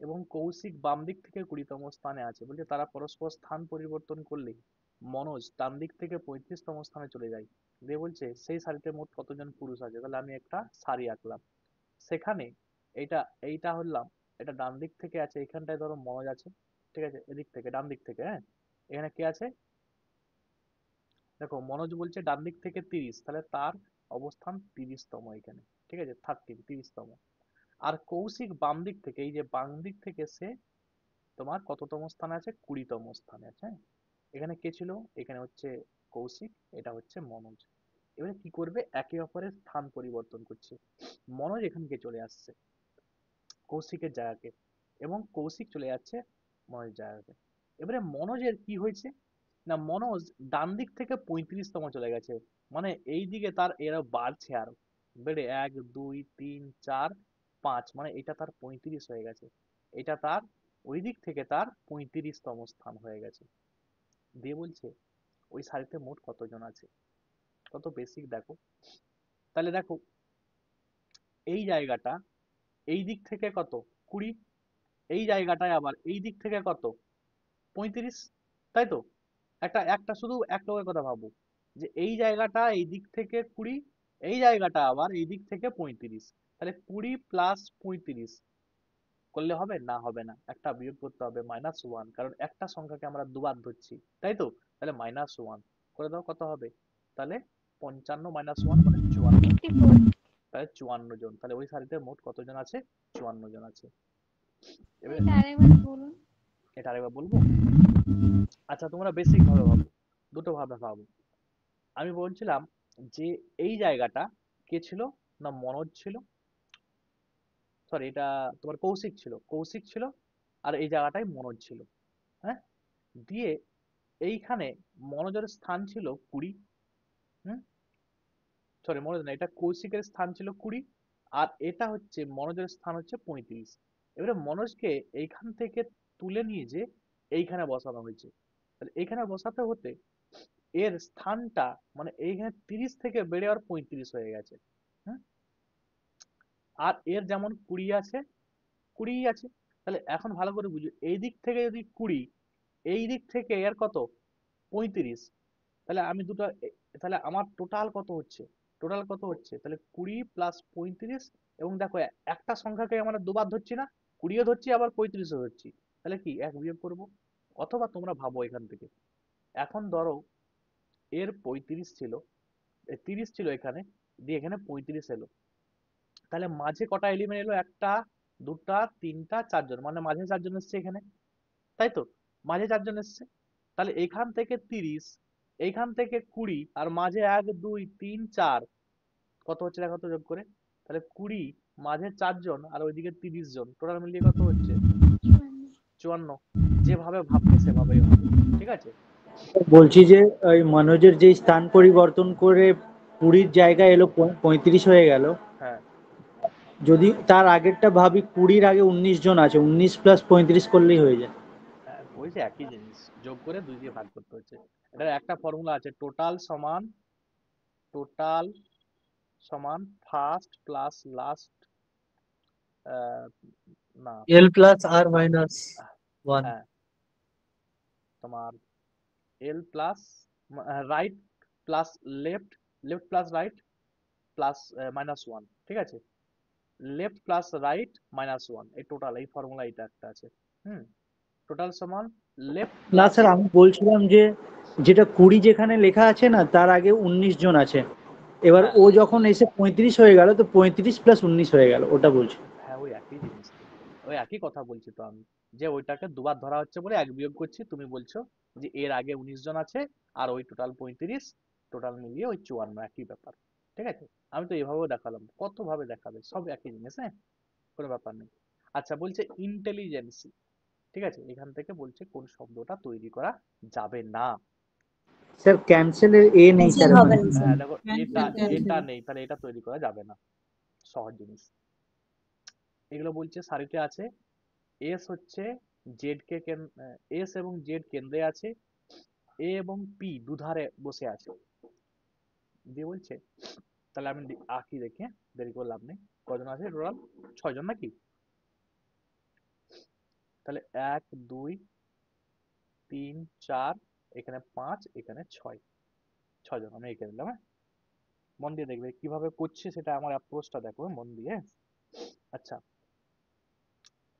এবং কৌশিক বাম দিক থেকে 20তম স্থানে আছে। বলছে তারা পরস্পর স্থান পরিবর্তন করলে মনোজ ডান দিক থেকে 35তম স্থানে চলে যায়। দিয়ে বলছে সেই সারিতে মোট কতজন পুরুষ আছে। তাহলে আমি একটা সারি আঁকলাম, সেখানে এইটা এইটা হলাম, এটা ডান দিক থেকে আছে, এখানটায় ধরো মনোজ আছে। ঠিক আছে, এদিক থেকে ডান দিক থেকে, হ্যাঁ এখানে কে আছে দেখো, মনোজ বলছে ডান দিক থেকে 30, তাহলে তার অবস্থান 30তম এখানে। ঠিক আছে, 30তম। আর কৌশিক বাম দিক থেকে, এই যে বাম দিক থেকে সে তোমার কততম স্থানে আছে? 20তম স্থানে আছে। হ্যাঁ, এখানে কে ছিল? এখানে হচ্ছে কৌশিক, এটা হচ্ছে মনোজ। এবারে কি করবে, একে অপরের স্থান পরিবর্তন করছে। মনোজ এখানকে চলে আসছে কৌশিকের জায়গাকে, এবং কৌশিক চলে যাচ্ছে মনোজের জায়গাকে। এবারে মনোজের কি হয়েছে না, মনোজ ডান দিক থেকে 35তম চলে গেছে, মানে এই দিকে তার এরা বাড়ছে আরো, বেড়ে 1 2 3 4 5, মানে এটা তার 35 হয়ে গেছে। এটা তার ওই দিক থেকে তার 35তম স্থান হয়ে গেছে। দিয়ে বলছে ওই সারিতে মোট কতজন আছে। কত বেসিক দেখো। তাহলে দেখো এই জায়গাটা এই দিক থেকে কত? 20। এই জায়গাটায় আবার এই দিক থেকে কত? 35। তাই তো? একটা একটা শুধু একটা করে কথা ভাবো, যে এই জায়গাটা এই দিক থেকে 20, এই জায়গাটা আবার এই দিক থেকে 35। তাহলে 20 প্লাস 35 করলে হবে? না, হবে না, একটা বিয়োগ করতে হবে, -1, কারণ একটা সংখ্যাকে আমরা দুবার ধরছি, তাই তো? তাহলে -1 করে দাও, কত হবে? তাহলে 55 -1 মানে 54। 54। তাহলে 54 জন। তাহলে ওই সারিতে মোট কতজন আছে? 54 জন আছে। এবার এটা আরেকবার বলুন। এটা আরেকবার বলবো। আচ্ছা তোমরা বেসিক ভাবে ভাবো, দুটো ভাবে ভাবো। আমি বলছিলাম যে এই জায়গাটা কে ছিল না, মনোজ ছিল, সরি এটা তোমার কৌশিক ছিল, কৌশিক ছিল, আর এই জায়গাটায় মনোজ ছিল। হ্যাঁ, দিয়ে এইখানে মনোজের স্থান ছিল 20। হুম, সরি মনোজ না, এটা কৌশিকের স্থান ছিল 20, আর এটা হচ্ছে মনোজের স্থান হচ্ছে 35। এবারে মনোজকে এইখান থেকে তুলে নিয়ে যে এইখানে বসানো হয়েছে, তাহলে এইখানে বসাতে হতে এর স্থানটা, মানে এইখানে 30 থেকে বেড়ে আর 35 হয়ে গেছে। হুম, আর এর যেমন 20 আছে, 20 আছে। তাহলে এখন ভালো করে বুঝো, এই দিক থেকে যদি 20, এই দিক থেকে এর কত? 35। তাহলে আমি দুটো তাহলে আমার টোটাল কত হচ্ছে? টোটাল কত হচ্ছে? তাহলে 20 প্লাস 35। এবং দেখো একটা সংখ্যাকে আমরা দুবার ধরছি না, 20ও ধরছি আবার 35ও ধরছি। তাহলে কি এক বিয়োগ করবো? অথবা তোমরা ভাবো এখান থেকে, এখন ধরো এর 35 ছিল, 30 ছিল এখানে, দিয়ে এখানে 35 এলো, তাহলে মাঝে কটা এলিমেন্ট এলো? একটা দুটা তিনটা চারজন, মানে মাঝে চারজন এসছে এখানে, তাই তো? মাঝে চারজন এসছে। তাহলে এখান থেকে 30, এইখান থেকে 20, আর মাঝে 1 2 3 4, কত হচ্ছে দেখো তো যোগ করে। তাহলে 20 মাঝে চারজন আর ওইদিকে 30 জন, টোটাল মিলিয়ে কত হচ্ছে? 54। যেভাবে ভাববে সেভাবেই হবে। ঠিক আছে। বলছি যে ওই মনোজের যে স্থান পরিবর্তন করে 20 জায়গায় এলো 35 হয়ে গেল, হ্যাঁ যদি তার আগেরটা ভাবি 20 আগে 19 জন আছে, 19 প্লাস 35 করলেই হয়ে যায়। হ্যাঁ, ওই যে একই জিনিস, যোগ করে 2 দিয়ে ভাগ করতে হচ্ছে। এটার একটা ফর্মুলা আছে, টোটাল সমান ফার্স্ট প্লাস লাস্ট, না এল প্লাস আর মাইনাস 1। হ্যাঁ তোমার L plus right plus left, left plus right plus -1। ঠিক আছে, লেফট প্লাস রাইট -1, এই টোটাল, এই ফর্মুলা এটা একটা আছে। হুম, টোটাল সমান লেফট না প্লাস, স্যার, আমি বলছিলাম যে যেটা 20 যেখানে লেখা আছে না, তার আগে 19 জন আছে। এবার হ্যাঁ ও যখন এসে 35 হয়ে গেল, তো 35 প্লাস 19 হয়ে গেল, ওটা বলছি। হ্যাঁ ওই একই জিনিস তো, ওই একই কথা বলছি তো আমি, যে ওইটাকে দুবার ধরা হচ্ছে বলে এক বিয়োগ করছি, তুমি বলছো যে এর আগে 19 জন আছে আর ওই টোটাল 35, টোটাল মিলিয়ে ওই 54, একই ব্যাপার। ঠিক আছে, আমি তো এভাবেও দেখালাম, কত ভাবে দেখাবে, সব একই জিনিস, হ্যাঁ, কোনো ব্যাপার নেই। আচ্ছা, বলছে ইন্টেলিজেন্সি, ঠিক আছে, এখান থেকে বলছে কোন শব্দটা তৈরি করা যাবে না। স্যার ক্যান্সেলের এ নেই Cancel স্যার হবে ওখানে। না, স্যার। হ্যাঁ দেখো, এটা Cancel. এটা নেই, তাহলে এটা তৈরি করা যাবে না, সহজ জিনিস। এগুলো বলছে সারিতে আছে, এস হচ্ছে জেড কে এস এবং জেড কেন্দ্রে আছে, এ এবং পি দুধারে বসে আছে, দিয়ে বলছে, তাহলে আমি আঁকি দেখে, দেরি করে লাভ নেই। কজন আছে টোটাল? 6 জন নাকি? তাহলে 1 2 3 4, এখানে 5, এখানে 6, 6 জন আমি এঁকে দিলাম, হ্যাঁ। মন দিয়ে দেখবে কিভাবে করছে, সেটা আমার অ্যাপ্রোচটা দেখো মন দিয়ে। আচ্ছা,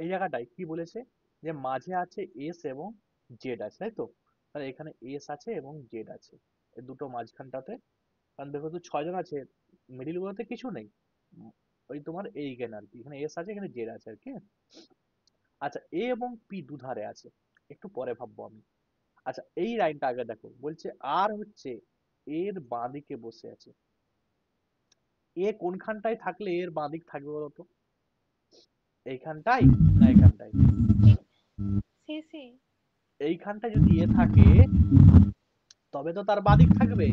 এই জায়গাটায় কি বলেছে, যে মাঝে আছে এস এবং জেড আছে, তাই তো? তাহলে এখানে এস আছে এবং জেড আছে, এই দুটো মাঝখানটাতে, কারণ দেখো তো 6 জন আছে, মিডিল গুলোতে কিছু নেই, ওই তোমার এইখানে আর কি, এখানে এস আছে, এখানে জেড আছে আর কি। আচ্ছা, এ এবং পি দুধারে আছে, একটু পরে ভাববো আমি। আচ্ছা, এই লাইনটা আগে দেখো, বলছে আর হচ্ছে এর বাঁ দিকে বসে আছে। এ কোনখানটায় থাকলে এর বাঁ দিক থাকবে বলতো? এইখানটাই না এইখানটায়? শেষে। এইখানটায় যদি এ থাকে তবে তো তার বাঁ দিক থাকবে,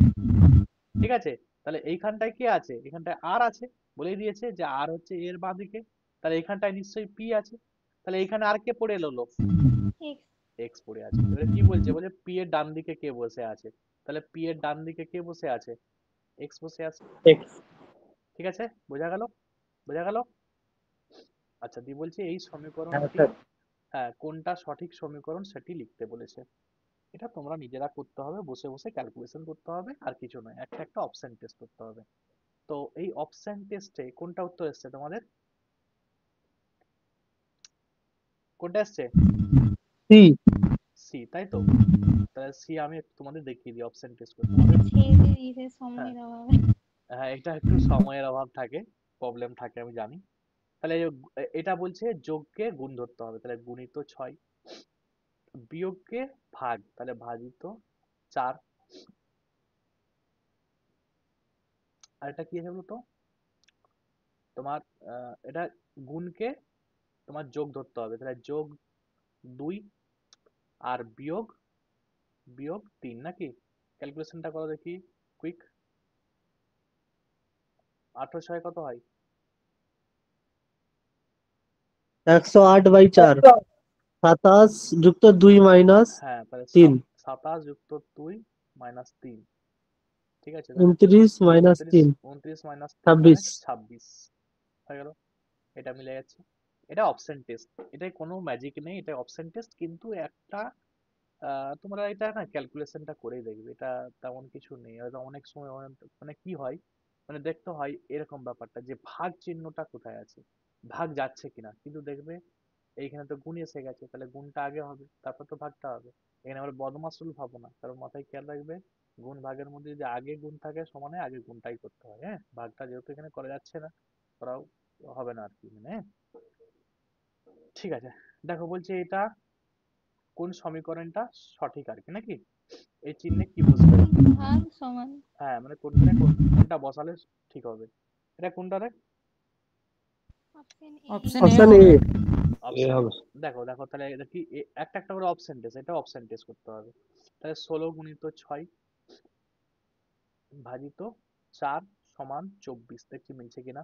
ঠিক আছে? তাহলে এইখানটায় কে আছে? এখানটায় আর আছে, বলেই দিয়েছে যে আর হচ্ছে এর বাঁ দিকে, তাহলে এইখানটায় নিশ্চয়ই পি আছে, তাহলে এইখানে আর কে পড়ে এলো? এক্স। এক্স পড়ে আছে। এবারে কি বলছে, বলে পি এর ডান দিকে কে বসে আছে, তাহলে পি এর ডান দিকে কে বসে আছে? এক্স বসে আছে, এক্স। ঠিক আছে, বোঝা গেল? বোঝা গেল? আচ্ছা, দিয়ে বলছে এই হ্যাঁ সমীকরণটি, স্যার। হ্যাঁ, কোনটা সঠিক সমীকরণ সেটি লিখতে বলেছে। এটা তোমরা নিজেরা করতে হবে, বসে বসে ক্যালকুলেশন করতে হবে, আর কিছু নয়, একটা একটা অপশন টেস্ট করতে হবে। তো এই অপশন টেস্টে কোনটা উত্তর এসছে তোমাদের? কোনটা এসছে? সি। সি, তাই তো? তাহলে সি আমি একটু তোমাদের দেখিয়ে দিই অপশন টেস্ট করে তোমাদের। ছেড়ে দিয়েছে হ্যাঁ, সময়ের অভাবে। হ্যাঁ, এটা একটু সময়ের অভাব থাকে, প্রবলেম থাকে, আমি জানি। তাহলে এটা বলছে যোগকে গুণ ধরতে হবে, তাহলে গুণিত 6, বিয়োগকে ভাগ, তাহলে ভাজিত 4, আর এটা কি আছে বলতো তোমার, এটা গুণকে তোমার যোগ ধরতে হবে, তাহলে যোগ 2 আর বিয়োগ বিয়োগ 3, নাকি? ক্যালকুলেশনটা করো দেখি, কুইক। 8 ও 6 কত হয়? 108/4। 27 যুক্ত 2 মাইনাস হ্যাঁ, তাহলে 3। 27 যুক্ত 2 মাইনাস 3, ঠিক আছে, তাহলে 29 মাইনাস 29 3 29 মাইনাস 3 মানে 26। 26 হয়ে গেল। এটা মিলে যাচ্ছে। এটা অপশন টেস্ট, এটাই কোনো ম্যাজিক নেই, এটা অপশন টেস্ট, কিন্তু একটা তোমরা এটা না ক্যালকুলেশনটা করেই দেখবে, এটা তেমন কিছু নেই। হয়তো অনেক সময় মানে কি হয়, মানে দেখতে হয় এরকম ব্যাপারটা, যে ভাগ চিহ্নটা কোথায় আছে, ভাগ যাচ্ছে কিনা, কিন্তু দেখবে এইখানে তো গুণ এসে গেছে, তাহলে গুণটা আগে হবে, তারপর তো ভাগটা হবে। এখানে আমরা বদমাশুল ভাবো না, কারণ মাথায় খেয়াল রাখবে, গুণ ভাগের মধ্যে যদি আগে গুণ থাকে সমানে আগে গুণটাই করতে হয়, হ্যাঁ, ভাগটা যেহেতু এখানে করা যাচ্ছে না, করাও হবে না আর কি, মানে, হ্যাঁ। ঠিক আছে, দেখো বলছে এটা কোন সমীকরণটা সঠিক আর কি, নাকি? এই চিহ্নে কি বসবে? ভাগ সমান। হ্যাঁ, মানে কোনটা কোনটা বসালে ঠিক হবে। এটা কোনটা রে? Option A. Option A option A. হবে। অপশন, দেখো দেখো, তাহলে এটা কি একটা একটা করে অপশন টেস্ট, এটা অপশন টেস্ট করতে হবে। তাহলে 16 গুণিত 6 ভাজিত 4 সমান 24, দেখছি মিলছে কিনা।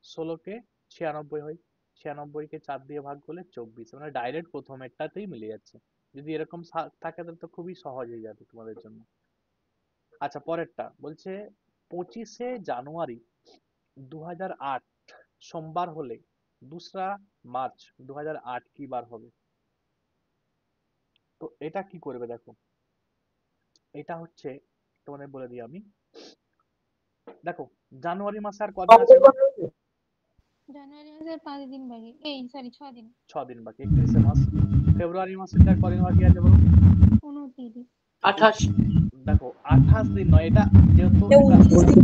16 কে 96 হয়, 96 কে 4 দিয়ে ভাগ করলে 24, মানে ডাইরেক্ট প্রথমেরটাতেই মিলে যাচ্ছে। যদি এরকম থাকে তাহলে তো খুবই সহজ হয়ে যাবে তোমাদের জন্য। আচ্ছা, পরেরটা বলছে 25শে জানুয়ারি 2008 সোমবার হলে 2রা মার্চ 2008 কি বার হবে? তো এটা কি করবে দেখো, এটা হচ্ছে তোমাদের বলে দিই আমি। দেখো, জানুয়ারি মাসে আর কদিন আছে গো? জানুয়ারি মাসের 5 দিন বাকি, এই সরি 6 দিন। 6 দিন বাকি, 31শে মাস। ফেব্রুয়ারি মাসের আর কদিন বাকি আছে বলো? 29। 28। দেখো, 28 দিন নয়, এটা যেহেতু এটা 29 দিন।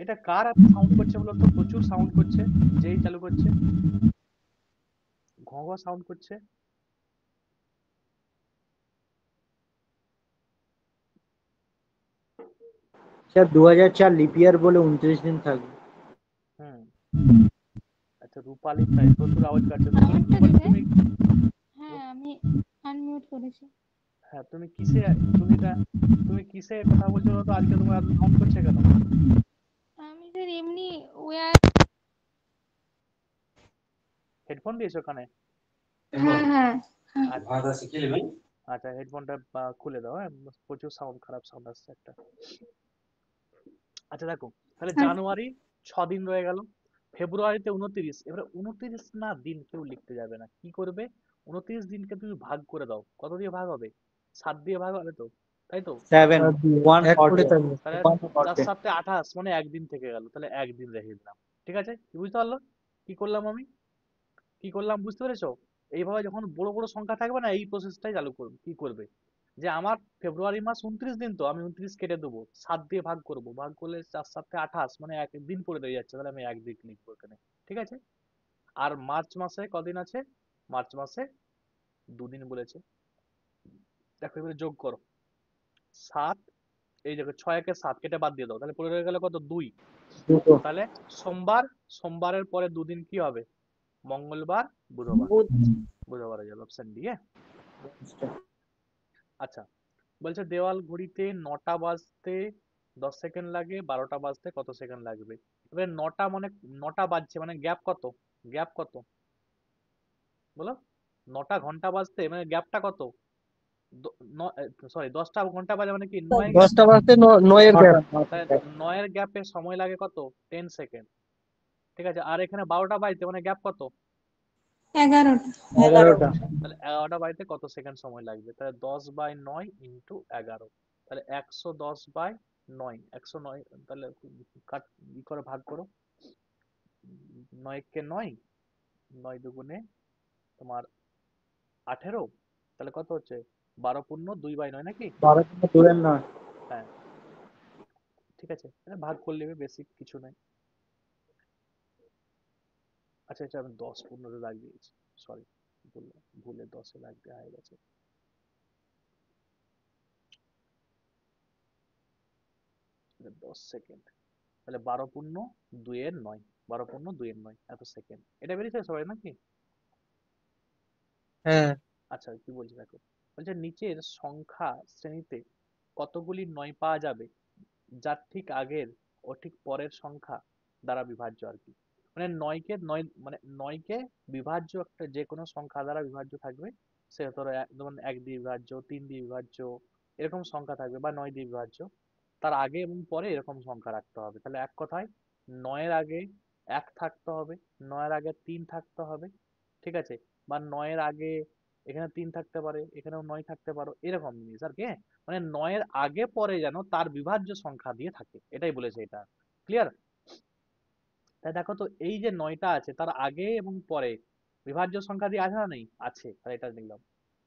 এটা কার এত সাউন্ড করছে বলো তো? প্রচুর সাউন্ড করছে, যেই চালু করছে ঘ ঘ সাউন্ড করছে। স্যার 2004 লিপ ইয়ার বলে 29 দিন থাকবে। হুম। আচ্ছা রূপালী প্রাইস, প্রচুর আওয়াজ কাটছে। রূপালী আমারটা রূপালী দিবে? তুমি হ্যাঁ আমি আনমিউট করেছি। হ্যাঁ তুমি কিসে তুমি কিসে কথা বলছো বলো তো? আজকে তোমার এত সাউন্ড করছে কেন? আমি স্যার এমনি ওয়্যার। হেডফোন দিয়েছো কানে? হ্যাঁ হ্যাঁ হ্যাঁ। আচ্ছা আচ্ছা হেডফোনটা খুলে দাও। হ্যাঁ প্রচুর খারাপ সাউন্ড আসছে একটা। আচ্ছা দেখো, তাহলে জানুয়ারি 6 দিন রয়ে গেল, ফেব্রুয়ারিতে 29, এবারে 29 না দিন কেউ লিখতে যাবে না। কি করবে, 29 দিনকে তুমি ভাগ করে দাও। কত দিয়ে ভাগ হবে? 7 দিয়ে ভাগ হবে তো, তাই তো? 7 এক করে 140 থাকবে। তাহলে 4 140 7 28 মানে একদিন থেকে গেল, তাহলে একদিন রেখে দিলাম। ঠিক আছে, কি বুঝতে পারলো কি করলাম আমি? কি করলাম বুঝতে পেরেছো? এইভাবে যখন বড় বড় সংখ্যা থাকবে না, এই প্রসেসটাই চালু করবে। কি করবে, যে আমার ফেব্রুয়ারি মাস 29 দিন, তো আমি 29 কেটে দেবো, 7 দিয়ে ভাগ করব, ভাগ করলে 4 7 28 মানে একদিন পরে রয়ে যাচ্ছে, তাহলে আমি একদিন লিখবো এখানে। ঠিক আছে। আর মার্চ মাসে কদিন আছে? মার্চ মাসে 2 দিন বলেছে। দেখো এবারে যোগ করো। 7, এই দেখো 6 একে 7 কেটে বাদ দিয়ে দাও, তাহলে পড়ে রয়ে গেল কত? 2। দুটো। তাহলে সোমবার, সোমবারের পরে 2 দিন কি হবে? মঙ্গলবার, বুধবার। বুধ। বুধবার হয়ে যাবে অপশন ডি। আচ্ছা, বলছে দেওয়াল ঘড়িতে 9টা বাজতে 10 সেকেন্ড লাগে, 12টা বাজতে কত সেকেন্ড লাগবে? এবারে 9টা মানে 9টা বাজছে মানে গ্যাপ কত? গ্যাপ কত বলো? 9টা ঘন্টা বাজতে মানে গ্যাপটা কত? সরি 10টা ঘন্টা বাজে মানে কি 9 গ্যাপ। 10টা বাজতে 9 এর গ্যাপ। তাহলে 9 গ্যাপে সময় লাগে কত? 10 সেকেন্ড। ঠিক আছে, আর এখানে 12টা বাজতে মানে গ্যাপ কত? 11টা। 11টা। তাহলে 11টা বাজতে কত সেকেন্ড সময় লাগবে? তাহলে 10/9 ইন্টু 11, তাহলে 110/9, 109। তাহলে কাট ই করে ভাগ করো। 9 কে 9, 9 দুগুণে তোমার 18, তাহলে কত হচ্ছে? 12 পূর্ণ 2/9 নাকি? 12 থেকে 2 এর নয়। হ্যাঁ ঠিক আছে, তাহলে ভাগ করলে বেশি কিছু নাই। আচ্ছা আচ্ছা আমি 10 পূর্ণতে দাগ দিয়েছি, সরি, ভুলে ভুলে 10-এ দাগ দেওয়া হয়ে গেছে। 10 সেকেন্ড, তাহলে 12 পূর্ণ 2 এর 9, 12 পূর্ণ 2 এর 9 এত সেকেন্ড। এটা বেরিয়েছে সবাই নাকি? হ্যাঁ। আচ্ছা কি বলছি দেখো, বলছে নিচের সংখ্যা শ্রেণীতে কতগুলি 9 পাওয়া যাবে যার ঠিক আগের ও ঠিক পরের সংখ্যা দ্বারা বিভাজ্য আর কি। মানে 9কে বিভাজ্য একটা যে কোনো সংখ্যা দ্বারা বিভাজ্য থাকবে, সে ধরো যেমন 1 দিয়ে বিভাজ্য, 3 দিয়ে বিভাজ্য, এরকম সংখ্যা থাকবে, বা 9 দিয়ে বিভাজ্য, তার আগে এবং পরে এরকম সংখ্যা রাখতে হবে। তাহলে এক কথায় 9 এর আগে 1 থাকতে হবে, 9 এর আগে 3 থাকতে হবে। ঠিক আছে, বা 9 এর আগে এখানে 3 থাকতে পারে, এখানেও 9 থাকতে পারো, এরকম জিনিস আর কি। মানে 9 এর আগে পরে যেন তার বিভাজ্য সংখ্যা দিয়ে থাকে, এটাই বলেছে। এটা ক্লিয়ার? তাই দেখো তো, এই যে 9টা আছে তার আগে এবং পরে বিভাজ্য সংখ্যা দিয়ে আছে না নেই? আছে, তাহলে এটা নিলাম।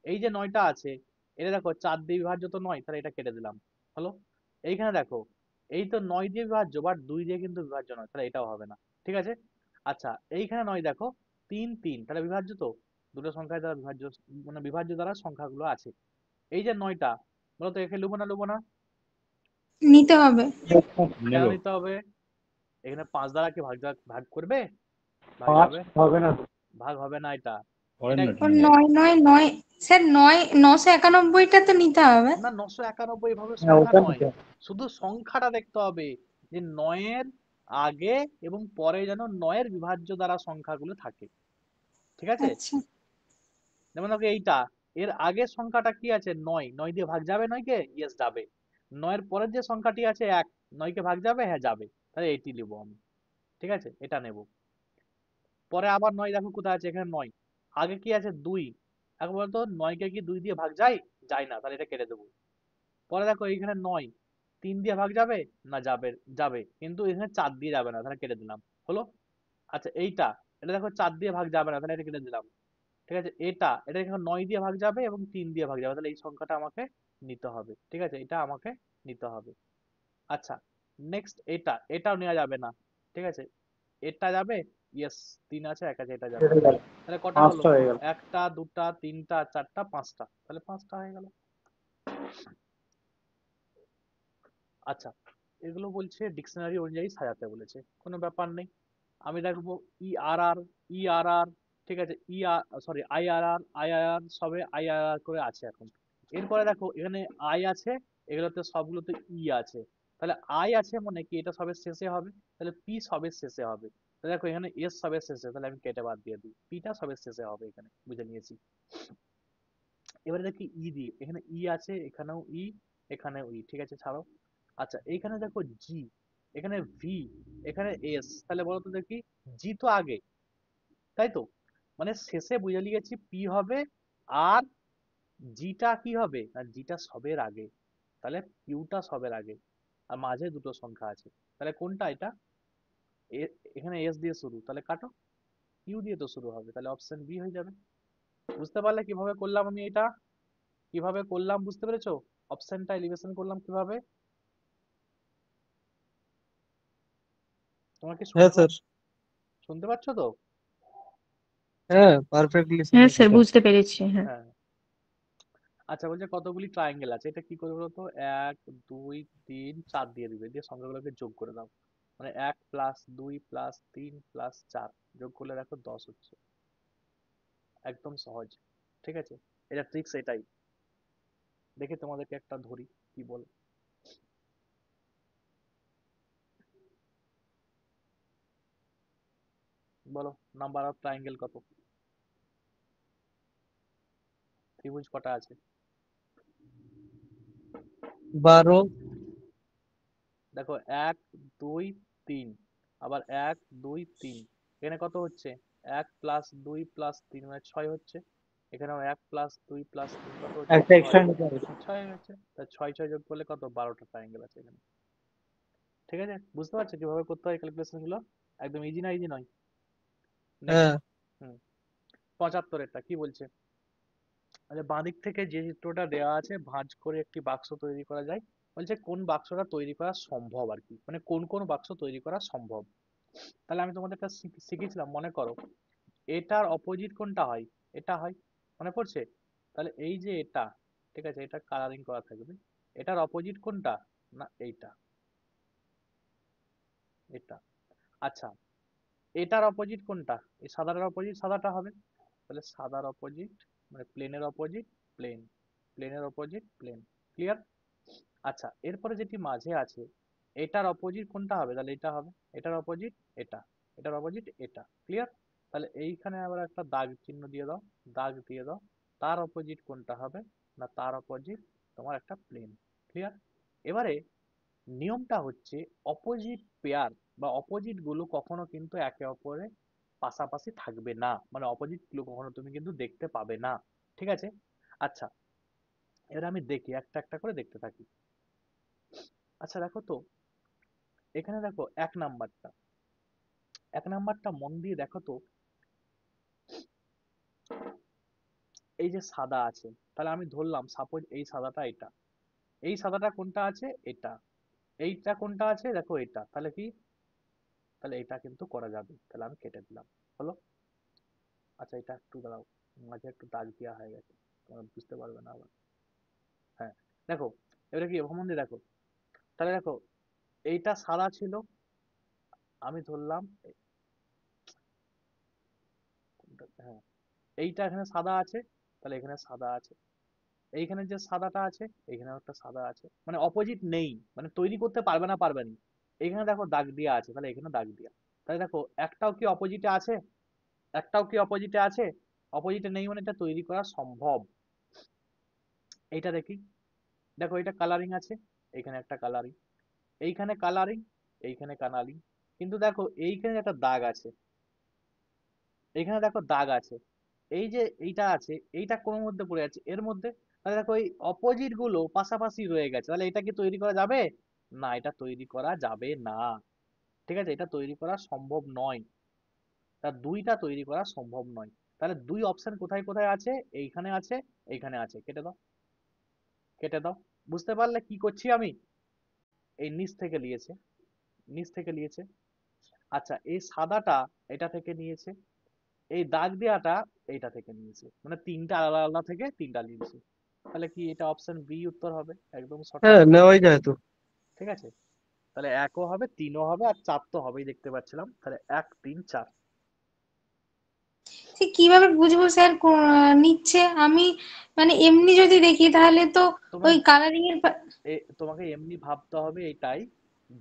এই যে 9টা আছে, এটা দেখো 4 দিয়ে বিভাজ্য তো নয়, তাহলে এটা কেটে দিলাম। হলো। এইখানে দেখো, এই তো 9 দিয়ে বিভাজ্য, বাট 2 দিয়ে কিন্তু বিভাজ্য নয়, তাহলে এটাও হবে না। ঠিক আছে। আচ্ছা এইখানে 9 দেখো 3 3, তাহলে বিভাজ্য তো, দুটো সংখ্যায় দ্বারা বিভাজ্য, মানে বিভাজ্য দ্বারা সংখ্যাগুলো আছে। এই যে 9টা, বলো তো একে লুবো না লুবো না? নিতে হবে। কেন নিতে হবে? এখানে 5 দ্বারা কি ভাগ ভাগ করবে? ভাগ 5 যাবে? হবে না। ভাগ হবে না এটা। এটা ও 9 স্যার 991টা তো নিতে হবে। না, 991 এভাবে হ্যাঁ সংখ্যা ওটা নয়, নিতে হবে। শুধু সংখ্যাটা দেখতে হবে যে 9 এর আগে এবং পরে যেন 9 এর বিভাজ্য দ্বারা সংখ্যাগুলো থাকে। ঠিক আছে। আচ্ছা। যেমন দেখো এইটা, এর আগের সংখ্যাটা কি আছে? 9, 9 দিয়ে ভাগ যাবে 9 কে? ইয়েস যাবে। 9 এর পরের যে সংখ্যাটি আছে 1, 9 কে ভাগ যাবে? হ্যাঁ যাবে। তাহলে এইটি নেবো আমি। ঠিক আছে, এটা নেব। পরে আবার 9 দেখো কোথায় আছে? এখানে 9, আগে কি আছে? 2। এখন বলতো 9 কে কি 2 দিয়ে ভাগ যায়? যায় না, তাহলে এটা কেটে দেবো। পরে দেখো এইখানে 9, 3 দিয়ে ভাগ যাবে? না যাবে, যাবে, কিন্তু এখানে 4 দিয়ে যাবে না, তাহলে কেটে দিলাম। হলো। আচ্ছা এইটা, এটা দেখো 4 দিয়ে ভাগ যাবে না, তাহলে এটা কেটে দিলাম। ঠিক আছে, এটা এখানে 9 দিয়ে ভাগ যাবে এবং 3 দিয়ে ভাগ যাবে, তাহলে এই সংখ্যাটা আমাকে নিতে হবে। ঠিক আছে, এটা আমাকে নিতে হবে। আচ্ছা নেক্সট এটাও নেওয়া যাবে না। ঠিক আছে, এটা যাবে? ইয়েস, 3 আছে, 1 আছে, এটা যাবে। কেটে গেল। তাহলে কটা হলো? 5টা হয়ে গেল। একটা, দুটা, তিনটা, চারটা, পাঁচটা, তাহলে 5টা হয়ে গেল। আচ্ছা এগুলো বলছে ডিকশনারি অনুযায়ী সাজাতে বলেছে, কোনো ব্যাপার নেই। আমি দেখবো ই আর আর, ই আর আর, ঠিক আছে, E R sorry I R R, I R R, সবে আই আর আর করে আছে এখন। এরপরে দেখো এখানে আই আছে, এগুলোতে সবগুলোতে ই আছে, তাহলে আই আছে মানে কি এটা সবের শেষে হবে, তাহলে পি সবের শেষে হবে। তাহলে দেখো এখানে এস সবের শেষে, তাহলে আমি কেটে বাদ দিয়ে দিই, পিটা সবের শেষে হবে, এখানে বুঝে নিয়েছি। এবারে দেখি ই দিয়ে, এখানে ই আছে, এখানেও ই, এখানেও ই, ঠিক আছে ছাড়ো। আচ্ছা এইখানে দেখো জি, এখানে ভি, এখানে এস, তাহলে বলো তো দেখি জি তো আগে, তাই তো, মানে শেষে বুঝে লিখেছি পি হবে, আর জিটা কি হবে, আর জিটা সবের আগে, তাহলে কিউটা সবের আগে, আর মাঝে দুটো সংখ্যা আছে, তাহলে কোনটা এটা, এখানে এস দিয়ে শুরু, তাহলে কাটো, কিউ দিয়ে তো শুরু হবে, তাহলে অপশন বি হয়ে যাবে। বুঝতে পারলে কিভাবে করলাম আমি এটা, কিভাবে করলাম বুঝতে পেরেছো, অপশনটা এলিভেশন করলাম কিভাবে, তোমার কি হ্যাঁ স্যার। শুনতে পাচ্ছ তো? হ্যাঁ পারফেক্টলি হ্যাঁ স্যার, শুনেছি। বুঝতে পেরেছি। হ্যাঁ, হ্যাঁ। আচ্ছা বলছে কতগুলি ট্রায়াঙ্গেল আছে, এটা কি করবে বলতো, 1 2 3 4 দিয়ে দিবে, দিয়ে সংখ্যাগুলোকে যোগ করে দাও, মানে 1+2+3+4 যোগ করলে দেখো 10 হচ্ছে, একদম সহজ, ঠিক আছে, এটা ট্রিক্স এটাই। দেখি তোমাদেরকে একটা ধরি কি বল, বলো নাম্বার অফ ট্রায়াঙ্গেল কত, ত্রিভুজ কটা আছে? 12। দেখো 1 2 3, আবার 1 2 3, এখানে কত হচ্ছে, 1+2+3 মানে 6 হচ্ছে, এখানেও 1+2+3 কত হচ্ছে, একটা 6, এক্সট্রা নিতে হবে। 6 হচ্ছে, তা 6 যোগ করলে কত, 12টা ট্রায়াঙ্গেল আছে এখানে, ঠিক আছে, বুঝতে পারছো কিভাবে করতে হয় ক্যালকুলেশন গুলো, একদম ইজি না ইজি নয়। নেক্সট, হ্যাঁ হুম 75 কি বলছে, মানে বাঁদিক থেকে যে চিত্রটা দেওয়া আছে ভাঁজ করে একটি বাক্স তৈরি করা যায়, বলছে কোন বাক্সটা তৈরি করা সম্ভব আর কি, মানে কোন কোন বাক্স তৈরি করা সম্ভব। তাহলে আমি তোমাদের একটা শিখেছিলাম মনে করো, এটার অপোজিট কোনটা হয়, এটা হয়, মনে পড়ছে, তাহলে এই যে এটা, ঠিক আছে, এটা কালারিং করা থাকবে, এটার অপোজিট কোনটা, না এইটা, এটা, আচ্ছা এটার অপোজিট কোনটা, এই সাদাটার অপোজিট সাদাটা হবে, তাহলে সাদার অপোজিট মানে প্লেনের অপোজিট প্লেন, প্লেনের অপোজিট প্লেন, ক্লিয়ার। আচ্ছা এরপরে যেটি মাঝে আছে, এটার অপোজিট কোনটা হবে, তাহলে এটা হবে, এটার অপোজিট এটা, এটার অপোজিট এটা, ক্লিয়ার। তাহলে এইখানে আবার একটা দাগ চিহ্ন দিয়ে দাও, দাগ দিয়ে দাও, তার অপোজিট কোনটা হবে, না তার অপোজিট তোমার একটা প্লেন, ক্লিয়ার। এবারে নিয়মটা হচ্ছে অপোজিট পেয়ার বা অপোজিট গুলো কখনো কিন্তু একে অপরের পাশাপাশি থাকবে না, মানে অপোজিট গুলো কখনো তুমি কিন্তু দেখতে পাবে না, ঠিক আছে। আচ্ছা এবার আমি দেখি একটা একটা করে দেখতে থাকি। আচ্ছা দেখো তো, এখানে দেখো এক নাম্বারটা মন দিয়ে দেখো তো, এই যে সাদা আছে, তাহলে আমি ধরলাম সাপোজ এই সাদাটা এটা, এই সাদাটা কোনটা আছে এটা, এইটা কোনটা আছে দেখো এটা, তাহলে কি, তাহলে এটা কিন্তু করা যাবে, তাহলে আমি কেটে দিলাম, হলো। আচ্ছা এটা একটু দাঁড়াও, মাঝে একটু দাগ দেওয়া হয়ে গেছে, তোমরা বুঝতে পারবে না আবার, হ্যাঁ দেখো, এবারে কি ভ্রমণ দিয়ে দেখো, তাহলে দেখো এইটা সাদা ছিল, আমি ধরলাম হ্যাঁ এইটা এখানে সাদা আছে, তাহলে এখানে সাদা আছে, এইখানে যে সাদাটা আছে এইখানে একটা সাদা আছে, মানে অপোজিট নেই, মানে তৈরি করতে পারবে না পারবে না, এখানে দেখো দাগ দিয়া আছে, তাহলে এখানে দাগ দিয়া, তাহলে দেখো একটাও কি অপোজিটে আছে, একটাও কি অপোজিটে আছে, অপোজিটে নেই মানে এটা তৈরি করা সম্ভব। এইটা দেখি, দেখো এটা কালারিং আছে, এইখানে একটা কালারিং, এইখানে কালারিং, এইখানে কালারিং, কিন্তু দেখো এইখানে একটা দাগ আছে, এইখানে দেখো দাগ আছে, এই যে এইটা আছে এইটা কোন মধ্যে পড়ে আছে, এর মধ্যে, তাহলে দেখো এই অপোজিট গুলো পাশাপাশি রয়ে গেছে, তাহলে এটা কি তৈরি করা যাবে, না এটা তৈরি করা যাবে না, ঠিক আছে, এটা তৈরি করা সম্ভব নয়, তা দুইটা তৈরি করা সম্ভব নয়, তাহলে দুই অপশন কোথায় কোথায় আছে, এইখানে আছে, এইখানে আছে, কেটে দাও, কেটে দাও। বুঝতে পারলে কি করছি আমি, এই নিচ থেকে নিয়েছে, নিচ থেকে নিয়েছে, আচ্ছা এই সাদাটা এটা থেকে নিয়েছে, এই দাগ দেওয়াটা এইটা থেকে নিয়েছে, মানে তিনটা আলাদা আলাদা থেকে তিনটা নিয়েছে, তাহলে কি এটা অপশন বি উত্তর হবে, একদম সঠিক, হ্যাঁ নেওয়াই যায় তো। ঠিক আছে। তাহলে 1ও হবে, 3ও হবে, আর 4 তো হবেই দেখতে পাচ্ছিলাম। তাহলে 1 3 4। সে কিভাবে বুঝবো স্যার নিচ্ছে? আমি মানে এমনি যদি দেখি তাহলে তো তোমার ওই কালারিং এর তোমাকে এমনি ভাবতে হবে এটাই,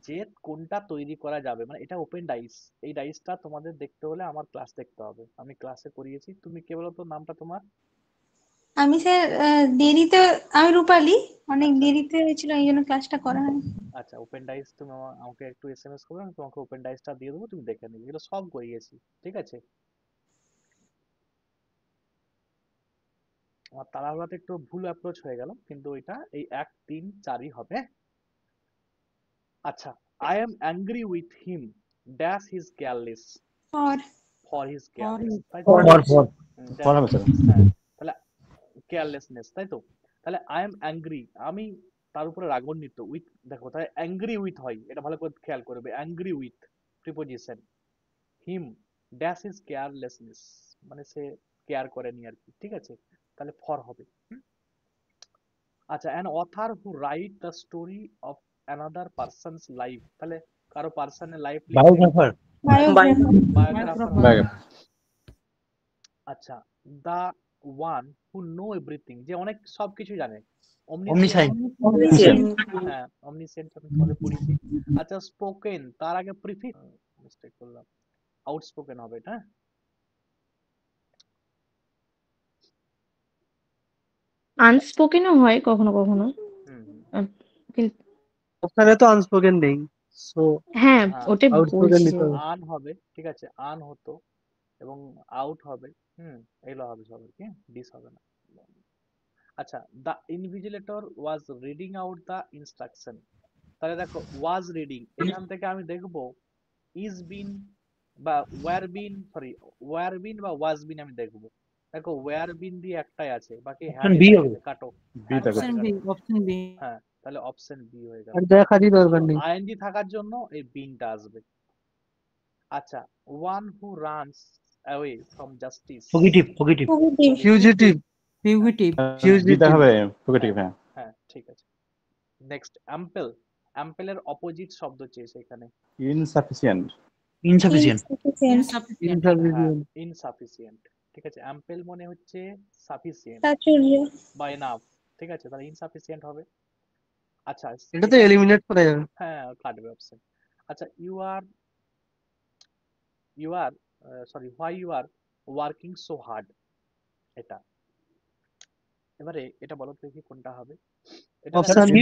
যে কোনটা তৈরি করা যাবে। মানে এটা ওপেন ডাইস, এই ডাইসটা তোমাদের দেখতে হলে আমার ক্লাস দেখতে হবে, আমি ক্লাসে করিয়েছি। তুমি কে বলো তো নামটা তোমার? আমি স্যার দেরিতে, আমি রূপালী, অনেক আচ্ছা দেরিতে হয়েছিল এই জন্য ক্লাসটা করা হয়। আচ্ছা, ওপেন ডাইস তুমি আমাকে একটু এসএমএস করবে, আমি তোমাকে ওপেন ডাইসটা দিয়ে দেবো, তুমি দেখে নিবে, এগুলো সব করিয়েছি। ঠিক আছে, আমার তাড়াহুড়াতে একটু ভুল অ্যাপ্রোচ হয়ে গেল, কিন্তু এটা এই 1 3 4ই হবে। আচ্ছা, I am angry with him dash his careless, আর ফর হিজ और কেয়ারলেস, তাই তো? ফর ফর হবে স্যার। হ্যাঁ, তাহলে কেয়ারলেসনেস, তাই তো? তাহলে আই এম অ্যাংরি, আমি তার উপরে রাগান্বিত। উইথ, দেখো তাহলে অ্যাংরি উইথ হয়, এটা ভালো করে খেয়াল করবে। Angry with preposition, him dash is carelessness, মানে সে কেয়ার করেনি আর কি। ঠিক আছে, তাহলে ফর হবে। আচ্ছা, an other who write the story of another persons life, তাহলে কারো পার্সনের লাইফ লিখছে, বায়োগ্রাফার। বায়োগ্রাফার। বায়োগ্রাফার হবে। আচ্ছা, the one who know everything, যে অনেক সবকিছু জানে। Omniscient. হ্যাঁ, অমনিসেন্ট আমি তোমাদের পড়িয়েছি। আচ্ছা, স্পোকেন, তার আগে প্রিফিক্স, মিস্টেক করলাম, আউটস্পোকেন হবে এটা। আনস্পোকেনও হয় কখনো কখনো। হুম হুম। আহ, কিন্তু ওখানে তো আনস্পোকেন নেই, সো হ্যাঁ, হ্যাঁ, ওটাই আউটস্পোকেন বলছি নিতে যে হবে। আন হবে, ঠিক আছে, আন হতো, এবং আউট হবে। এগুলো হবে সব আর কি, ডিস হবে না। আচ্ছা, the invigilator was reading out the instruction, তাহলে দেখো ওয়াজ রিডিং, এখান থেকে আমি দেখবো ইজ বিন বা ওয়্যার বিন, সরি ওয়্যার বিন বা ওয়াজ বিন আমি দেখবো। দেখো ওয়্যার বিন দিয়ে একটাই আছে, বাকি হ্যাড বি এসে হবে। গেছে, কাটো। বি হ্যাড থাকবে। এসে ऑप्शन बी কাটো। ऑप्शन बी হ্যাঁ, তাহলে অপশন বি হয়ে গেল। আর দেখারই দরকার নেই। আইএনজি থাকার জন্য এই বিনটা আসবে। আচ্ছা, one who runs away from justice, positive positive. Fugitive. Fugitive বিটা ফিউজিটিভ। হবে পজিটিভ। হ্যাঁ। হ্যাঁ ঠিক আছে। নেক্সট, অ্যাম্পেল, অ্যাম্পেলের অপোজিট শব্দ চেয়েছে এখানে। ইনসাফিসিয়েন্ট। ইনসাফিসিয়েন্ট। इनसफिशिएंट হ্যাঁ, ইনসাফিসিয়েন্ট। ইনসাফিসিয়েন্ট। ঠিক আছে, অ্যাম্পেল মনে হচ্ছে সাফিসিয়েন্ট প্রাচুর্য। বা এনাফ। ঠিক আছে, তাহলে ইনসাফিসিয়েন্ট হবে। আচ্ছা, এটা তো এখানে এলিমিনেট করা যাবে। হ্যাঁ কাটবে অপশন। আচ্ছা, you are sorry, why you are working so hard, এটা এবারে এটা বলো তো দেখি কোনটা হবে। এটা দেখো, অপশন বি।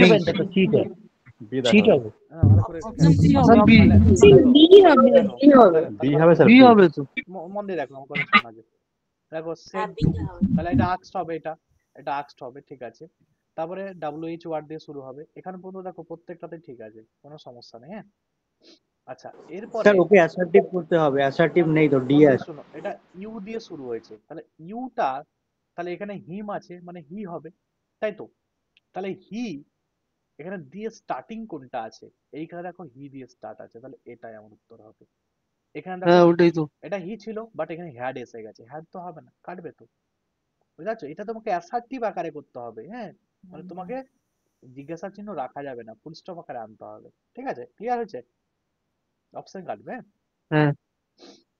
বি সিট দেখো। হবে। ভালো করে ऑप्शन খেয়াল सी করো। অপশন होगा বি। তাহলে দেখো, বি হবে। দেখো, বি তাহলে হবে স্যার। বি হবে তো। মন দিয়ে দেখো, আমার কথা শোনা যায়। দেখো সেড টু, তাহলে এটা আক্সড হবে, এটা আক্সড হবে। ঠিক আছে, তারপরে WH ওয়ার্ড দিয়ে শুরু হবে। এখানে পর্যন্ত দেখো প্রত্যেকটাতে ঠিক আছে, কোনো সমস্যা নেই। হ্যাঁ, আচ্ছা এরপরে স্যার ওকে অ্যাসার্টিভ করতে হবে, অ্যাসার্টিভ নেই তো, ডি মন দিয়ে আছে। শোনো, এটা ইউ দিয়ে শুরু হয়েছে, তাহলে ইউটা, তাহলে এখানে হিম আছে মানে হি হবে, তাই তো? তাহলে হি, এখানে দিয়ে স্টার্টিং কোনটা আছে? এইখানে দেখো হি দিয়ে স্টার্ট আছে, তাহলে এটাই আমার উত্তর হবে। এখানে দেখো হ্যাঁ ওটাই তো। এটা হি ছিল, বাট এখানে হ্যাড এসে গেছে, হ্যাড তো হবে না, কাটবে তো। বুঝতে পারছো, এটা তোমাকে অ্যাসার্টিভ আকারে করতে হবে। হ্যাঁ, মানে তোমাকে জিজ্ঞাসা চিহ্ন রাখা যাবে না, ফুল স্টপ আকারে আনতে হবে। ঠিক আছে, ক্লিয়ার হয়েছে? অপশন কাটবে। হ্যাঁ।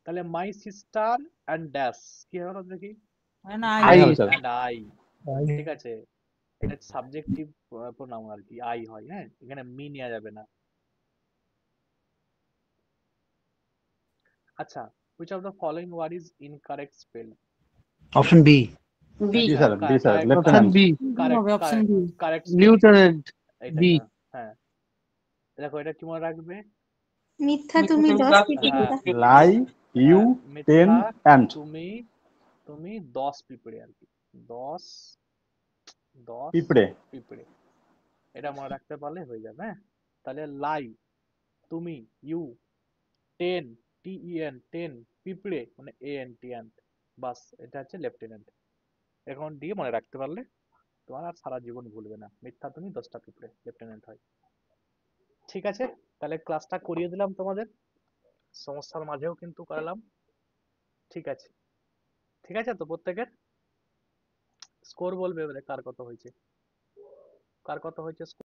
তাহলে মাই সিস্টার অ্যান্ড ড্যাশ কি হলো দেখি? एंड আই आई হবে স্যার। And I. ঠিক আছে, এটা সাবজেক্টিভ প্রোনাউন আর কি, আই হয়। হ্যাঁ, এখানে মি নেওয়া যাবে না। আচ্ছা, which of the following word is incorrect spell? Option B. B B sir, B sir, correct, option lieutenant. B. Correct, option B correct, lieutenant. এটাই। বি। হ্যাঁ হ্যাঁ, দেখো এটা কি মনে রাখবে? মিথ্যা তুমি 10 হ্যাঁ পিপিলিকা। লাই, ইউ, হ্যাঁ, 10 মিথ্যা অ্যান্ড। তুমি, তুমি 10 পিঁপড়ে আর কি, 10 10 পিঁপড়ে। পিঁপড়ে, এটা মনে রাখতে পারলে হয়ে যাবে। হ্যাঁ, তাহলে লাই, তুমি, ইউ, 10 10 পিঁপড়ে মানে ANT অ্যান্ট, বাস এটা হচ্ছে লেফটেন্যান্ট। এখন দিয়ে মনে রাখতে পারলে তোমার আর সারা জীবন ভুলবে না। মিথ্যা তুমি 10টা পিঁপড়ে, লেফটেন্যান্ট হয়। ঠিক আছে, তাহলে ক্লাসটা করিয়ে দিলাম তোমাদের, সমস্যার মাঝেও কিন্তু করালাম। ঠিক আছে, ঠিক আছে তো প্রত্যেকের স্কোর বলবে এবারে কার কত হয়েছে, কার কত হয়েছে।